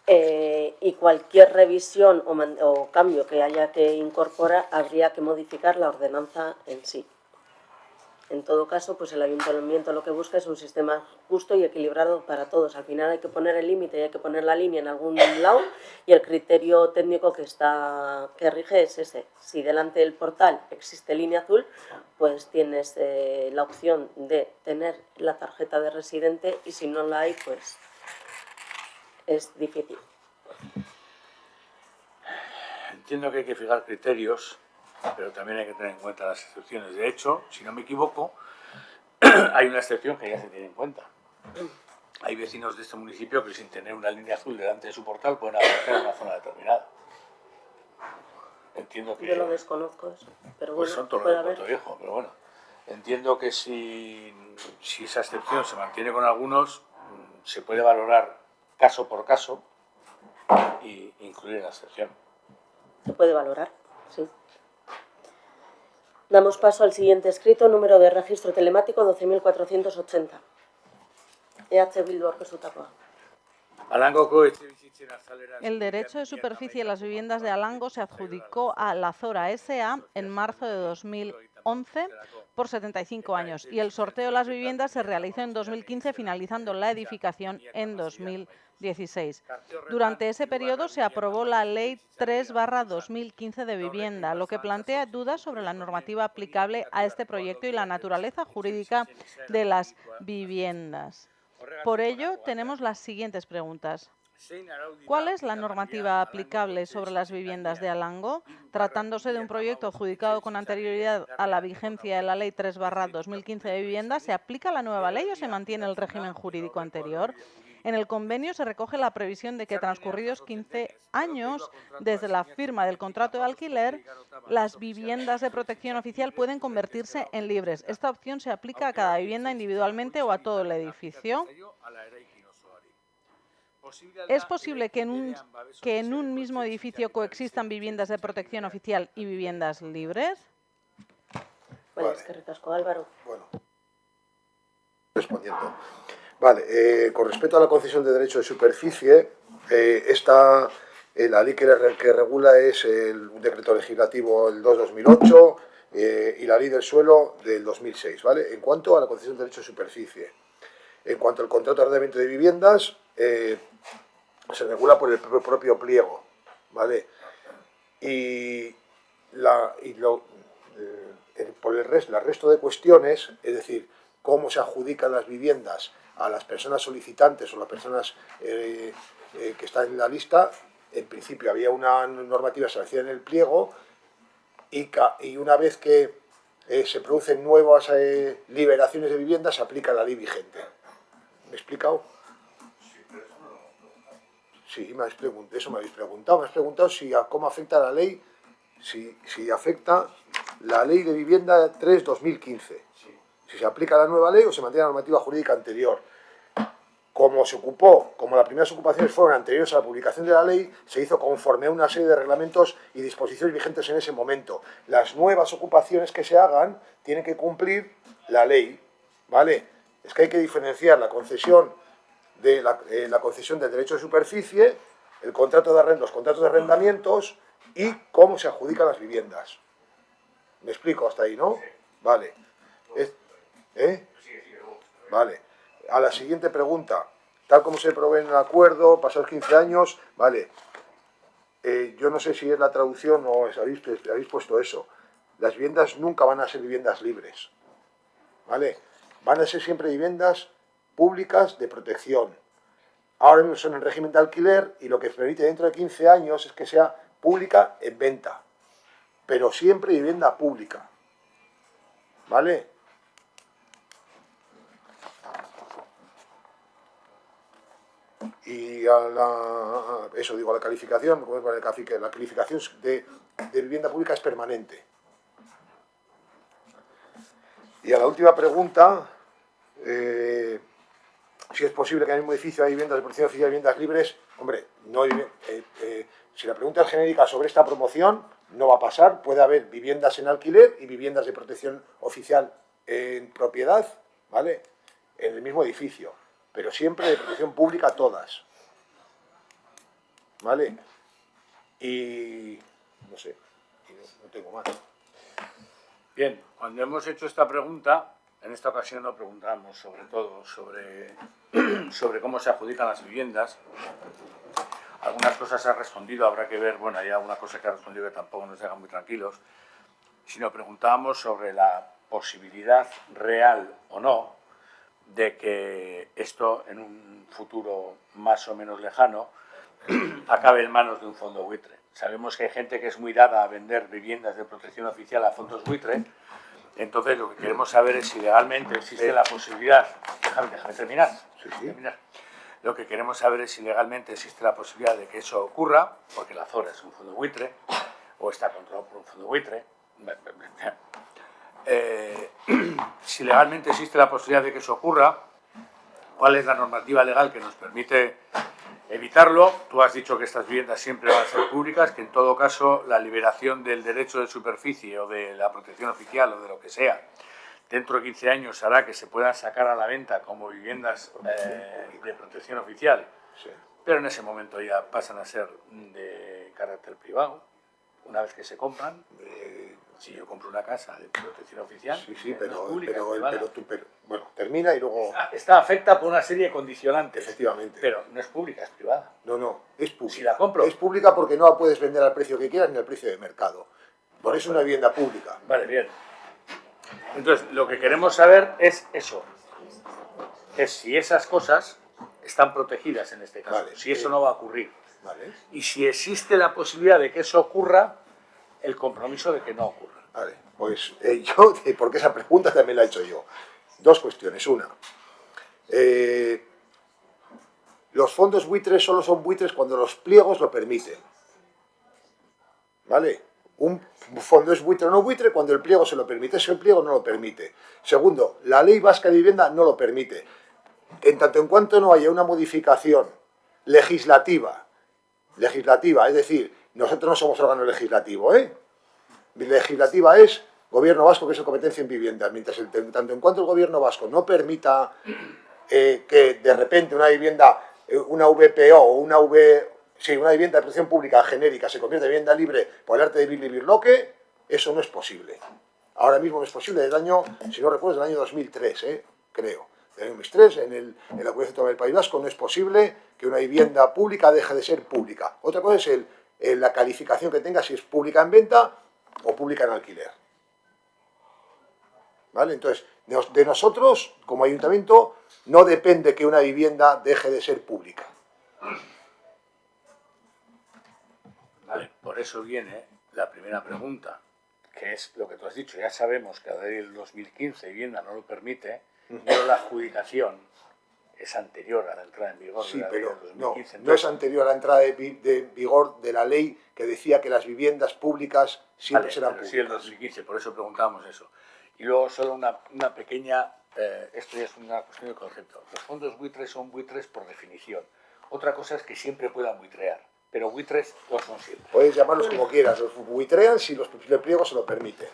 Y cualquier revisión o cambio que haya que incorporar habría que modificar la ordenanza en sí. En todo caso, pues el Ayuntamiento lo que busca es un sistema justo y equilibrado para todos. Al final hay que poner el límite y hay que poner la línea en algún lado y el criterio técnico que rige es ese. Si delante del portal existe línea azul, pues tienes la opción de tener la tarjeta de residente y si no la hay, pues es difícil. Entiendo que hay que fijar criterios, pero también hay que tener en cuenta las excepciones. De hecho, si no me equivoco, hay una excepción que ya se tiene en cuenta. Hay vecinos de este municipio que sin tener una línea azul delante de su portal pueden aparecer en una zona determinada. Entiendo que... Yo lo desconozco eso, pero pues bueno, son todos puede de haber. Puerto Viejo, pero bueno. Entiendo que si esa excepción se mantiene con algunos, se puede valorar caso por caso y incluir la excepción. Se puede valorar, sí. Damos paso al siguiente escrito, número de registro telemático 12.480. EH Bildu aurkeztutakoa. El derecho de superficie de las viviendas de Alango se adjudicó a la Zora S.A. en marzo de 2011 por 75 años y el sorteo de las viviendas se realizó en 2015, finalizando la edificación en 2016. Durante ese periodo se aprobó la Ley 3/2015 de vivienda, lo que plantea dudas sobre la normativa aplicable a este proyecto y la naturaleza jurídica de las viviendas. Por ello, tenemos las siguientes preguntas. ¿Cuál es la normativa aplicable sobre las viviendas de Alango? Tratándose de un proyecto adjudicado con anterioridad a la vigencia de la Ley 3/2015 de vivienda, ¿se aplica la nueva ley o se mantiene el régimen jurídico anterior? En el convenio se recoge la previsión de que transcurridos 15 años desde la firma del contrato de alquiler, las viviendas de protección oficial pueden convertirse en libres. ¿Esta opción se aplica a cada vivienda individualmente o a todo el edificio? ¿Es posible que en un mismo edificio coexistan viviendas de protección oficial y viviendas libres? Vale, es que recasco, Álvaro. Bueno, respondiendo. Vale, con respecto a la concesión de derecho de superficie, la ley que regula es un decreto legislativo el 2/2008 y la ley del suelo del 2006, ¿vale? En cuanto a la concesión de derecho de superficie, en cuanto al contrato de arrendamiento de viviendas, se regula por el propio pliego, ¿vale? Por el resto de cuestiones, es decir, cómo se adjudican las viviendas a las personas solicitantes o las personas que están en la lista, en principio había una normativa establecida en el pliego y una vez que se producen nuevas liberaciones de viviendas se aplica la ley vigente. ¿Me he explicado? Sí, eso me habéis preguntado. Me has preguntado cómo afecta la ley, si afecta la ley de vivienda 3/2015. Si se aplica la nueva ley o se mantiene la normativa jurídica anterior. Como las primeras ocupaciones fueron anteriores a la publicación de la ley, se hizo conforme a una serie de reglamentos y disposiciones vigentes en ese momento. Las nuevas ocupaciones que se hagan tienen que cumplir la ley, ¿vale? Es que hay que diferenciar la concesión del derecho de superficie, los contratos de arrendamientos y cómo se adjudican las viviendas. ¿Me explico hasta ahí, no? Vale. Vale. A la siguiente pregunta. Tal como se provee en el acuerdo, pasados 15 años, vale. Yo no sé si es la traducción o habéis puesto eso. Las viviendas nunca van a ser viviendas libres. ¿Vale? Van a ser siempre viviendas públicas de protección. Ahora mismo son en régimen de alquiler y lo que permite dentro de 15 años es que sea pública en venta. Pero siempre vivienda pública. ¿Vale? Y a la calificación, la calificación de vivienda pública es permanente. Y a la última pregunta, si es posible que en el mismo edificio haya viviendas de protección oficial y viviendas libres, hombre, no hay, si la pregunta es genérica sobre esta promoción, no va a pasar. Puede haber viviendas en alquiler y viviendas de protección oficial en propiedad, ¿vale? En el mismo edificio, pero siempre de protección pública todas, ¿vale? Y no sé, no tengo más. Bien, cuando hemos hecho esta pregunta, en esta ocasión nos preguntamos sobre todo sobre cómo se adjudican las viviendas. Algunas cosas se han respondido, habrá que ver, bueno, hay alguna cosa que ha respondido que tampoco nos deja muy tranquilos. Si nos preguntábamos sobre la posibilidad real o no de que esto en un futuro más o menos lejano acabe en manos de un fondo buitre. Sabemos que hay gente que es muy dada a vender viviendas de protección oficial a fondos buitre. Entonces lo que queremos saber es si legalmente existe la posibilidad... Déjame terminar. Lo que queremos saber es si legalmente existe la posibilidad de que eso ocurra, porque la Azora es un fondo buitre, o está controlado por un fondo buitre. Si legalmente existe la posibilidad de que eso ocurra, ¿cuál es la normativa legal que nos permite evitarlo? Tú has dicho que estas viviendas siempre van a ser públicas, que en todo caso la liberación del derecho de superficie o de la protección oficial o de lo que sea, dentro de 15 años hará que se puedan sacar a la venta como viviendas de protección oficial, pero en ese momento ya pasan a ser de carácter privado, una vez que se compran. Si yo compro una casa de protección oficial, bueno, termina y luego... Está afecta por una serie de condicionantes. Efectivamente. Pero no es pública, es privada. No, es pública. Si la compro... Es pública porque no la puedes vender al precio que quieras ni al precio de mercado. Por eso es una vivienda pública. Vale, bien. Entonces, lo que queremos saber es eso. Es si esas cosas están protegidas en este caso. Si eso no va a ocurrir. Vale. Y si existe la posibilidad de que eso ocurra, el compromiso de que no ocurra. Vale, pues yo, porque esa pregunta también la he hecho yo. Dos cuestiones. Una, los fondos buitres solo son buitres cuando los pliegos lo permiten. ¿Vale? Un fondo es buitre o no buitre cuando el pliego se lo permite. Si el pliego no lo permite. Segundo, la Ley Vasca de Vivienda no lo permite. En tanto en cuanto no haya una modificación legislativa, es decir, nosotros no somos órgano legislativo, legislativa es Gobierno Vasco, que es la competencia en vivienda. Mientras, tanto en cuanto el Gobierno Vasco no permita que de repente una vivienda, una VPO o una vivienda de protección pública genérica se convierta en vivienda libre por el arte de Birloque, eso no es posible. Ahora mismo no es posible, desde el año, si no recuerdo, del año 2003, creo. Del año 2003, en la Comunidad Autónoma del País Vasco, no es posible que una vivienda pública deje de ser pública. Otra cosa es la calificación que tenga, si es pública en venta o pública en alquiler. ¿Vale? Entonces, de nosotros, como ayuntamiento, no depende que una vivienda deje de ser pública. Vale, por eso viene la primera pregunta, que es lo que tú has dicho. Ya sabemos que la ley del 2015 vivienda no lo permite, pero la adjudicación es anterior a la entrada en vigor de la ley del 2015. No es anterior a la entrada de vigor de la ley que decía que las viviendas públicas siempre serán públicas. Sí, el 2015, por eso preguntábamos eso. Y luego solo una pequeña, esto ya es una cuestión de concepto. Los fondos buitres son buitres por definición. Otra cosa es que siempre puedan buitrear, pero buitres no son siempre. Puedes llamarlos como quieras, los buitrean si los pliegos se lo permiten.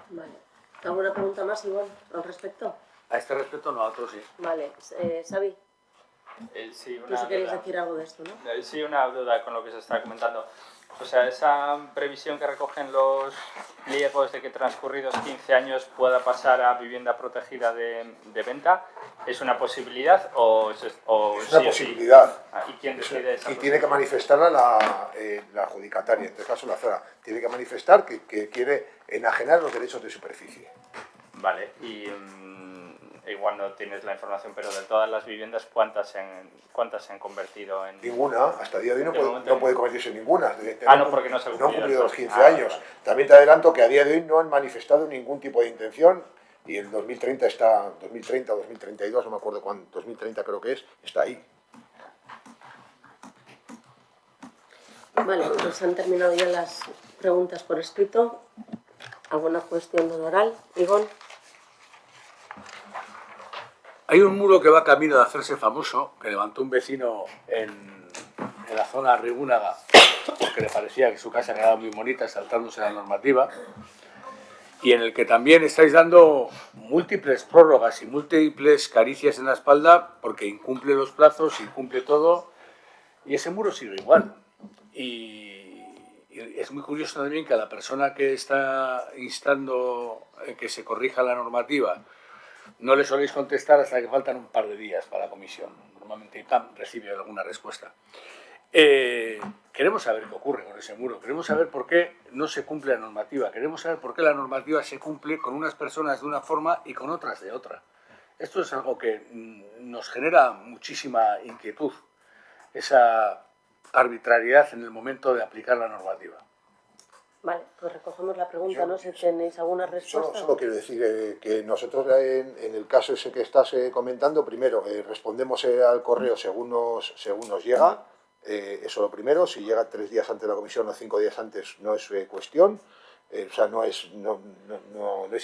Vale. ¿Alguna pregunta más igual al respecto? A este respecto no, a otros sí. Vale, Xavi. Sí, No sé si queréis decir algo de esto, ¿no? Sí, una duda con lo que se está comentando. O sea, esa previsión que recogen los pliegos de que transcurridos 15 años pueda pasar a vivienda protegida de venta, ¿es una posibilidad o es sí una posibilidad? ¿Y quién decide esa Y tiene que manifestarla la adjudicataria, en este caso la ZORA. Tiene que manifestar que quiere enajenar los derechos de superficie. Vale, y igual no tienes la información, pero de todas las viviendas, ¿cuántas se han convertido en...? Ninguna, hasta el día de hoy no puede convertirse en ninguna. No, porque no se no han cumplido los 15 vale. años. También te adelanto que a día de hoy no han manifestado ningún tipo de intención y el 2030 está, 2030 o 2032, no me acuerdo cuándo, 2030 creo que es, está ahí. Vale, pues han terminado ya las preguntas por escrito. ¿Alguna cuestión oral? Ivonne. Hay un muro que va camino de hacerse famoso, que levantó un vecino en la zona Rigúnaga, porque le parecía que su casa quedaba muy bonita, saltándose la normativa, y en el que también estáis dando múltiples prórrogas y múltiples caricias en la espalda, porque incumple los plazos, incumple todo, y ese muro sigue igual. Y es muy curioso también que a la persona que está instando que se corrija la normativa no le soléis contestar hasta que faltan un par de días para la comisión. Normalmente IPAM recibe alguna respuesta. Queremos saber qué ocurre con ese muro, queremos saber por qué no se cumple la normativa, queremos saber por qué la normativa se cumple con unas personas de una forma y con otras de otra. Esto es algo que nos genera muchísima inquietud, esa arbitrariedad en el momento de aplicar la normativa. Vale, pues recogemos la pregunta, no sé si tenéis alguna respuesta. Solo quiero decir que nosotros en el caso ese que estás comentando, primero respondemos al correo según nos llega, eso lo primero, si llega 3 días antes de la comisión o 5 días antes no es cuestión, o sea, no es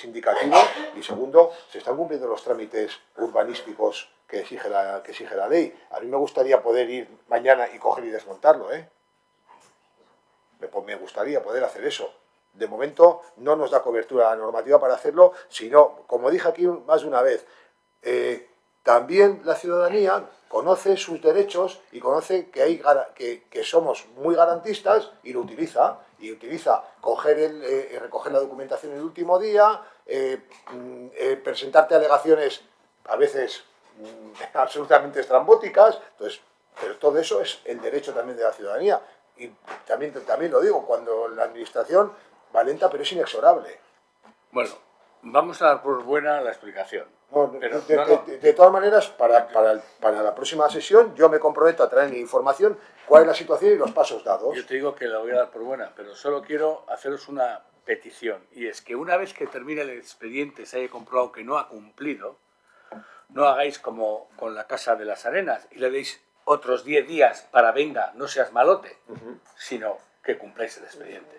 indicativo, y segundo, se están cumpliendo los trámites urbanísticos que exige la ley. A mí me gustaría poder ir mañana y coger y desmontarlo, Me gustaría poder hacer eso. De momento no nos da cobertura la normativa para hacerlo, sino, como dije aquí más de una vez, también la ciudadanía conoce sus derechos y conoce que somos muy garantistas y lo utiliza. Y utiliza recoger la documentación el último día, presentarte alegaciones a veces absolutamente estrambóticas. Entonces, pero todo eso es el derecho también de la ciudadanía. Y también lo digo, cuando la administración va lenta, pero es inexorable. Bueno, vamos a dar por buena la explicación. De todas maneras, para la próxima sesión, yo me comprometo a traer información, cuál es la situación y los pasos dados. Yo te digo que la voy a dar por buena, pero solo quiero haceros una petición, y es que una vez que termine el expediente se haya comprobado que no ha cumplido, no hagáis como con la Casa de las Arenas y le deis otros 10 días para venga, no seas malote, sino que cumpláis el expediente.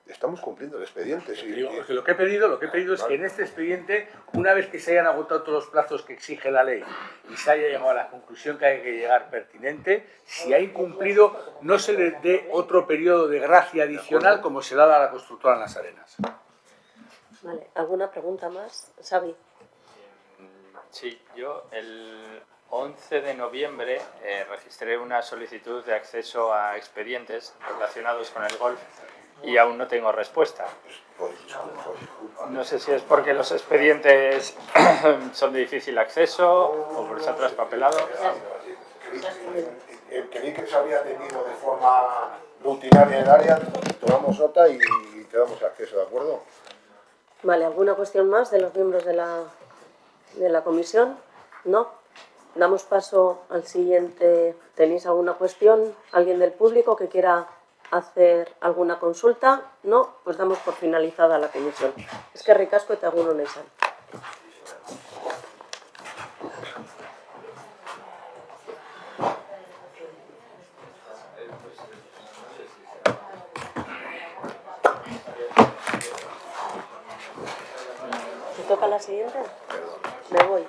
Estamos cumpliendo el expediente. Sí. Digo, porque lo que he pedido es que en este expediente, una vez que se hayan agotado todos los plazos que exige la ley y se haya llegado a la conclusión que hay que llegar pertinente, si ha incumplido, no se le dé otro periodo de gracia adicional como se da a la constructora en las Arenas. Vale, ¿alguna pregunta más? Xavi. Sí, yo el 11 de noviembre registré una solicitud de acceso a expedientes relacionados con el golf y aún no tengo respuesta. No sé si es porque los expedientes son de difícil acceso o por estar traspapelado. Creí que se había atendido de forma rutinaria en el área, tomamos nota y te damos acceso, ¿de acuerdo? Vale, ¿alguna cuestión más de los miembros de la comisión? ¿No? Damos paso al siguiente. ¿Tenéis alguna cuestión? ¿Alguien del público que quiera hacer alguna consulta? No, pues damos por finalizada la comisión. Es que ricasco eta egun ona izan. ¿Te toca la siguiente? Me voy.